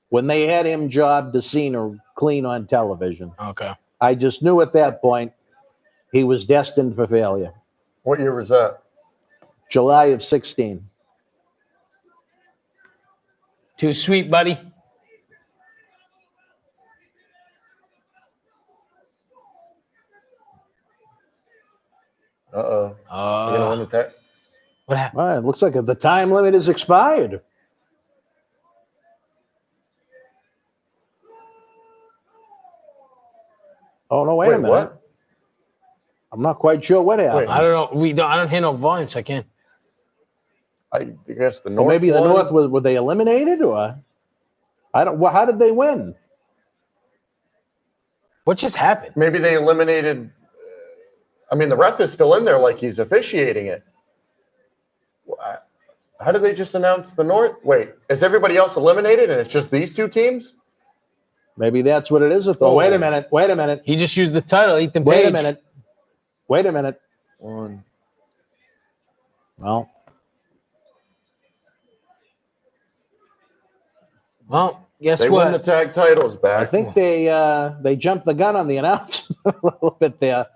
when they had him jobbed to Cena clean on television. Okay. I just knew at that point he was destined for failure. What year was that? July of 16. Too sweet, buddy. Uh-oh. You gonna limit that? What happened? All right, it looks like the time limit is expired. Oh no! Wait a minute. What? I'm not quite sure what happened. I don't know. I don't hear no volume, so I can't. I guess the Or North. maybe the won. North were they eliminated, or I don't. Well, how did they win? What just happened? Maybe they eliminated. I mean, the ref is still in there, like he's officiating it. How did they just announce the North? Wait, is everybody else eliminated, and it's just these two teams? Maybe that's what it is. Oh, wait a minute. Wait a minute. He just used the title, Ethan Page. Wait a minute. Wait a minute. One. Well, guess They what? won the tag titles back. I think they jumped the gun on the announcement a little bit there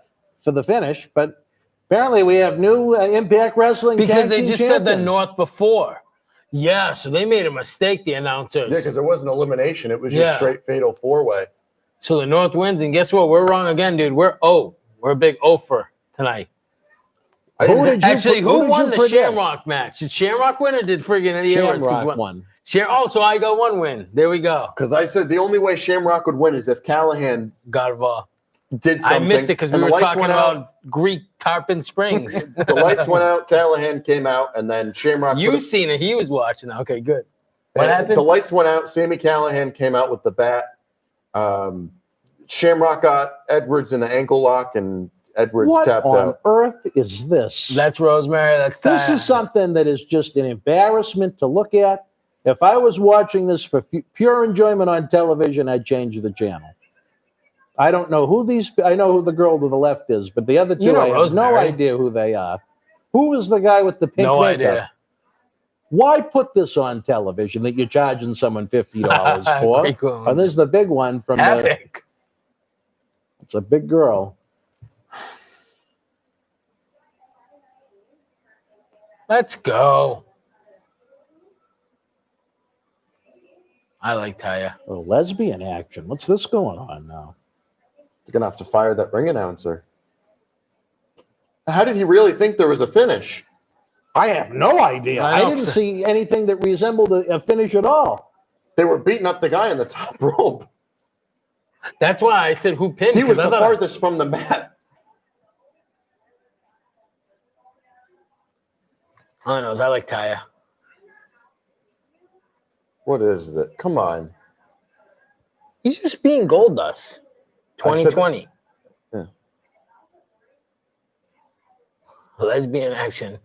for the finish, but apparently we have new Impact Wrestling Because Tag they Team just said the champions. North before. Yeah, so they made a mistake, the announcers. Yeah, because it wasn't elimination; it was just straight fatal 4-way. So the North wins, and guess what? We're wrong again, dude. We're a big O for tonight. Who Who won the predict? Shamrock match? Did Shamrock win or did friggin' Eddie Edwards? Shamrock won. So I got one win. There we go. Because I said the only way Shamrock would win is if Callahan Got it all. did I something. missed it because we and the were lights talking went about out. Greek Tarpon Springs. The lights went out. Callahan came out, and then Shamrock. You seen it. He was watching. Okay, good. What happened? The lights went out. Sammy Callahan came out with the bat. Shamrock got Edwards in the ankle lock, and Edwards What tapped on out. earth is this? That's Rosemary. That's This Diane. is something that is just an embarrassment to look at. If I was watching this for pure enjoyment on television, I'd change the channel. I don't know who these. I know who the girl to the left is, but the other two, You know I have no Rosemary. idea who they are. Who is the guy with the pink No makeup? idea. Why put this on television that you're charging someone $50 for? Great one. And this is the big one from the. Epic. It's a big girl. Let's go. I like Taya. A lesbian action. What's this going on now? You're gonna have to fire that ring announcer. How did he really think there was a finish? I have no idea. I I know. didn't see anything that resembled a finish at all. They were beating up the guy in the top rope. That's why I said who pinned. He was 'cause I the thought- farthest from the mat. I knows. I like Taya. What is that? Come on. He's just being gold dust. I said- 2020. Yeah. Lesbian action.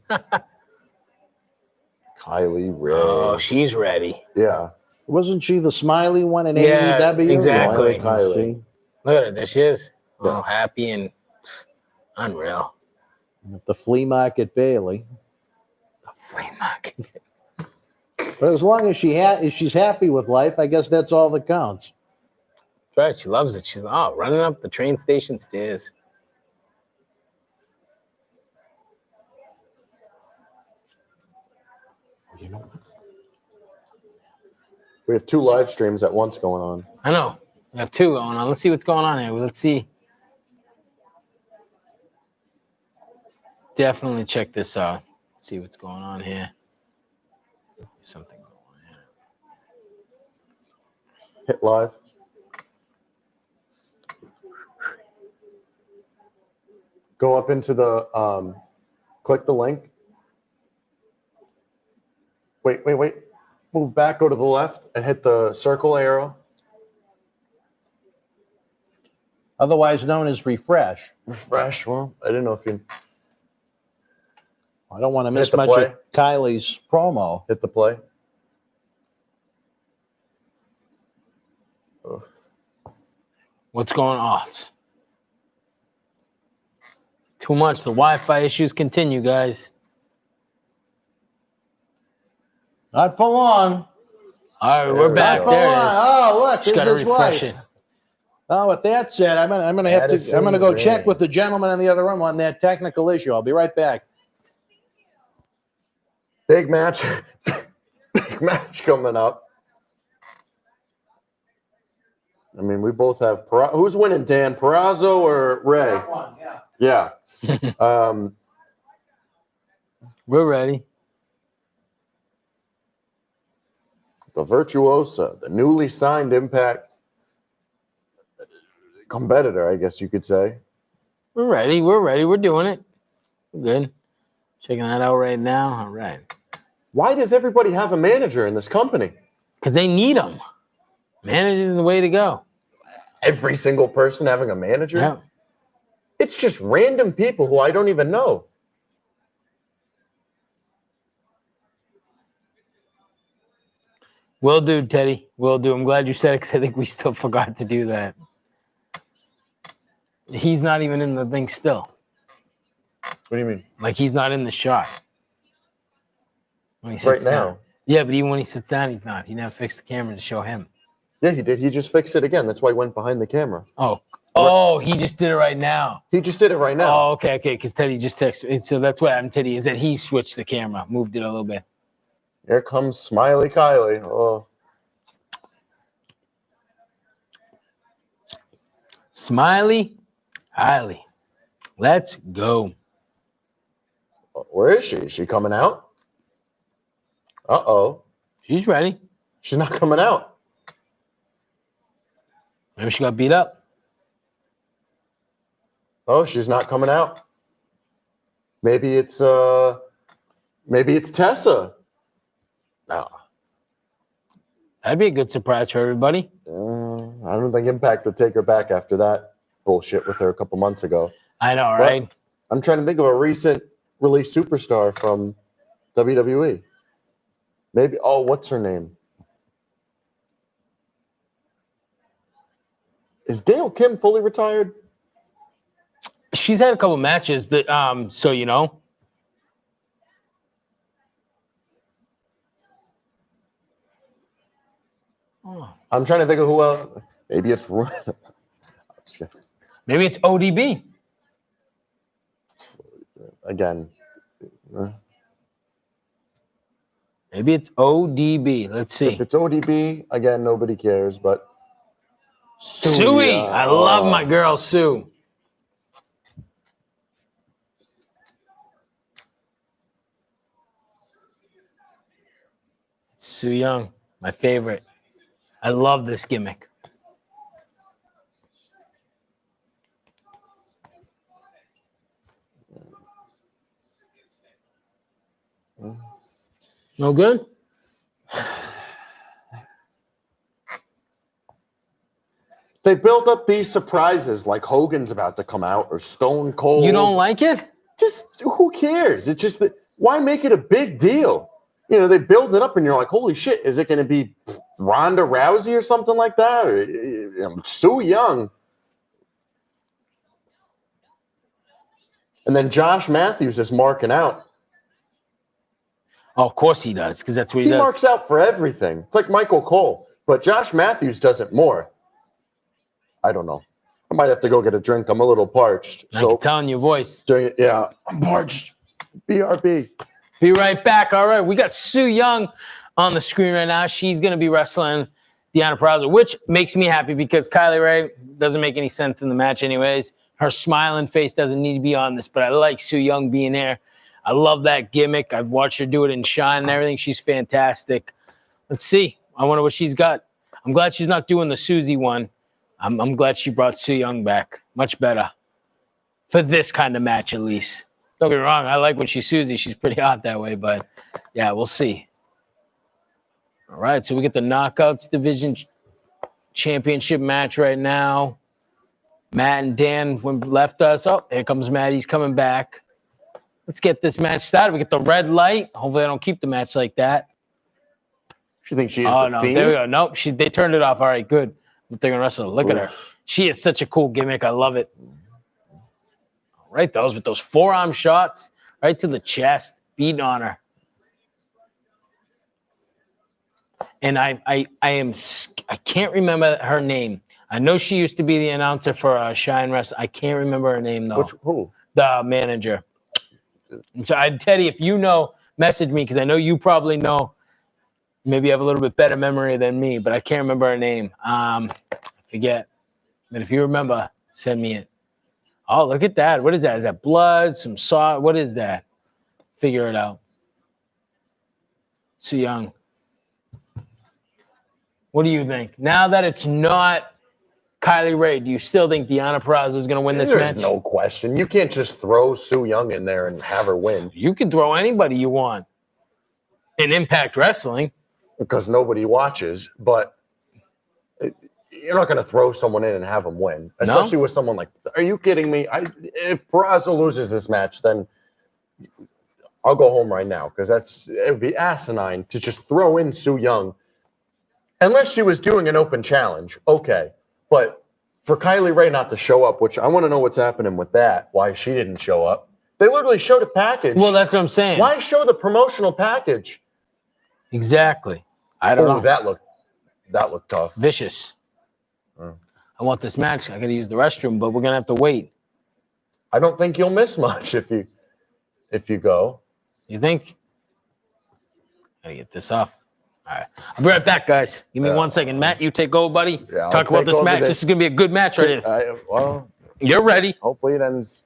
Kylie Ray. Oh, she's ready. Yeah. Wasn't she the smiley one in Yeah, AEW? exactly. Kylie. See? Look at her. There she is. Yeah. All happy and unreal. At the flea market, Bailey. Flame market. But as long as she's happy with life, I guess that's all that counts. That's right. She loves it. She's running up the train station stairs. You know, We have 2 live streams at once going on. I know. We have 2 going on. Let's see what's going on here. Let's see. Definitely check this out. See what's going on here. Something going on here. Hit live. Go up into the click the link. Wait. Move back, go to the left, and hit the circle arrow. otherwise known as refresh. Refresh. Well, I didn't know if you I don't want to miss Hit the much play. of Kylie's promo. hit the play. What's going on? Too much. The Wi-Fi issues continue, guys. Not for long. All right, There we're we back. go. Not for There it long. is. Oh, look, Just there's gotta his refresh wife. it. Oh, with that said, I'm gonna go Ray. check with the gentleman in the other room on that technical issue. I'll be right back. Big match. Big match coming up. I mean, we both have who's winning, Dan? Perazo or Ray? Yeah. We're ready. The Virtuosa, the newly signed Impact competitor, I guess you could say. We're ready. We're ready. We're doing it. We're good. Checking that out right now. All right. Why does everybody have a manager in this company? Because they need them. Managers is the way to go. Every single person having a manager? Yeah. It's just random people who I don't even know. Will do, Teddy. Will do. I'm glad you said it because I think we still forgot to do that. He's not even in the thing still. What do you mean? Like he's not in the shot. When he Right sits now? down. Yeah, but even when he sits down, he's not. He never fixed the camera to show him. Yeah, he did. He just fixed it again. That's why he went behind the camera. Oh, he just did it right now. He just did it right now. Oh, okay. Because Teddy just texted. So that's what happened, Teddy, is that he switched the camera, moved it a little bit. Here comes Smiley Kylie. Oh, Smiley, Kylie. Let's go. where is she? Is she coming out? Uh-oh. She's ready. She's not coming out. Maybe she got beat up. Oh, she's not coming out. Maybe it's Tessa. No. That'd be a good surprise for everybody. I don't think Impact would take her back after that bullshit with her a couple months ago. I know, right? But I'm trying to think of a recent release superstar from WWE. Maybe, what's her name? Is Gail Kim fully retired? She's had a couple matches that, so you know. Oh. I'm trying to think of who else. Maybe it's Maybe it's ODB. again. Maybe it's ODB. Let's see. If it's ODB, again, nobody cares. But Suey. I love my girl, Sue. Sue Young, my favorite. I love this gimmick. No good? They build up these surprises like Hogan's about to come out or Stone Cold. You don't like it? Just who cares? It's just that why make it a big deal? You know, they build it up and you're like, holy shit, is it going to be Ronda Rousey or something like that? Or Sue Young? And then Josh Matthews is marking out. Oh, of course he does, because that's what he does. He marks out for everything. It's like Michael Cole, but Josh Matthews does it more. I don't know. I might have to go get a drink. I'm a little parched. I can tell in your voice. Yeah, I'm parched. BRB. Be right back. All right, we got Sue Young on the screen right now. She's going to be wrestling Deonna Purrazzo, which makes me happy because Kylie Ray doesn't make any sense in the match anyways. Her smiling face doesn't need to be on this, but I like Sue Young being there. I love that gimmick. I've watched her do it in Shine and everything. She's fantastic. Let's see. I wonder what she's got. I'm glad she's not doing the Susie one. I'm glad she brought Sue Young back. Much better. For this kind of match, at least. Don't get me wrong. I like when she's Susie. She's pretty hot that way, but yeah, we'll see. All right, so we get the Knockouts Division Championship match right now. Matt and Dan left us. Oh, here comes Matt. He's coming back. Let's get this match started. We get the red light. Hopefully I don't keep the match like that. She thinks she's Oh, the no. Fiend? There we go. Nope. They turned it off. All right, good. They're going to wrestle. Look at her. She is such a cool gimmick. I love it. All right, with those forearm shots right to the chest, beating on her. And I can't remember her name. I know she used to be the announcer for Shine Wrestling. I can't remember her name, though. Who? The manager. So, Teddy, if you know, message me because I know you probably know. Maybe you have a little bit better memory than me, but I can't remember her name. I forget. But if you remember, send me it. Oh, look at that. What is that? Is that blood? Some sauce? What is that? figure it out. Su Yung. What do you think? Now that it's not Kylie Ray, do you still think Deonna Purrazzo is going to win this match? There's no question. You can't just throw Su Yung in there and have her win. You can throw anybody you want in Impact Wrestling. Because nobody watches, but you're not going to throw someone in and have them win, especially with someone like. Are you kidding me? If Purrazzo loses this match, then I'll go home right now because it would be asinine to just throw in Su Yung, unless she was doing an open challenge. Okay, but for Kylie Ray not to show up, which I want to know what's happening with that. Why she didn't show up? They literally showed a package. Well, that's what I'm saying. Why show the promotional package? Exactly. I don't know. That looked tough. Vicious. I want this match. I got to use the restroom, but we're gonna have to wait. I don't think you'll miss much if you go. You think? Gotta get this off. All right. I'll be right back, guys. Give me 1 second. Matt, you take over, buddy. Yeah, Talk about this match. This is gonna be a good match right here. Well, you're ready. Hopefully it ends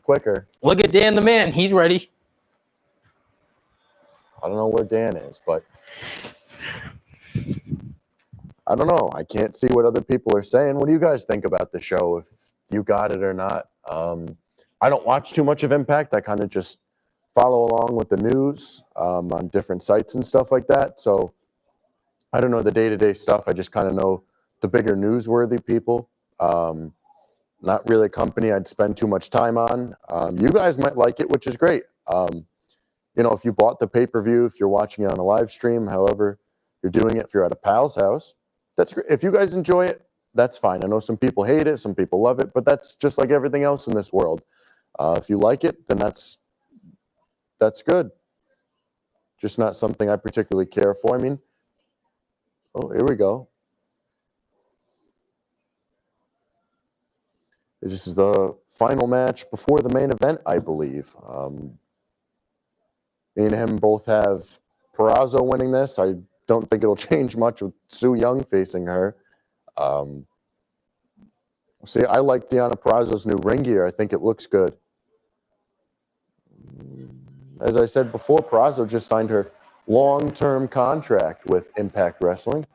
quicker. Look at Dan the man. He's ready. I don't know where Dan is, but I don't know. I can't see what other people are saying. What do you guys think about the show, if you got it or not? I don't watch too much of Impact. I kind of just follow along with the news on different sites and stuff like that. So I don't know the day-to-day stuff. I just kind of know the bigger newsworthy people. Not really a company I'd spend too much time on. You guys might like it, which is great. If you bought the pay-per-view, if you're watching it on a live stream, however you're doing it, if you're at a pal's house, that's great. If you guys enjoy it, that's fine. I know some people hate it, some people love it, but that's just like everything else in this world. If you like it, then that's good. Just not something I particularly care for. I mean, oh, here we go. This is the final match before the main event, I believe. Me and him both have Purrazzo winning this. I don't think it'll change much with Su Yung facing her. See, I like Deonna Purrazzo's new ring gear. I think it looks good. As I said before, Purrazzo just signed her long-term contract with Impact Wrestling.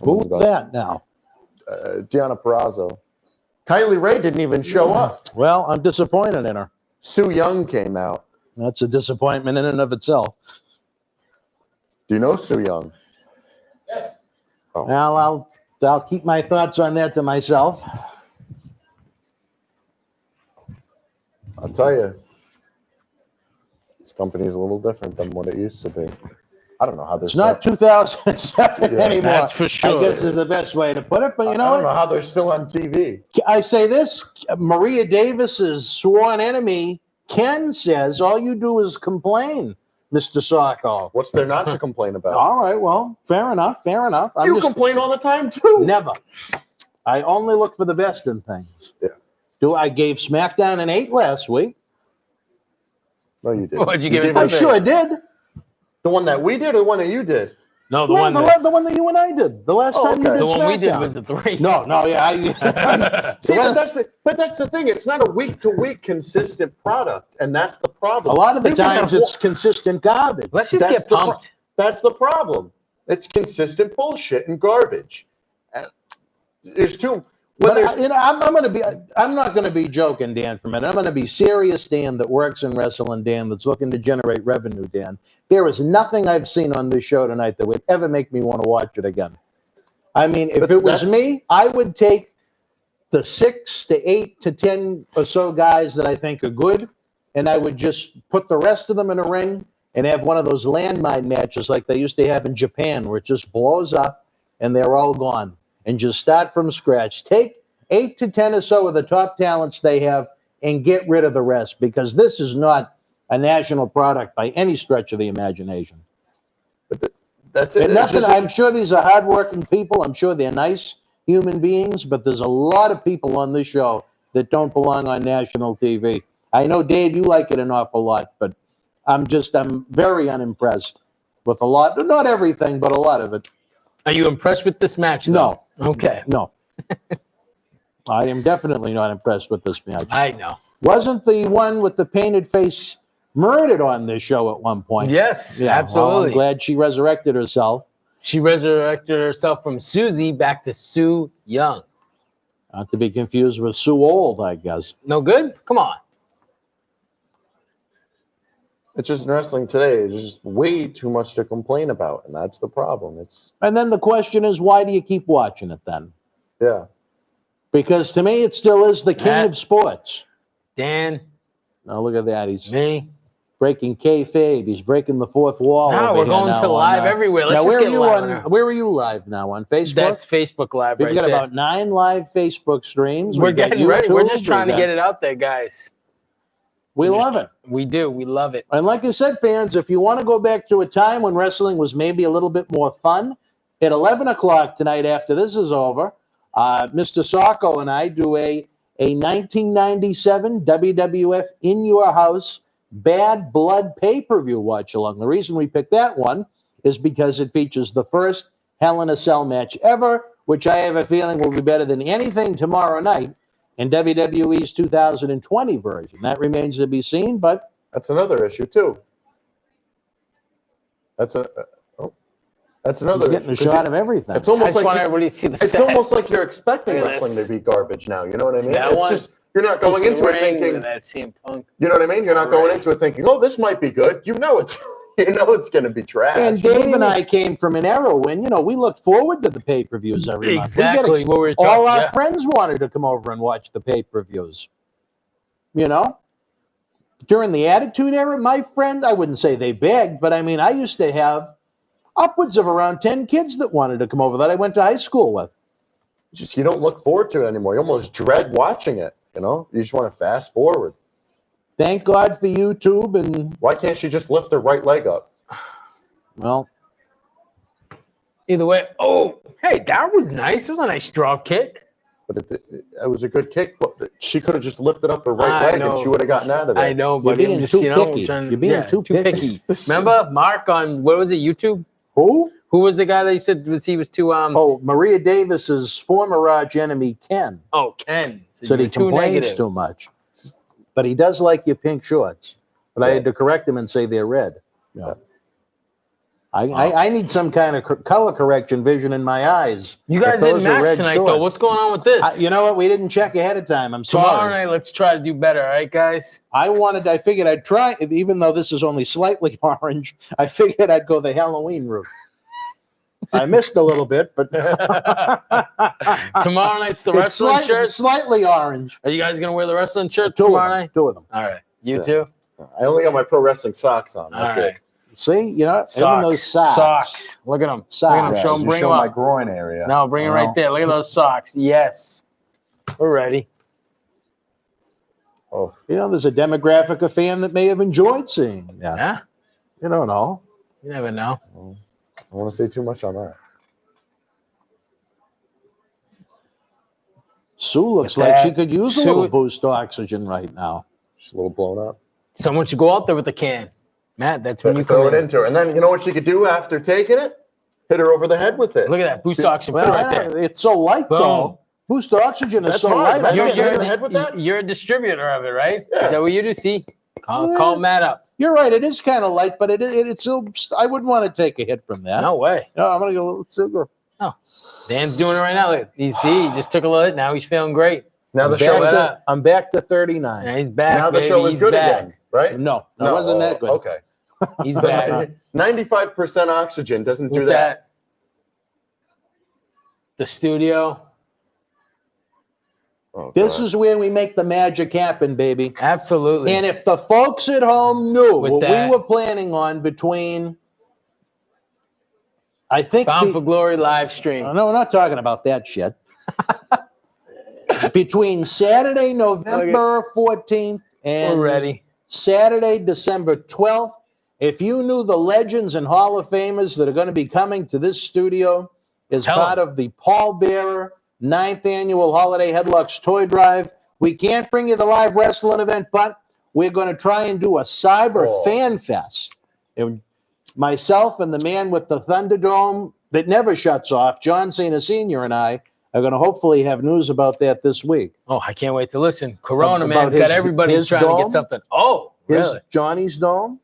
Who's that now? Deonna Purrazzo. Kylie Ray didn't even show up. Well, I'm disappointed in her. Su Yung came out. That's a disappointment in and of itself. Do you know Su Yung? Yes. Oh. Well, I'll keep my thoughts on that to myself. I'll tell you, this company is a little different than what it used to be. I don't know how this. It's not 2007 anymore. That's for sure. I guess is the best way to put it. But I don't know how they're still on TV. I say this: Maria Davis's sworn enemy, Ken, says all you do is complain, Mr. Sacco. What's there not to complain about? All right, well, fair enough. You complain all the time too. Never. I only look for the best in things. Yeah. I gave SmackDown an 8 last week. No, you didn't. What'd you give it? I sure did. The one that we did or the one that you did? No, The one that you and I did. The last time you okay. did the one we did SmackDown. was the 3. No, yeah. See, but that's the thing. It's not a week-to-week consistent product, and that's the A problem. lot of the You can times have it's consistent garbage. Let's just That's get the pumped. That's the problem. It's consistent bullshit and garbage. And there's too. But I'm not going to be joking, Dan, for a minute. I'm going to be serious, Dan, that works in wrestling, Dan, that's looking to generate revenue, Dan. There is nothing I've seen on this show tonight that would ever make me want to watch it again. I mean, if it was me, I would take the 6 to 8 to 10 or so guys that I think are good, and I would just put the rest of them in a ring and have one of those landmine matches like they used to have in Japan, where it just blows up and they're all gone. And just start from scratch. Take 8 to 10 or so of the top talents they have and get rid of the rest, because this is not a national product by any stretch of the imagination. But that's it. I'm sure these are hardworking people. I'm sure they're nice human beings, but there's a lot of people on this show that don't belong on national TV. I know, Dave, you like it an awful lot, but I'm very unimpressed with a lot, not everything, but a lot of it. Are you impressed with this match, though? No. Okay. No. I am definitely not impressed with this match. I know. Wasn't the one with the painted face murdered on this show at one point. Yes, Yeah, well, absolutely. I'm glad she resurrected herself. She resurrected herself from Susie back to Sue Young. Not to be confused with Sue Old, I guess. No good? Come on. It's just in wrestling today. There's just way too much to complain about, and that's the problem. And then the question is, why do you keep watching it then? Yeah. Because to me, it still is the king Matt. of sports. Dan, Now look at that. He's me. breaking kayfabe. He's breaking the fourth wall. Now over we're here going now to on, live everywhere. Let's now, just where get are you live on? on Where are you live now on Facebook? That's Facebook Live We've right got there. about 9 live Facebook streams. We're We've got getting ready. We're YouTube, just trying to we've get got- it out there, guys. We love it. We do. We love it. And like I said, fans, if you want to go back to a time when wrestling was maybe a little bit more fun, at 11 o'clock tonight after this is over, Mr. Sacco and I do a 1997 WWF In Your House Bad Blood pay-per-view watch-along. The reason we picked that one is because it features the first Hell in a Cell match ever, which I have a feeling will be better than anything tomorrow night in WWE's 2020 version. That remains to be seen, but That's another issue, too. That's another he's getting a issue. shot of everything. It's I almost just like want everybody to see the it's set. almost like you're expecting Look at wrestling this. to be garbage now. You know what I mean? That It's one? just you're not going Piece of into it ring thinking. with that CM Punk. You know what I mean? You're not going Right. into it thinking, "Oh, this might be good." You know it's it's going to be trash. And You know what Dave I and mean? I came from an era when, we looked forward to the pay-per-views every month. Exactly what we were all talking our about. friends wanted to come over and watch the pay-per-views. During the Attitude Era, my friend, I wouldn't say they begged, but I mean, I used to have upwards of around 10 kids that wanted to come over that I went to high school with. Just you don't look forward to it anymore. You almost dread watching it. You just want to fast forward. Thank God for YouTube, and, Why can't she just lift her right leg up? well, Either way. Oh, hey, that was nice. It was a nice drop kick. But it was a good kick. But she could have just lifted up her right I leg know. and she would have gotten out of there. I know, You're but being I'm just, too trying picky. to- You're being yeah, too picky. Remember Mark on, what was it, YouTube? who? Who was the guy that you said he was too, Oh, Maria Davis's former arch enemy, Ken. Ken. Said he you were too complains negative. too much. But he does like your pink shorts. But I had to correct him and say they're red. Yeah. I need some kind of color correction vision in my eyes. You guys If didn't those are match red tonight, shorts. though. What's going on with this? You know what? We didn't check ahead of time. I'm Tomorrow sorry. night, let's try to do better, all right, guys? I figured I'd try, even though this is only slightly orange, I figured I'd go the Halloween route. I missed a little bit, but Tomorrow night's the it's wrestling shirts. slightly orange. Are you guys going to wear the wrestling shirts Two of tomorrow them. night? Two of them. All right. You Yeah. too? I only got my pro wrestling socks on. All That's right. it. See, even those socks. Socks. Look at them. Look at Socks. them. Yeah, Show them. you Bring show them my up. groin area. No, bring it right there. Look at those socks. Yes. We're ready. Oh, There's a demographic of fan that may have enjoyed seeing that. Yeah. You don't know. You never know. I don't want to say too much on that. Sue looks With like that, she could use a Sue- little boost of oxygen right now. Just a little blown up. Someone should go out there with the can. Matt, that's when you Throw come it in. into her. And then you know what she could do after taking it? Hit her over the head with it. Look at that. Boost oxygen. Well, Put it right there. it's so light, Boom. though. Boost of oxygen is That's so hard. light. Imagine I getting don't hit in the think- head with that. You're a distributor of it, right? Yeah. Is that what you do? See? Call Yeah. Matt up. You're right. It is kind of light, but it's still. I wouldn't want to take a hit from that. No way. No, I'm gonna go. Let's go. Dan's doing it right now. Look, he just took a little hit. Now he's feeling great. Now the I'm show back is up. I'm back to 39. Now he's back. now the baby. show is He's good back. again, right? No, that wasn't that good. Okay. He's back. 95% oxygen doesn't do With that. the studio. Oh, This God. is where we make the magic happen, baby. Absolutely. And if the folks at home knew With what that- we were planning on between, I think. Bound for Glory live stream. No, we're not talking about that shit. Between Saturday, November 14th, and We're ready. Saturday, December 12th, if you knew the legends and Hall of Famers that are going to be coming to this studio as Tell part of the Paul Bearer 9th Annual Holiday Headlocks Toy Drive, we can't bring you the live wrestling event, but we're going to try and do a cyber fan fest. And myself and the man with the Thunderdome that never shuts off, John Cena Sr. and I, are going to hopefully have news about that this week. Oh, I can't wait to listen. Corona, About man, it's got his- everybody his trying to dome? get something. Oh, Really? Johnny's dome?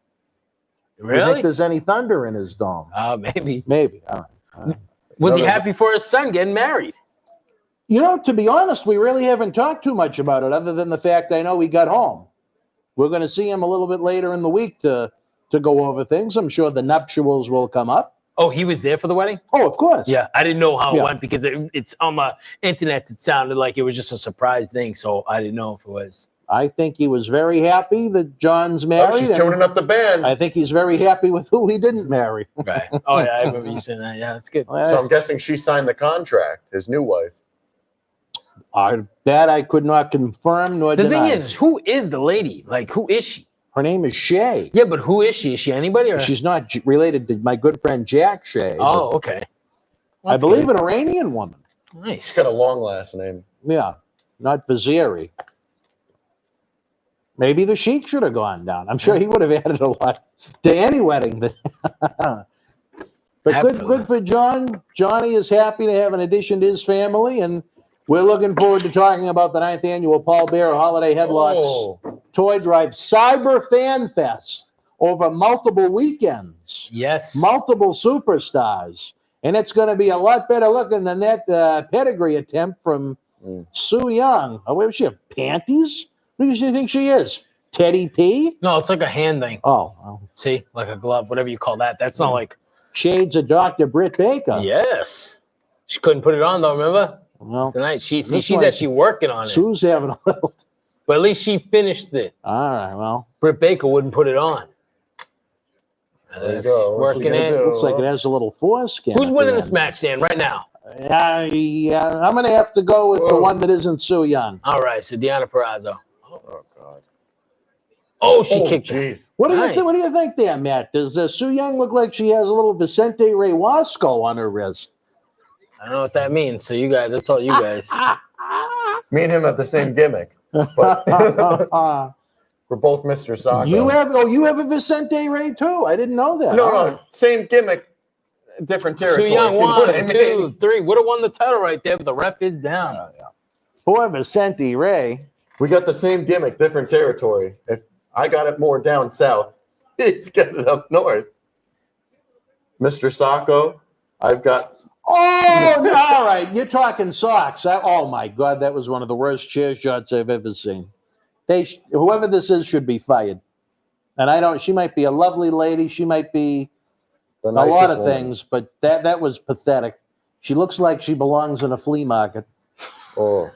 You think Really? there's any thunder in his dome? Maybe. Maybe. All right. Was he No, there's- happy for his son getting married? You know, to be honest, we really haven't talked too much about it, other than the fact I know he got home. We're going to see him a little bit later in the week to go over things. I'm sure the nuptials will come up. Oh, he was there for the wedding? Oh, of course. Yeah, I didn't know how it Yeah. went because it's on the internet. It sounded like it was just a surprise thing, so I didn't know if it was. I think he was very happy that John's married. Oh, she's and tuning up the band. I think he's very happy with who he didn't marry. Right. Oh yeah, I remember you saying that. Yeah, that's good. So I'm guessing she signed the contract, his new wife. That I could not confirm nor The deny. thing is, who is the lady? Like, who is she? Her name is Shay. Yeah, but who is she? Is she anybody? Or? She's not related to my good friend Jack Shay. Oh, okay. I believe an Iranian woman. Nice. She's got a long last name. Yeah, not Vaziri. Maybe the Sheik should have gone down. I'm sure he would have added a lot to any wedding. But good for John. Johnny is happy to have an addition to his family, and we're looking forward to talking about the 9th annual Paul Bear Holiday Headlocks Oh, Toy Drive Cyber Fan Fest over multiple weekends, Yes. multiple superstars, and it's going to be a lot better looking than that pedigree attempt from Sue Young. Oh, where does she have panties? Who does she think she is? Teddy P? No, it's like a hand thing. Oh, well, See, like a glove, whatever you call that. That's not like. shades of Dr. Britt Baker. Yes. She couldn't put it on though. Remember Well, tonight? She's This one- actually working on it. Sue's having a little. But at least she finished it. All right, well, Britt Baker wouldn't put it on. there you She's go. What's she working gonna it. do? looks like it has a little foreskin. Who's at winning the this end. match, Dan? Right now. Yeah, I'm going to have to go with the Whoa. one that isn't Sue Young. All right, so Deanna Purrazzo. Oh, God. Oh, she Oh, kicked her. jeez. What do you Nice. think? What do you think there, Matt? Does Sue Young look like she has a little Vicente Ray Wasco on her wrist? I don't know what that means. So you guys, that's all you guys. Me and him have the same gimmick, but we're both Mr. Socko. you have a Vicente Ray too. I didn't know that. No, All no, right. same gimmick, different territory. Sue Young if you know what I one, mean. 2, 3. Would have won the title right there, but the ref is down. Poor Vicente Ray. We got the same gimmick, different territory. If I got it more down south, he's got it up north. Mr. Socko, I've got. Oh, no, all right. You're talking socks. Oh my God, that was one of the worst chair shots I've ever seen. Whoever this is should be fired. And I don't. She might be a lovely lady. She might be The a lot nicest of woman. things, but that was pathetic. She looks like she belongs in a flea market. Oh,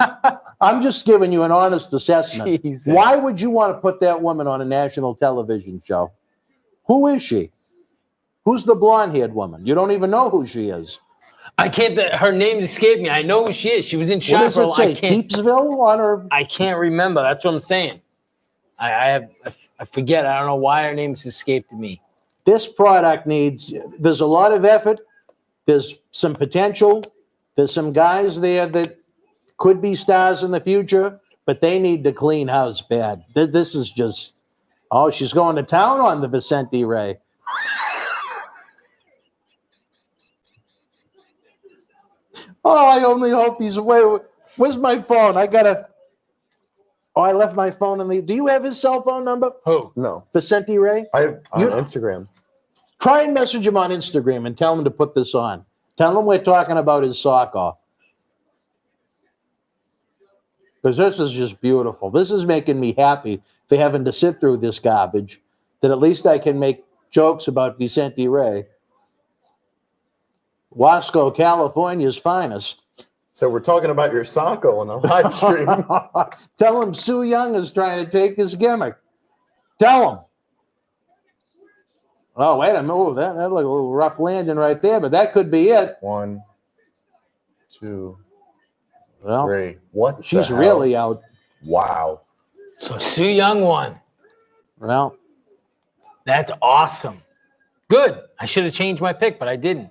I'm just giving you an honest assessment. Jesus. Why would you want to put that woman on a national television show? Who is she? Who's the blonde-haired woman? You don't even know who she is. I can't. Her name escaped me. I know who she is. She was in What Shine does for a it while. say? I can't. Peepsville on her? I can't remember. That's what I'm saying. I forget. I don't know why her name's escaped me. This product there's a lot of effort. There's some potential. There's some guys there that could be stars in the future, but they need to clean house bad. This is just, she's going to town on the Vicente Ray. Oh, I only hope he's away. Where's my phone? I left my phone in the. Do you have his cell phone number? Who? no. Vicente Ray? I have on You- Instagram. Try and message him on Instagram and tell him to put this on. Tell him we're talking about his sock off. Because this is just beautiful. This is making me happy for having to sit through this garbage, that at least I can make jokes about Vicente Ray. Wasco, California's finest. So we're talking about your Socko on the live stream. Tell him Sue Young is trying to take his gimmick. Tell him. Oh, wait a minute. Oh, that looked a little rough landing right there, but that could be it. 1, 2, Well, 3. What? the she's hell? really out. Wow. So Sue Young won. Well, That's awesome. Good. I should have changed my pick, but I didn't.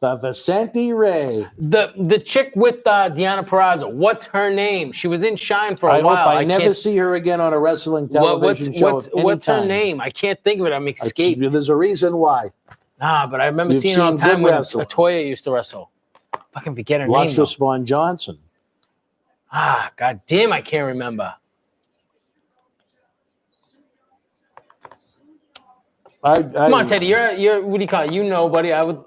the Vicente Ray. The chick with Deanna Purrazzo. What's her name? She was in Shine for a I hope while. I never can't- see her again on a wrestling television show. What's her anytime. name? I can't think of it. I'm escaped. There's a reason why. But I remember You've seeing her all seen the time good when wrestling. Latoya used to wrestle. Fucking forget her name. Luscious Von Johnson. God damn, I can't remember. Come on, Teddy. You're what do you call it? You know, buddy. I would.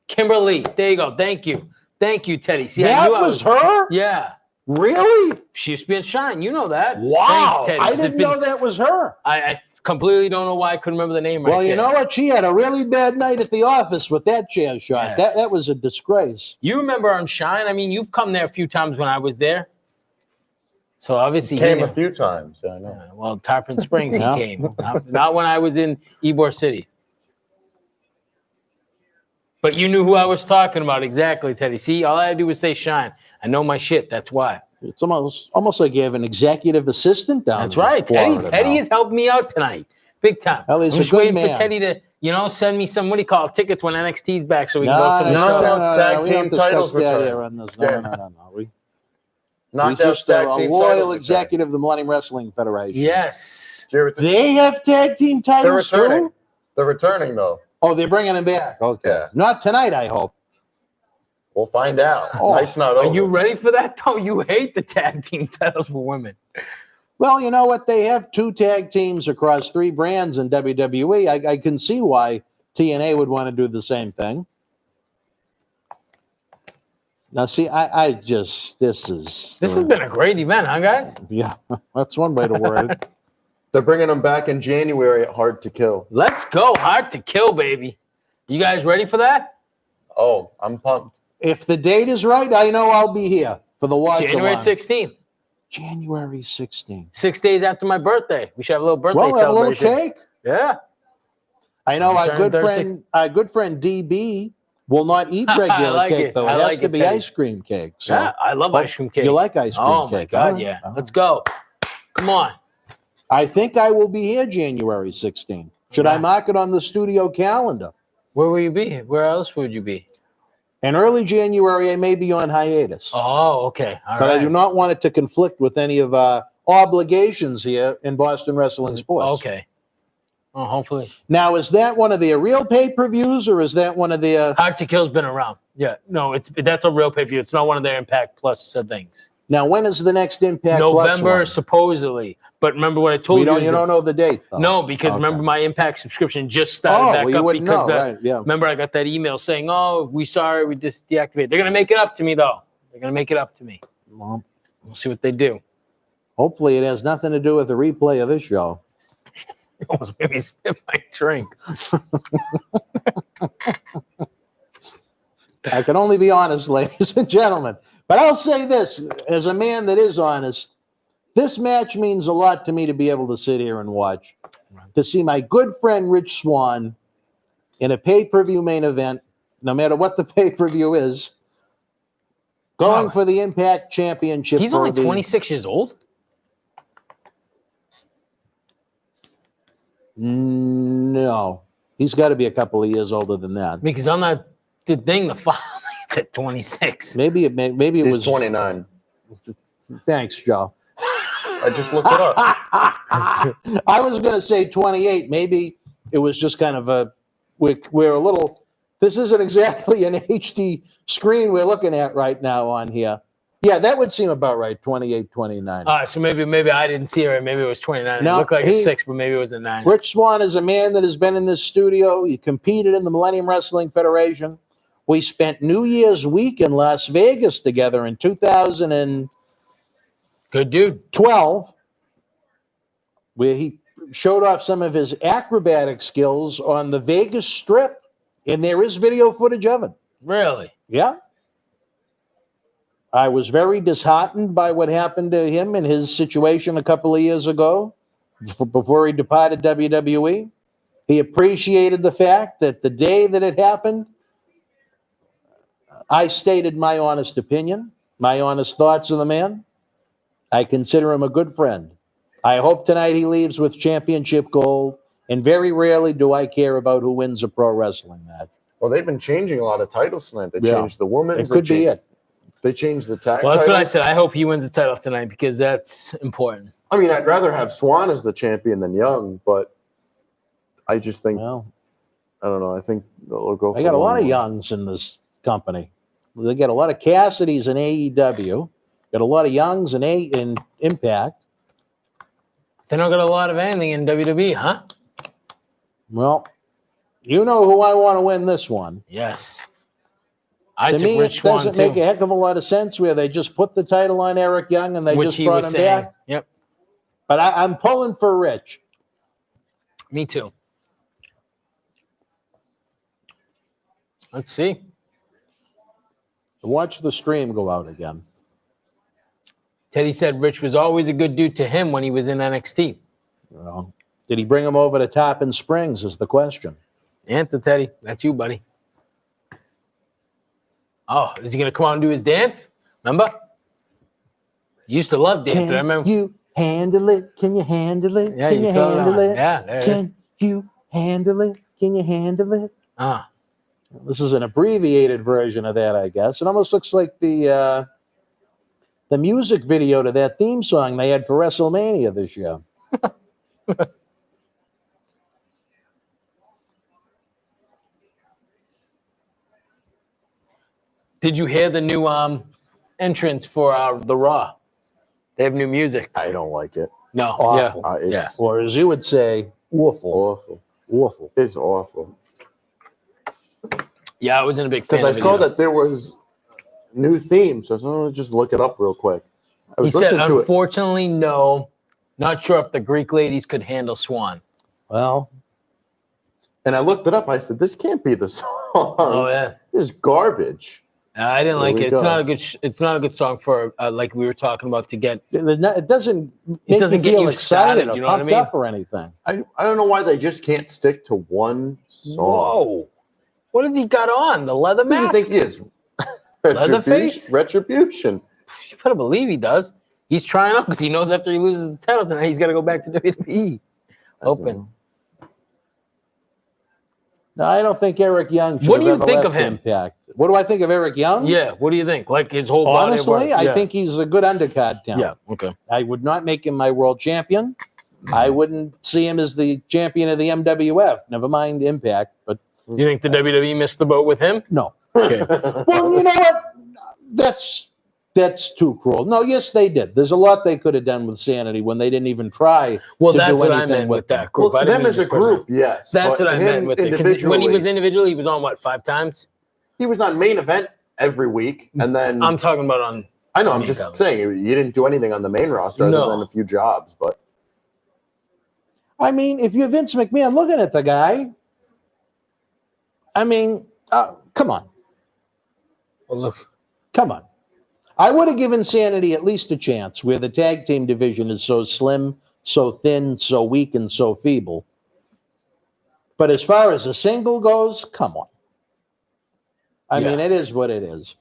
Kimberly. There you go. Thank you, Teddy. See, I That knew I was her? Yeah. Really? She used to be in Shine. You know that. Wow. Thanks, Teddy. I didn't know that was her. I completely don't know why I couldn't remember the name Well, right you there. know what? She had a really bad night at the office with that chair shot. Yes. That was a disgrace. You remember on Shine? I mean, you've come there a few times when I was there. So obviously Came a few times. I know. Well, Tarpon Springs Yeah. he came. Not when I was in Ybor City. But you knew who I was talking about exactly, Teddy. See, all I had to do was say Shine. I know my shit. That's why. It's almost like you have an executive assistant down That's there. right. Teddy has helped me out tonight. Big time. Well, he's I'm a just good waiting man. for Teddy to, send me some, what do you call it, tickets when NXT's back so we can No, go to the no, show. no. Tag we team don't discuss titles that return. here on this. No. He's Knockouts just tag a team loyal titles executive of the Millennium Wrestling Federation. Yes. return. They have tag team They're titles returning. too? They're returning though. Oh, they're bringing them back. Okay. Yeah. Not tonight, I hope. We'll find out. Oh, Night's not over. Are you ready for that, though? You hate the tag team titles for women. Well, you know what? They have 2 tag teams across 3 brands in WWE. I can see why TNA would want to do the same thing. Now, see, this This has been a great event, huh, guys? Yeah, that's one way to word it. They're bringing them back in January at Hard to Kill. Let's go. Hard to Kill, baby. You guys ready for that? Oh, I'm pumped. If the date is right, I know I'll be here for the watch. January along. 16th. January 16th. 6 days after my birthday. We should have a little birthday Well, have a little celebration. cake. Yeah. I know our Turn good friend DB will not eat regular like cake it. though. I It like has to it, be Teddy. ice cream cake. So Yeah, I love ice cream cake. you like ice cream Oh, cake? my God, huh? yeah. Oh. Let's go. Come on. I think I will be here January 16th. Should I Yeah. mark it on the studio calendar? Where will you be? Where else would you be? In early January, I may be on hiatus. Oh, okay. All but right. I do not want it to conflict with any of our obligations here in Boston Wrestling Sports. Okay. Oh, hopefully. Now, is that one of their real pay-per-views, or is that one of their... Hard to Kill's been around. Yeah. No, that's a real pay-per-view. It's not one of their Impact Plus things. Now, when is the next Impact Plus November, one? supposedly. But remember what I told you? You don't know the date, though. No, because Okay. remember my Impact subscription just started back you up wouldn't because know, right? Yeah. remember I got that email saying, "Oh, we sorry, we just deactivated." They're gonna make it up to me though. They're gonna make it up to me. Well, We'll see what they do. hopefully, it has nothing to do with the replay of this show. Almost made me spit my drink. I can only be honest, ladies and gentlemen. But I'll say this, as a man that is honest, this match means a lot to me to be able to sit here and watch. Right. To see my good friend Rich Swann in a pay-per-view main event, no matter what the pay-per-view is, going Wow. for the Impact Championship. He's for only the- 26 years old. No. He's got to be a couple of years older than that. Because on the thing, the file it's at 26. Maybe it He's was 29. Thanks, Joe. I just looked it up. I was going to say 28. Maybe it was just kind of we're a little, this isn't exactly an HD screen we're looking at right now on here. Yeah, that would seem about right, 28, 29. All right, so maybe I didn't see it right. Maybe it was 29. No, it looked like a he- 6, but maybe it was a 9. Rich Swann is a man that has been in this studio. He competed in the Millennium Wrestling Federation. We spent New Year's week in Las Vegas together in 2012, Good dude. where he showed off some of his acrobatic skills on the Vegas Strip, and there is video footage of it. Really? Yeah. I was very disheartened by what happened to him and his situation a couple of years ago before he departed WWE. He appreciated the fact that the day that it happened, I stated my honest opinion, my honest thoughts of the man. I consider him a good friend. I hope tonight he leaves with championship gold, and very rarely do I care about who wins a pro wrestling match. Well, they've been changing a lot of titles tonight. They Yeah. changed the women's. It could be it. They changed the tag Well, that's what I titles. said. I hope he wins the title tonight because that's important. I mean, I'd rather have Swan as the champion than Young, but I just think, Well, I don't know. I think they'll go for they got a one lot of more. Youngs in this company. They got a lot of Cassidys in AEW. Got a lot of Youngs in Impact. They don't got a lot of anything in WWE, huh? Well, you know who I want to win this one. Yes. I To took me, Rich it doesn't Swann, make too, a heck of a lot of sense where they just put the title on Eric Young and they which just he brought was him saying. back. Yep. But I'm pulling for Rich. Me too. Let's see. Watch the stream go out again. Teddy said Rich was always a good dude to him when he was in NXT. Well, did he bring him over to Tarpon Springs is the question. Answer, Teddy. That's you, buddy. Oh, is he going to come out and do his dance? Remember? He used to love dancing. I remember. Can you handle it? Can you handle it? Yeah, Can you you saw handle that. it? Yeah, there it is. Can you handle it? Can you handle it? Ah, This is an abbreviated version of that, I guess. It almost looks like the music video to that theme song they had for WrestleMania this year. did you hear the new entrance for the Raw? They have new music. I don't like it. No. Awful. It's Yeah. Or as you would say, awful. awful. Awful. It's awful. Yeah, I wasn't a big fan. Because I of saw it either. that there was new themes, so I said, "Oh, just look it up real quick." I He was said, listening to it. unfortunately, no. Not sure if the Greek ladies could handle Swan. Well, And I looked it up. I said, "This can't be the song. Oh yeah, This is garbage." I didn't There like we it. go. It's not a good. It's not a good song for like we were talking about to get. it doesn't make doesn't you get feel you excited started, or you know what I pumped mean? up or anything. I don't know why they just can't stick to one song. Whoa, what has he got on? The leather Who do you mask? think he is? Leatherface? Retribution. You better believe he does. He's trying out because he knows after he loses the title tonight, he's got to go back to WWE. Open. No, I don't think Eric Young should What do have you ever think left of him? Impact. What do I think of Eric Young? Yeah. What do you think? Like his whole body of Honestly, work? I Yeah. think he's a good undercard talent. Yeah. Okay. I would not make him my world champion. I wouldn't see him as the champion of the MWF. Never mind Impact, but You think the WWE missed the boat with him? no. Okay. Well, you know what? That's too cruel. No, yes, they did. There's a lot they could have done with Sanity when they didn't even try. Well, to that's do what I anything meant with them. that group. Well, I didn't them mean as a just personally. group, yes. That's but what I him meant with it. 'Cause when he individually, was individually, he was on what 5 times? he was on main event every week, and then I'm talking about on. I know I'm main just event. saying you didn't do anything on the main roster No. other than a few jobs, but I mean, if you're Vince McMahon looking at the guy, I mean, come on. Well, look. Come on. I would have given Sanity at least a chance where the tag team division is so slim, so thin, so weak, and so feeble. But as far as a single goes, come on. I mean, it is what it is.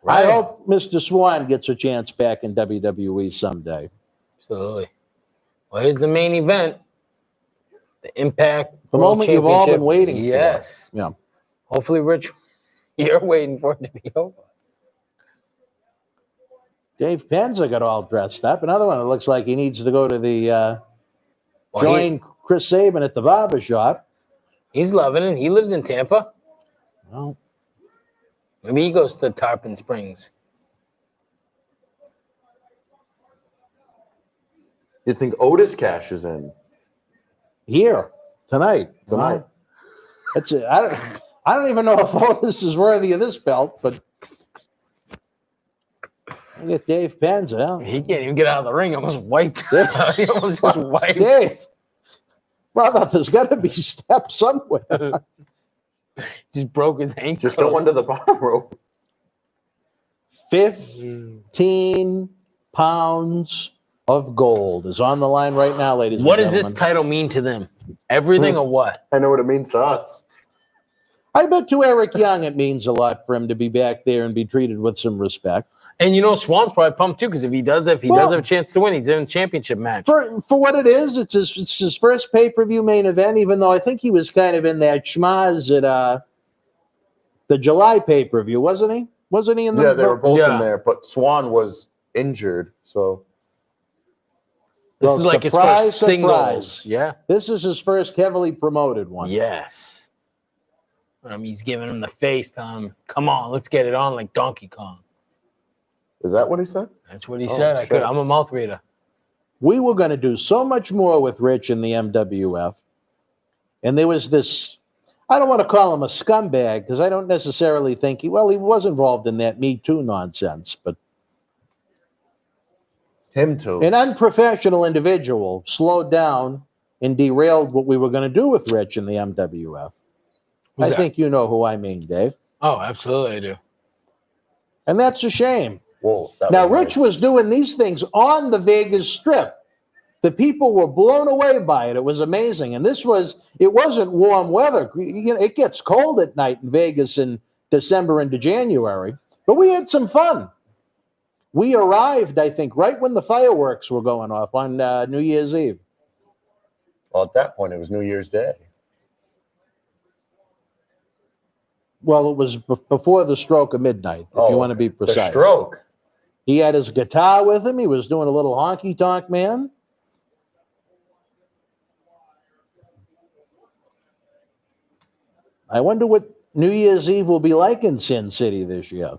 Right. I hope Mr. Swan gets a chance back in WWE someday. Absolutely. Well, here's the main event. The Impact. The World moment you've all been Championship. waiting for. Yes. Yeah. Hopefully, Rich, you're waiting for it to be over. Dave Penza got all dressed up. Another one that looks like he needs to go to the Well, join Chris Sabin at the barber shop. he's loving it. He lives in Tampa. Well, Maybe he goes to Tarpon Springs. you think Otis cashes in here tonight. tonight? That's it. I don't even know if Otis is worthy of this belt, but look at Dave Penza. He can't even get out of the ring. He almost wiped. He almost just wiped. Dave, brother, there's got to be steps somewhere. Just broke his ankle. Just go under the bottom rope. 15 pounds of gold is on the line right now, ladies What and does gentlemen. this title mean to them? Everything or what? I know what it means to us. I bet to Eric Young it means a lot for him to be back there and be treated with some respect. And you know, Swan's probably pumped too because if he does have a chance to win, he's in a championship match. For what it is, it's his first pay-per-view main event, even though I think he was kind of in that schmaz at the July pay-per-view, wasn't he? Wasn't he in the Yeah, they were both Yeah. in there, but Swan was injured, so This Well, is like surprise, his first singles. surprise. Yeah. This is his first heavily promoted one. Yes. He's giving him the face, telling him, "Come on, let's get it on like Donkey Kong." is that what he said? That's what he Oh, said. shit. I'm a mouth reader. We were going to do so much more with Rich in the MWF. And there was this, I don't want to call him a scumbag because I don't necessarily think he was involved in that Me Too nonsense, but Him too. an unprofessional individual slowed down and derailed what we were going to do with Rich in the MWF. Who's I that? think you know who I mean, Dave. Oh, absolutely, I do. And that's a shame. Whoa. Now, Rich was doing these things on the Vegas Strip. The people were blown away by it. It was amazing. And it wasn't warm weather. You know, it gets cold at night in Vegas in December into January. But we had some fun. We arrived, I think, right when the fireworks were going off on New Year's Eve. Well, at that point, it was New Year's Day. Well, it was before the stroke of midnight, if you want to be precise. The stroke. He had his guitar with him. He was doing a little honky tonk man. I wonder what New Year's Eve will be like in Sin City this year.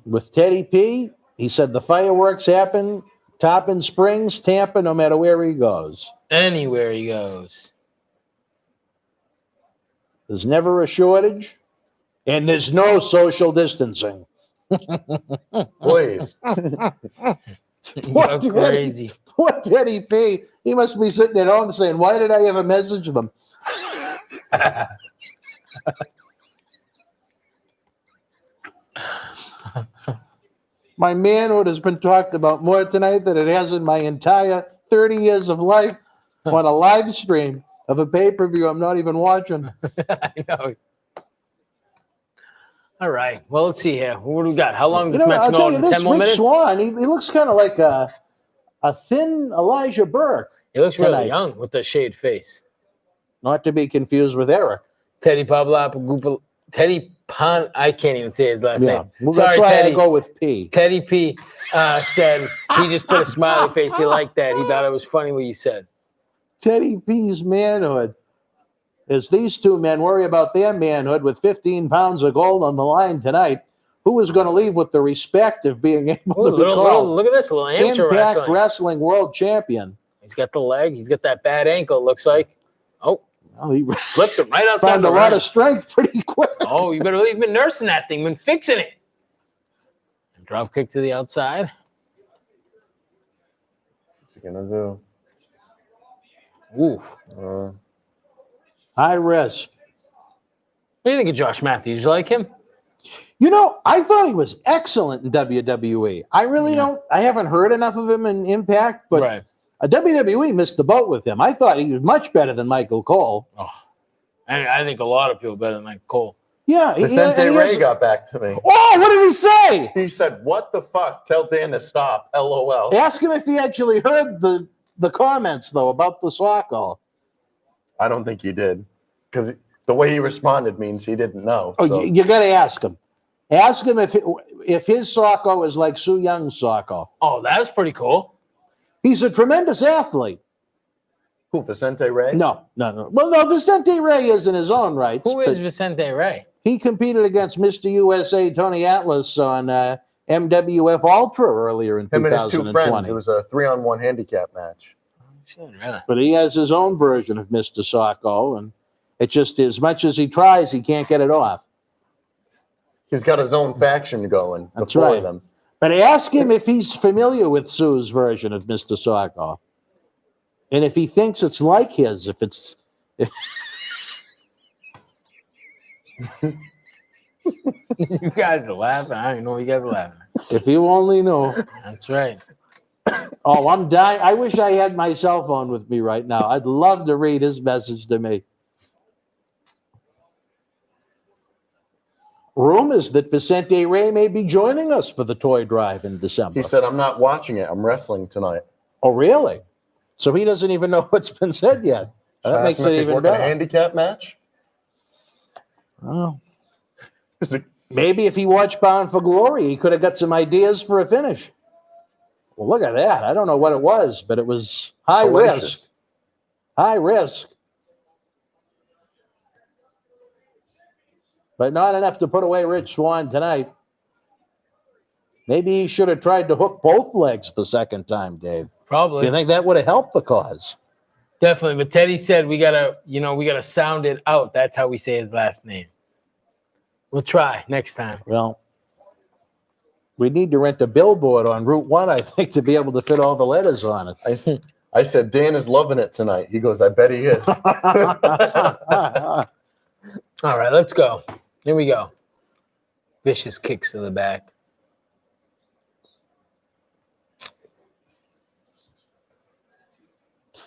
With Teddy P, he said the fireworks happen, Toppin Springs, Tampa, no matter where he goes. Anywhere he goes. There's never a shortage, and there's no social distancing. Please. Go crazy. Poor Teddy P. He must be sitting at home saying, why did I ever message them? My manhood has been talked about more tonight than it has in my entire 30 years of life on a live stream of a pay-per-view I'm not even watching. I know. All right. Well, let's see here. What do we got? How long does this match I'll go tell on? you 10 this, more Rich minutes? Swann, he looks kind of like a thin Elijah Burke. He looks really tonight. young with the shaved face. Not to be confused with Eric. Teddy Pablo, Teddy Pan. I can't even say his last name. Well, Sorry, that's why Teddy. I go with P. Teddy P said he just put a smiley face. He liked that. He thought it was funny what you said. Teddy P's manhood. As these two men worry about their manhood with 15 pounds of gold on the line tonight, who is going to leave with the respect of being able Ooh, to be called look at this little amateur Impact wrestling. World Champion? He's got the leg. He's got that bad ankle. Looks like. Oh, Well, he flipped him right outside found the a lot ring. of strength pretty quick. Oh, you better believe been nursing that thing, been fixing it. Drop kick to the outside. What's he gonna do? Oof. High risk. What do you think of Josh Matthews? You like him? You know, I thought he was excellent in WWE. I really don't. I haven't heard enough of him in Impact, but Right. WWE missed the boat with him. I thought he was much better than Michael Cole. Oh, I think a lot of people better than Mike Cole. Yeah. Vicente and he Ray has- got back to me. Oh, what did he say? He said, "What the fuck? Tell Dan to stop." LOL. Ask him if he actually heard the comments, though, about the soccer. I don't think he did, because the way he responded means he didn't know. Oh, So. you got to ask him. Ask him if his soccer is like Su Young's soccer. Oh, that's pretty cool. He's a tremendous athlete. Who, Vicente Ray? No. Well, no, Vicente Ray is in his own rights. Who is but Vicente Ray? he competed against Mr. USA Tony Atlas on MWF Ultra earlier in Him and his 2020. two friends. It was a 3-on-1 handicap match. Shit, really? But he has his own version of Mr. Socko, and it just, as much as he tries, he can't get it off. He's got his own faction going. That's before right. them. But ask him if he's familiar with Sue's version of Mr. Socko. And if he thinks it's like his, if it's... You guys are laughing. I don't know you guys are laughing. If you only knew. That's right. Oh, I'm dying. I wish I had my cell phone with me right now. I'd love to read his message to me. Rumors that Vicente Ray may be joining us for the toy drive in December. He said, "I'm not watching it. I'm wrestling tonight." Oh, really? So he doesn't even know what's been said yet. That Ask makes him if it he's even working a better. handicap match. Oh. Is it- Maybe if he watched Bound for Glory, he could have got some ideas for a finish. Well, look at that. I don't know what it was, but it was high Hellacious. risk. High risk. But not enough to put away Rich Swann tonight. Maybe he should have tried to hook both legs the second time, Dave. Do Probably. you think that would have helped the cause? Definitely. But Teddy said we gotta sound it out. That's how we say his last name. We'll try next time. Well, we need to rent a billboard on Route 1, I think, to be able to fit all the letters on it. I said, Dan is loving it tonight. He goes, I bet he is. All right, let's go. Here we go. Vicious kicks to the back.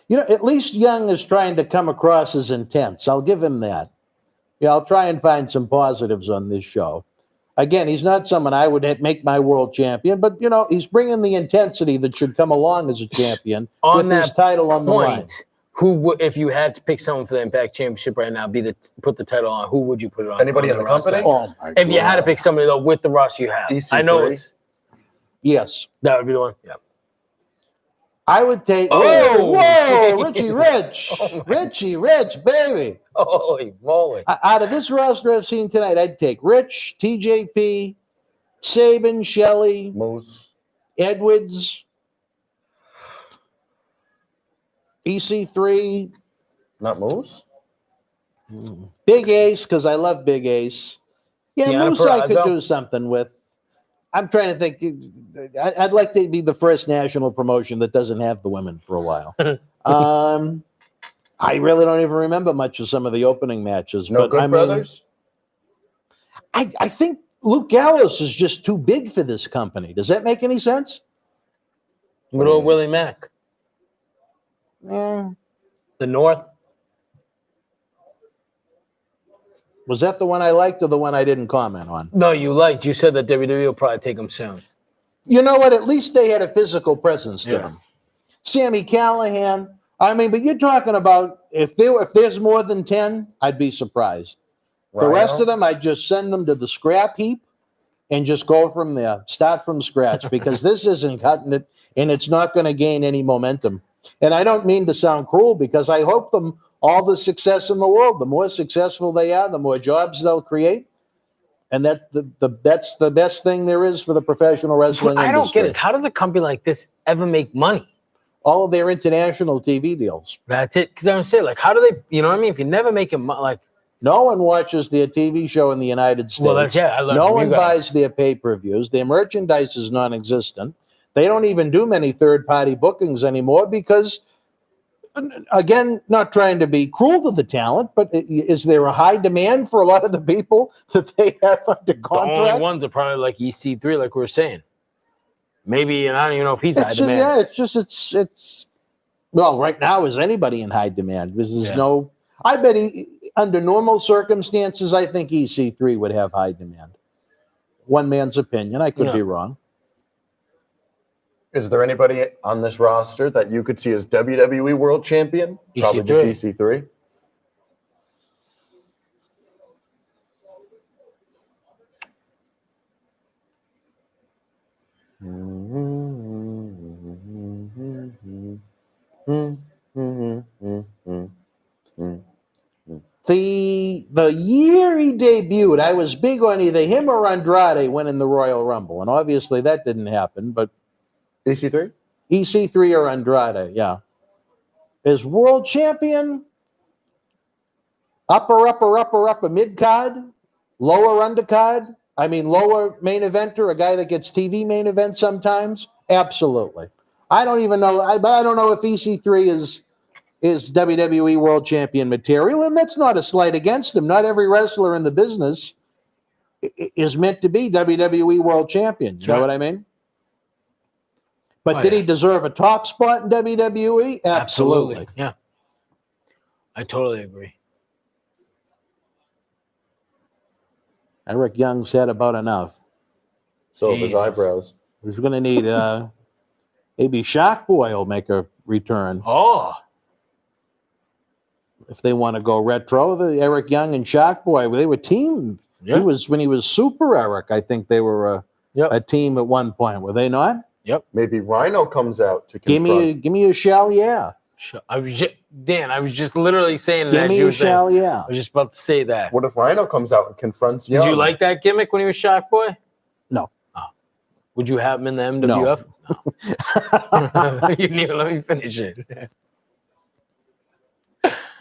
You know, at least Young is trying to come across as intense. I'll give him that. Yeah, I'll try and find some positives on this show. Again, he's not someone I would make my world champion, but, you know, he's bringing the intensity that should come along as a champion On with his that title on the line. Point, who would, if you had to pick someone for the Impact Championship right now, put the title on, who would you put it on? Anybody on in the roster? company? Oh, my If you had to God. pick somebody, though, with the roster you have. EC3? I know it's... Yes. That would be the one? Yeah. I would take. Oh! Whoa, Richie Rich. Oh, my- Richie Rich, baby. Holy moly. Out of this roster I've seen tonight, I'd take Rich, TJP, Sabin, Shelley, Moose. Edwards, EC3, Not Moose? Big Ace, because I love Big Ace. Yeah, Deanna Moose I could Purrazzo. do something with. I'm trying to think. I'd like to be the first national promotion that doesn't have the women for a while. I really don't even remember much of some of the opening matches. No but Good I mean, Brothers? I think Luke Gallows is just too big for this company. Does that make any sense? Good old Willie Mack. Eh. The North. Was that the one I liked or the one I didn't comment on? No, you liked. You said that WWE will probably take him soon. You know what? At least they had a physical presence to Yeah. them. Sammy Callahan. I mean, but you're talking about if there's more than 10, I'd be surprised. The rest Rhino? of them, I'd just send them to the scrap heap and just go from there. Start from scratch because this isn't cutting it and it's not going to gain any momentum. And I don't mean to sound cruel because I hope them all the success in the world. The more successful they are, the more jobs they'll create. And that's the best thing there is for the professional wrestling What I don't industry. get is how does a company like this ever make money? All of their international TV deals. That's it. Because I'm saying, like, how do they, you know what I mean? If you're never making money, like, No one watches their TV show in the United States. well, that's, yeah, I learned No from one you guys. buys their pay-per-views. Their merchandise is non-existent. They don't even do many third-party bookings anymore because, again, not trying to be cruel to the talent, but is there a high demand for a lot of the people that they have under The only contract? ones are probably like EC3, like we were saying. Maybe, and I don't even know if he's high It's demand. yeah, it's well, right now is anybody in high demand? Because there's Yeah. no. I bet under normal circumstances, I think EC3 would have high demand. One man's opinion. I could Yeah. be wrong. Is there anybody on this roster that you could see as WWE World Champion? Probably just EC3. The year he debuted, I was big on either him or Andrade winning the Royal Rumble, and obviously that didn't happen. But EC3? EC3 or Andrade, yeah, is world champion. Upper mid card, lower undercard. I mean, lower main eventer, a guy that gets TV main event sometimes. Absolutely. I don't even know. I don't know if EC3 is WWE World Champion material, and that's not a slight against him. Not every wrestler in the business is meant to be WWE World Champion. You know what I mean? But Oh, did yeah. he deserve a top spot in WWE? Absolutely. Yeah. I totally agree. Eric Young said about enough. So his Jesus. eyebrows. He's going to need maybe Shark Boy will make a return Oh, if they want to go retro. The Eric Young and Shark Boy, they were team. yeah. He was when he was Super Eric. I think they were Yep. a team at one point. Were they not? Maybe Rhino comes out to Give confront. me a shell, yeah. I was just, Dan, I was just literally saying that. Give as me you a were saying. shell, yeah. I was just about to say that. What if Rhino comes out and confronts Did Young? you like that gimmick when he was Shark Boy? Would you have him in the MWF? No. You need to let me finish it.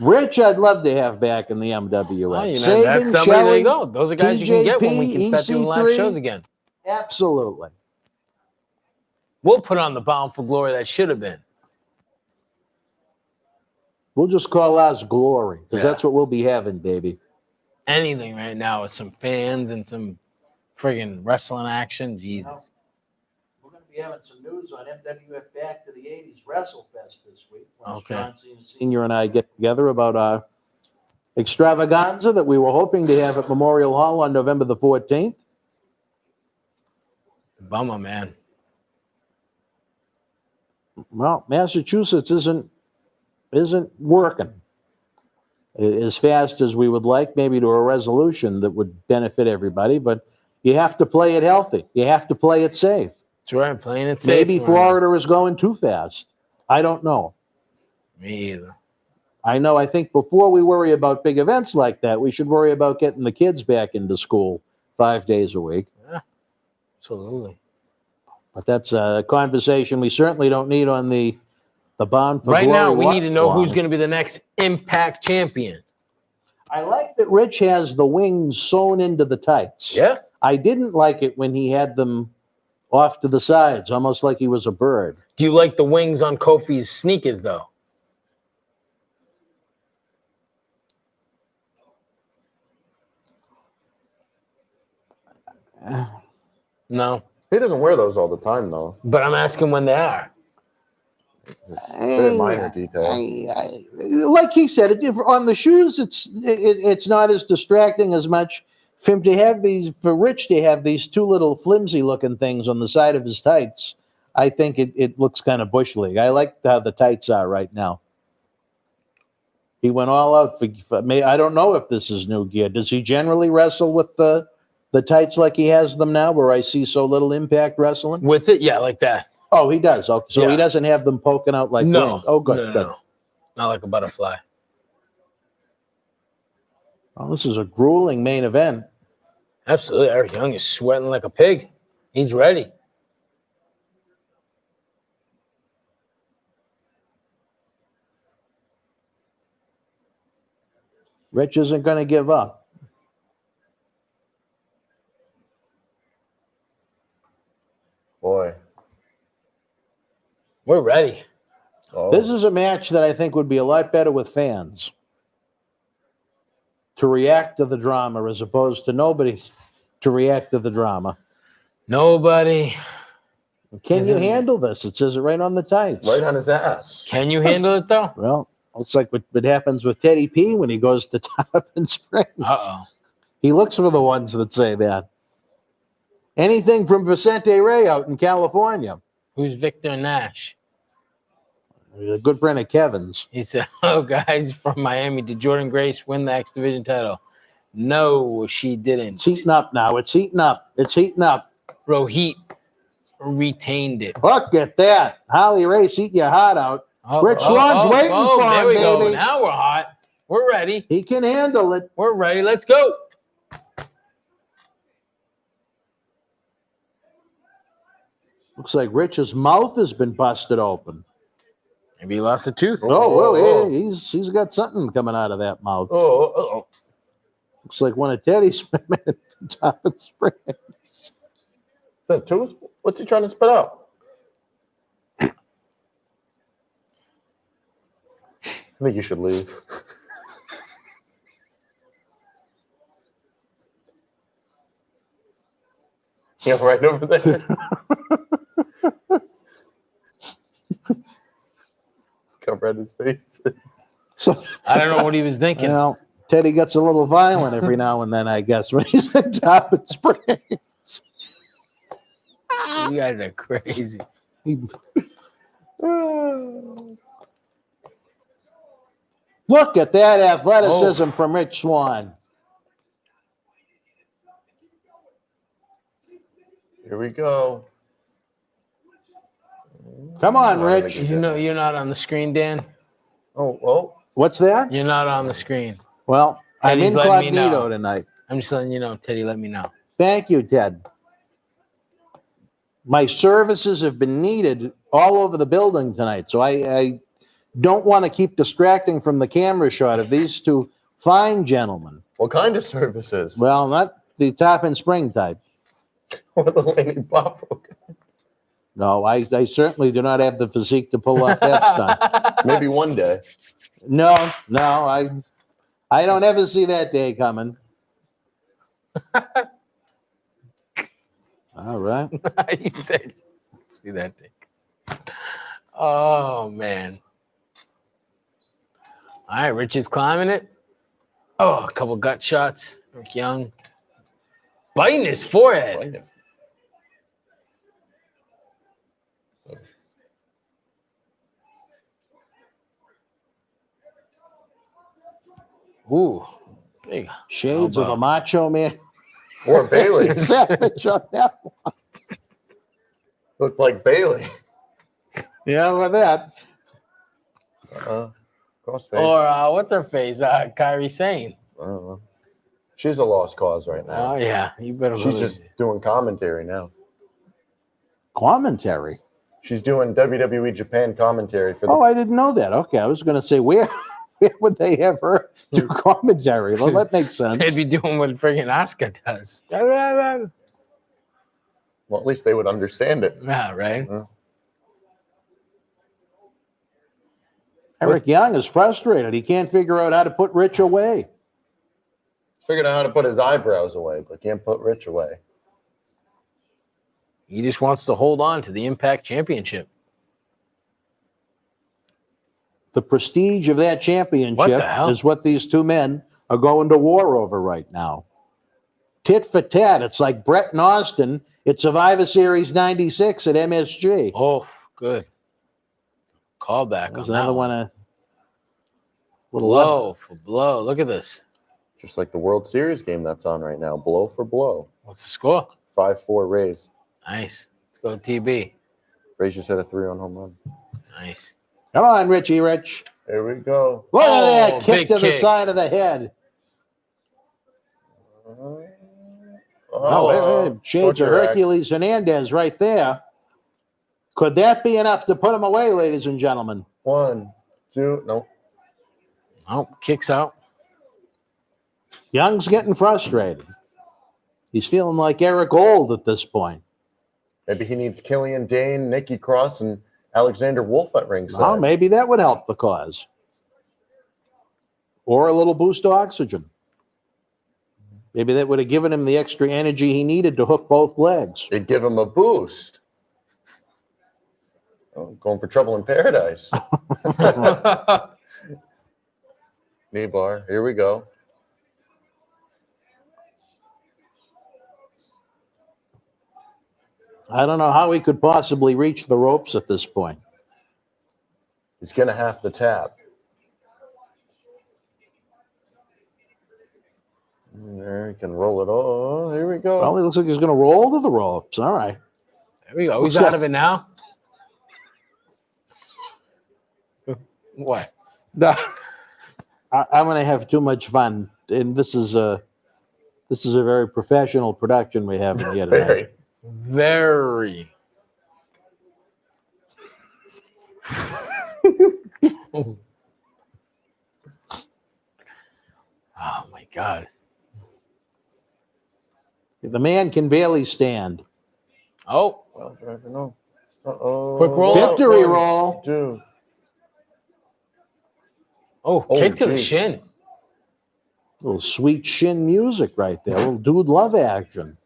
Rich, I'd love to have back in the MWF. Well, you know, Saban, that's somebody. There Shelley, you go. Those are guys you can get when we can start doing live EC3. shows again. Absolutely. We'll put on the Bound for Glory that should have been. We'll just call ours Glory because Yeah. that's what we'll be having, baby. Anything right now with some fans and some friggin' wrestling action. Jesus. We're going to be having some news on MWF Back to the 80s WrestleFest this week. Okay. John Cena Sr. and I get together about our extravaganza that we were hoping to have at Memorial Hall on November the 14th. Bummer, man. Well, Massachusetts isn't working as fast as we would like, maybe to a resolution that would benefit everybody, but you have to play it healthy. You have to play it safe. That's right. Playing it safe. Maybe Florida is going too fast. I don't know. Me either. I think before we worry about big events like that, we should worry about getting the kids back into school 5 days a week. Yeah, absolutely. But that's a conversation we certainly don't need on the Bound for Right Glory now, we need to know forum. who's going to be the next Impact champion. I like that Rich has the wings sewn into the tights. Yeah. I didn't like it when he had them off to the sides, almost like he was a bird. Do you like the wings on Kofi's sneakers, though? No. He doesn't wear those all the time, though. But I'm asking when they are. It's a very minor detail. Like he said, on the shoes, it's not as distracting as much. For him to have these, for Rich to have these two little flimsy looking things on the side of his tights, I think it looks kind of bush league. I like how the tights are right now. He went all out for I don't know if this is new gear. Does he generally wrestle with the tights like he has them now, where I see so little Impact wrestling? With it? Yeah, like that. Oh, he does. Okay. So Yeah. he doesn't have them poking out like No. wings. Oh, good, No. good. Not like a butterfly. Well, this is a grueling main event. Absolutely. Eric Young is sweating like a pig. He's ready. Rich isn't going to give up. Boy. We're ready. Oh. This is a match that I think would be a lot better with fans to react to the drama as opposed to nobody to react to the drama. Nobody. Can you handle this? It says it right on the tights. Right on his ass. Can you handle it, though? Well, looks like what happens with Teddy P when he goes to Top and Springs. Uh-oh. He looks for the ones that say that. Anything from Vicente Ray out in California. Who's Victor Nash? He's a good friend of Kevin's. He said, "Oh, guys from Miami, did Jordan Grace win the X Division title?" No, she didn't. It's heating up now. It's heating up. It's heating up. Rohit retained it. Look at that. Holly Race eating your heart out. Rich Swan's waiting for there him, we go. baby. Now we're hot. We're ready. He can handle it. We're ready. Let's go. Looks like Rich's mouth has been busted open. Maybe he lost a tooth. Oh, well, oh. yeah, he's got something coming out of that mouth. Oh. Looks like one of Teddy's Top and Springs. Is that tooth? What's he trying to spit out? I think you should leave. Yeah, right over there. Cover his face. So, I don't know what he was thinking. well, Teddy gets a little violent every now and then, I guess, when he's in Top and Springs. You guys are crazy. Look at that athleticism from Rich Swann. Here we go. Come on, Oh, Rich. You know you're not on the screen, Dan. Oh. What's that? You're not on the screen. Well, I'm Teddy's letting me incognito know. tonight. I'm just letting you know, Teddy. Let me know. Thank you, Ted. my services have been needed all over the building tonight, so I don't want to keep distracting from the camera shot of these two fine gentlemen. What kind of services? Well, not the top and spring type. Or the Lanny Poffo. No, I certainly do not have the physique to pull off that stunt. Maybe one day. No, I don't ever see that day coming. All right. You said, see that thing. Oh, man. All right, Rich is climbing it. Oh, a couple gut shots. Rick Young biting his forehead. Oh. Ooh, big Shades of elbow. a Macho Man. Or Bailey. Savage on that one. Looked like Bailey. Yeah, with that. Crossface. Or what's her face? Kyrie Sane. I don't know. She's a lost cause right now. Oh yeah, you better. She's just doing commentary now. Commentary. She's doing WWE Japan commentary for the. Oh, I didn't know that. Okay, I was going to say where would they have her do commentary? Well, that makes sense. They'd be doing what friggin' Asuka does. Well, at least they would understand it. Yeah, right. Eric Young is frustrated. He can't figure out how to put Rich away. Figured out how to put his eyebrows away, but can't put Rich away. He just wants to hold on to the Impact Championship. The prestige of that What championship the hell? is what these two men are going to war over right now. Tit for tat. It's like Brett and Austin at Survivor Series 96 at MSG. Oh, good. Callback on There's that another one. one. Little Blow for blow. Look at this. Just like the World Series game that's on right now. Blow for blow. What's the score? 5-4 Rays. Nice. Let's go TB. Rays just hit a 3-run home run. Nice. Come on, Richie Rich. There we go. Look at Oh, that kick big to the kick. side of the head. Shades of Hercules Hernandez right there. Could that be enough to put him away, ladies and gentlemen? 1, 2, no. Oh, kicks out. Young's getting frustrated. He's feeling like Eric Gold at this point. Maybe he needs Killian Dane, Nikki Cross, and Alexander Wolf at ringside. Well, maybe that would help the cause. Or a little boost of oxygen. Maybe that would have given him the extra energy he needed to hook both legs. It'd give him a boost. Oh, going for trouble in paradise. Knee bar. Here we go. I don't know how he could possibly reach the ropes at this point. He's going to have to tap. There, he can roll it. Oh, here we go. Well, he looks like he's going to roll to the ropes. All right. There we go. He's What's out that? of it now. What? I'm going to have too much fun, and this is a very professional production we have here tonight. Very. Very. Oh my God. The man can barely stand. Oh, Well, driver, no. Uh-oh. Quick roll. Victory One, roll. 2. oh, Oh, kick to the geez. shin. Little sweet shin music right there. Little dude love action.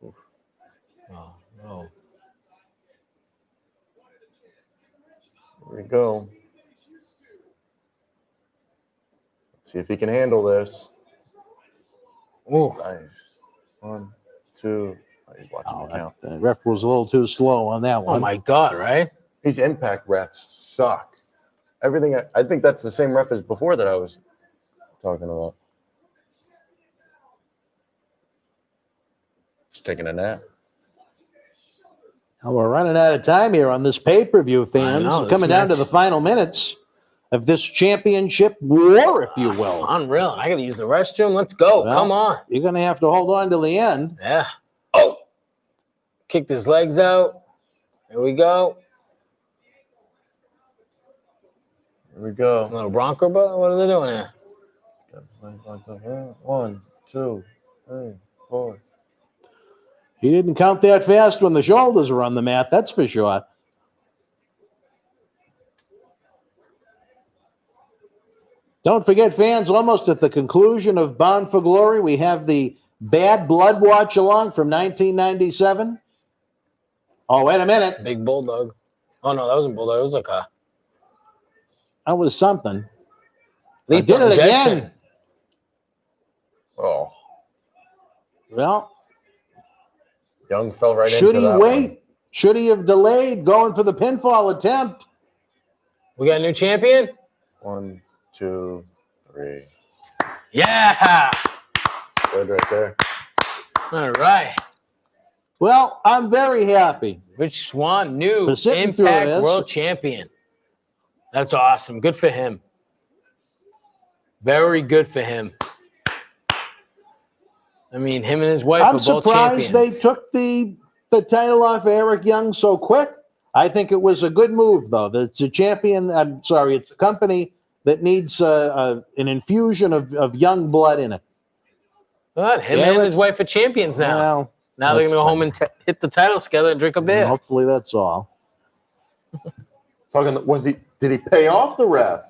Oh, no. Here we go. Let's see if he can handle this. Oh, Nice. 1, 2. Oh, he's watching the count. The ref was a little too slow on that oh one. my God, right? These impact refs suck. Everything. I think that's the same ref as before that I was talking about. Just taking a nap. Now we're running out of time here on this pay-per-view, fans. know, this Coming down to match- the final minutes of this championship war, if you will. Unreal. I got to use the restroom. Let's go. Well, Come on. You're going to have to hold on till the end. Yeah. Oh, Kicked his legs out. Here we go. Here we go. A little Bronco, but what are they doing here? 1, 2, 3, 4. He didn't count that fast when the shoulders were on the mat, that's for sure. Don't forget, fans, almost at the conclusion of Bound for Glory, we have the Bad Blood Watch Along from 1997. Oh, wait a minute. Big Bulldog. Oh, no, that wasn't Bulldog. It was like a That was something. I leap did it injection. again. Oh, Well, Young fell right should into he that wait? one. Should he have delayed going for the pinfall attempt? We got a new champion? 1, 2, 3. Yeah. Good right there. All right. Well, I'm very happy. Rich Swann, new For sitting through Impact this. World Champion. That's awesome. Good for him. Very good for him. I mean, him and his wife I'm are both surprised champions. they took the title off Eric Young so quick. I think it was a good move, though. It's a champion. I'm sorry, it's a company that needs an infusion of young blood in it. What? Him Yeah, and his wife are champions now. Well, Now they're that's going to go home and hit the titles together and drink a beer. hopefully that's all. Did he pay off the ref?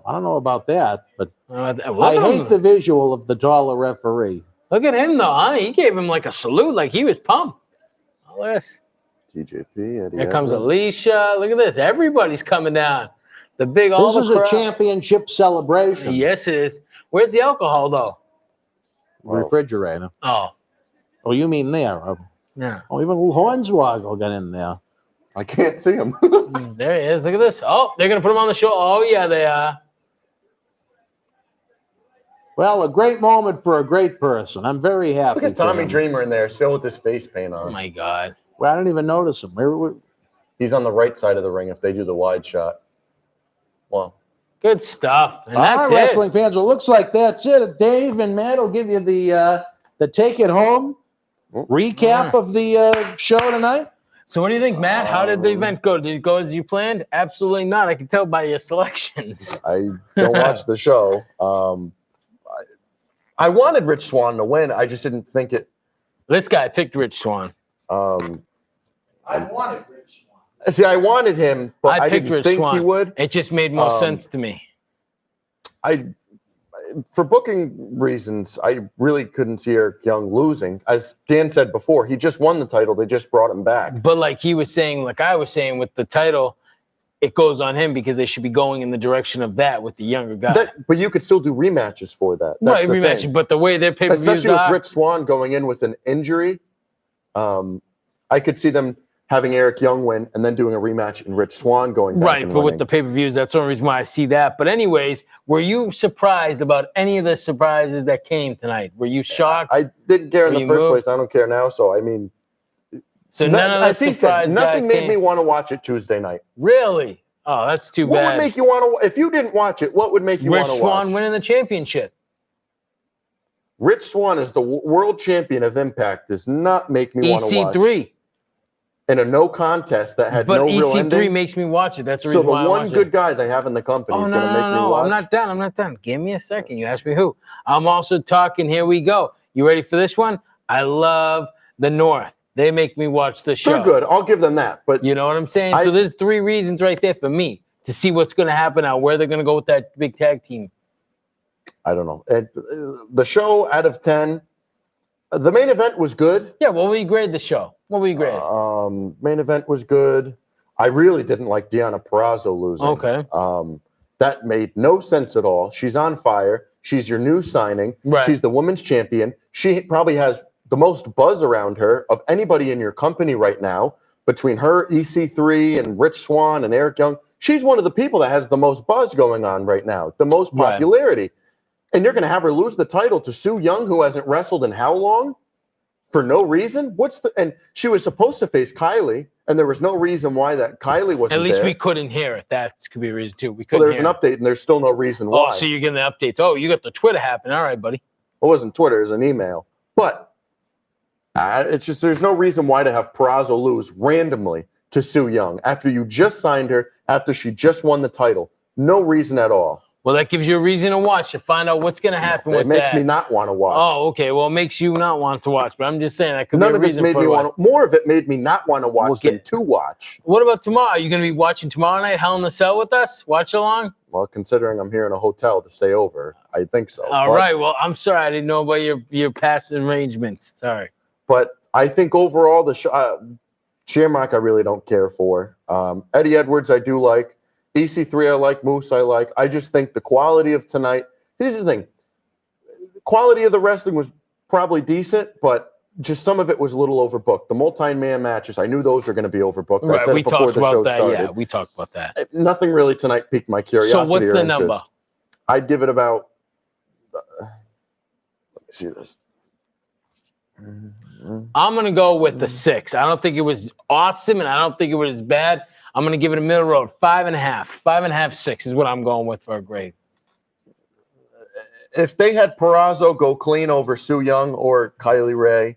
I don't know about that, but Look I hate the visual of the taller referee. Look at him, though, huh? He gave him like a salute, like he was pumped. All this. TJP. Eddie Here comes Edwards. Alicia. Look at this. Everybody's coming down. The big all This is the a crowd. championship celebration. Yes, it is. Where's the alcohol, though? Refrigerator. Oh, Oh, you mean there? yeah. Oh, even Hornswoggle got in there. I can't see him. There he is. Look at this. Oh, they're going to put him on the show. Oh, yeah, they are. Well, a great moment for a great person. I'm very happy. Look at for Tommy him. Dreamer in there, still with his face paint on. Oh, my God. Well, I didn't even notice him. He's on the right side of the ring if they do the wide shot. Well, Good stuff. And All that's right, it. wrestling fans. Well, looks like that's it. Dave and Matt will give you the take it home recap of the show tonight. So what do you think, Matt? How did the event go? Did it go as you planned? Absolutely not. I can tell by your selections. I don't watch the show. I wanted Rich Swann to win. I just didn't think it. This guy picked Rich Swann. I wanted Rich Swann. See, I wanted him, but I picked didn't Rich think Swann. he would. It just made more sense to me. For booking reasons, I really couldn't see Eric Young losing. As Dan said before, he just won the title. They just brought him back. But like he was saying, like I was saying with the title, it goes on him because they should be going in the direction of that with the younger guy. But you could still do rematches for that. That's Right, the rematch. thing. But the way their pay-per-views Especially with are, Rich Swann going in with an injury, I could see them having Eric Young win and then doing a rematch and Rich Swann going back right, and but with winning. the pay-per-views, that's the only reason why I see that. But anyways, were you surprised about any of the surprises that came tonight? Were you shocked? I didn't care in Were the you first moved? place. I don't care now. So, I mean, So none of the I think surprise nothing guys made came? me want to watch it Tuesday night. Really? Oh, that's too What bad. would make you want to? If you didn't watch it, what would make you Rich want to watch? Swann winning the championship. Rich Swann is the world champion of Impact. Does not make me want to watch. EC3. In a no contest that had But no real EC3 ending. makes me watch it. That's the So reason the why I one watch good it. guy they have in the company Oh, is no, going to make me watch. I'm not done. Give me a second. You asked me who. I'm also talking. Here we go. You ready for this one? I love the North. They make me watch the show. They're good. I'll give them that. But You know what I'm saying? So there's 3 reasons right there for me to see what's going to happen now, where they're going to go with that big tag team. I don't know. The show out of 10, the main event was good. Yeah, what will you grade the show? What will you grade? Main event was good. I really didn't like Deonna Purrazzo losing. Okay. That made no sense at all. She's on fire. She's your new signing. Right. She's the women's champion. She probably has the most buzz around her of anybody in your company right now. Between her, EC3, and Rich Swann, and Eric Young, she's one of the people that has the most buzz going on right now, the most Right. popularity. And you're going to have her lose the title to Sue Young, who hasn't wrestled in how long? For no reason? And she was supposed to face Kylie, and there was no reason why that Kylie wasn't At least there. we couldn't hear it. That could be a reason too. We Well, couldn't there's hear an update, and there's still no reason why. Oh, so you're getting the updates. Oh, you got the Twitter happening. All right, buddy. It wasn't Twitter, it was an email. But It's just there's no reason why to have Purrazzo lose randomly to Su Yung after you just signed her, after she just won the title. No reason at all. Well, that gives you a reason to watch, to find out what's going to happen with that. It makes me not want to watch. Oh, okay. Well, it makes you not want to watch, but I'm just saying that could None be a of this reason made for me it. want to. More of it made me not want to watch than to watch. What about tomorrow? Are you going to be watching tomorrow night Hell in a Cell with us? Watch along? Well, considering I'm here in a hotel to stay over, I think so. All right. Well, I'm sorry. I didn't know about your past arrangements. Sorry. But I think overall, the Shamrock I really don't care for. Eddie Edwards I do like. EC3 I like. Moose I like. I just think the quality of tonight. Here's the thing. Quality of the wrestling was probably decent, but just some of it was a little overbooked. The multi-man matches, I knew those were going to be overbooked. Right, I said we it before talked the show about that. started. Yeah, we talked about that. Nothing really tonight piqued my curiosity. So what's or the interest. number? I'd give it about. Let me see this. I'm going to go with the 6. I don't think it was awesome, and I don't think it was bad. I'm going to give it a middle road, 5.5. 5.5, 6 is what I'm going with for a grade. If they had Purrazzo go clean over Su Yung or Kylie Ray,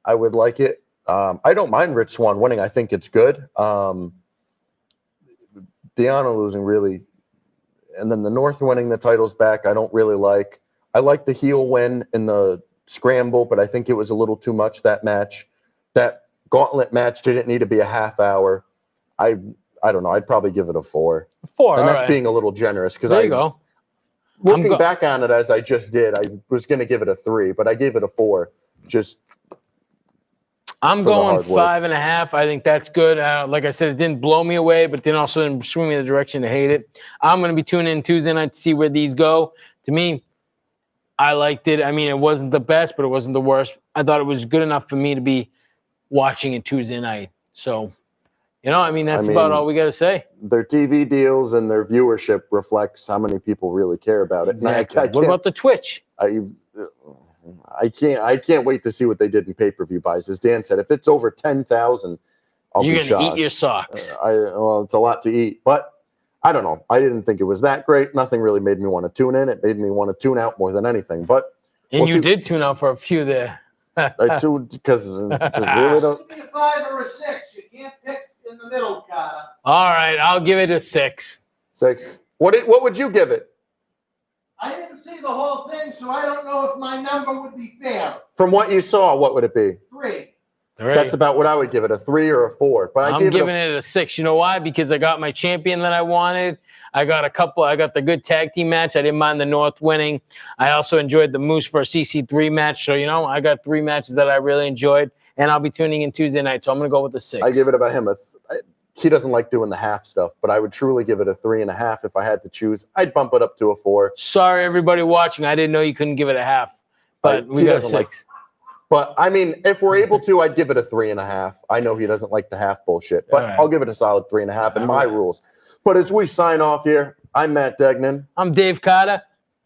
I would like it. I don't mind Rich Swann winning. I think it's good. Deanna losing really, and then the North winning the titles back, I don't really like. I like the heel win in the scramble, but I think it was a little too much, that match. That gauntlet match didn't need to be a half hour. I don't know. I'd probably give it a 4. 4, and that's right. being a little generous because There you go. Looking back on it as I just did, I was going to give it a 3, but I gave it a 4. I'm going 5.5. I think that's good. Like I said, it didn't blow me away, but then also didn't swing me in the direction to hate it. I'm going to be tuning in Tuesday night to see where these go. To me, I liked it. I mean, it wasn't the best, but it wasn't the worst. I thought it was good enough for me to be watching it Tuesday night. So, that's about all we got to say. Their TV deals and their viewership reflects how many people really care about it. Exactly. What about the Twitch? I can't wait to see what they did in pay-per-view buys. As Dan said, if it's over 10,000, You're going to eat your socks. Well, it's a lot to eat, but I don't know. I didn't think it was that great. Nothing really made me want to tune in. It made me want to tune out more than anything. But you did tune out for a few there. I tuned because really don't. Give me a 5 or a 6. You can't pick in the middle, Carter. All right, I'll give it a 6. 6. What would you give it? I didn't see the whole thing, so I don't know if my number would be fair. From what you saw, what would it be? 3. That's about what I would give it, a 3 or a 4. But I'm giving it a 6. You know why? Because I got my champion that I wanted. I got the good tag team match. I didn't mind the North winning. I also enjoyed the Moose versus CC3 match. So, I got 3 matches that I really enjoyed. And I'll be tuning in Tuesday night. So I'm going to go with a 6. I give it about him. He doesn't like doing the half stuff, but I would truly give it a 3.5 if I had to choose. I'd bump it up to a 4. Sorry, everybody watching. I didn't know you couldn't give it a half. But we got a 6. But, I mean, if we're able to, I'd give it a 3.5. I know he doesn't like the half bullshit, but I'll give it a solid 3.5 in my rules. But as we sign off here, I'm Matt Degnan. I'm Dave Carter.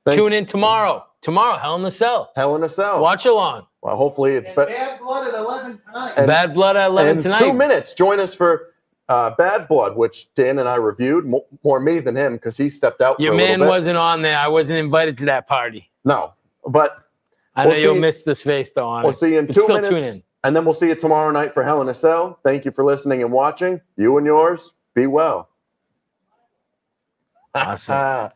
Tune in tomorrow. Tomorrow, Hell in a Cell. Hell in a Cell. Watch along. Well, hopefully it's better. Bad Blood at 11 tonight. Bad Blood at 11 tonight. 2 minutes. Join us for Bad Blood, which Dan and I reviewed. More me than him because he stepped out Your for a little man bit. wasn't on there. I wasn't invited to that party. No, but I know you'll miss this face, though, on We'll see you in 2 minutes. Tune in. And then we'll see you tomorrow night for Hell in a Cell. Thank you for listening and watching. You and yours, be well. Awesome.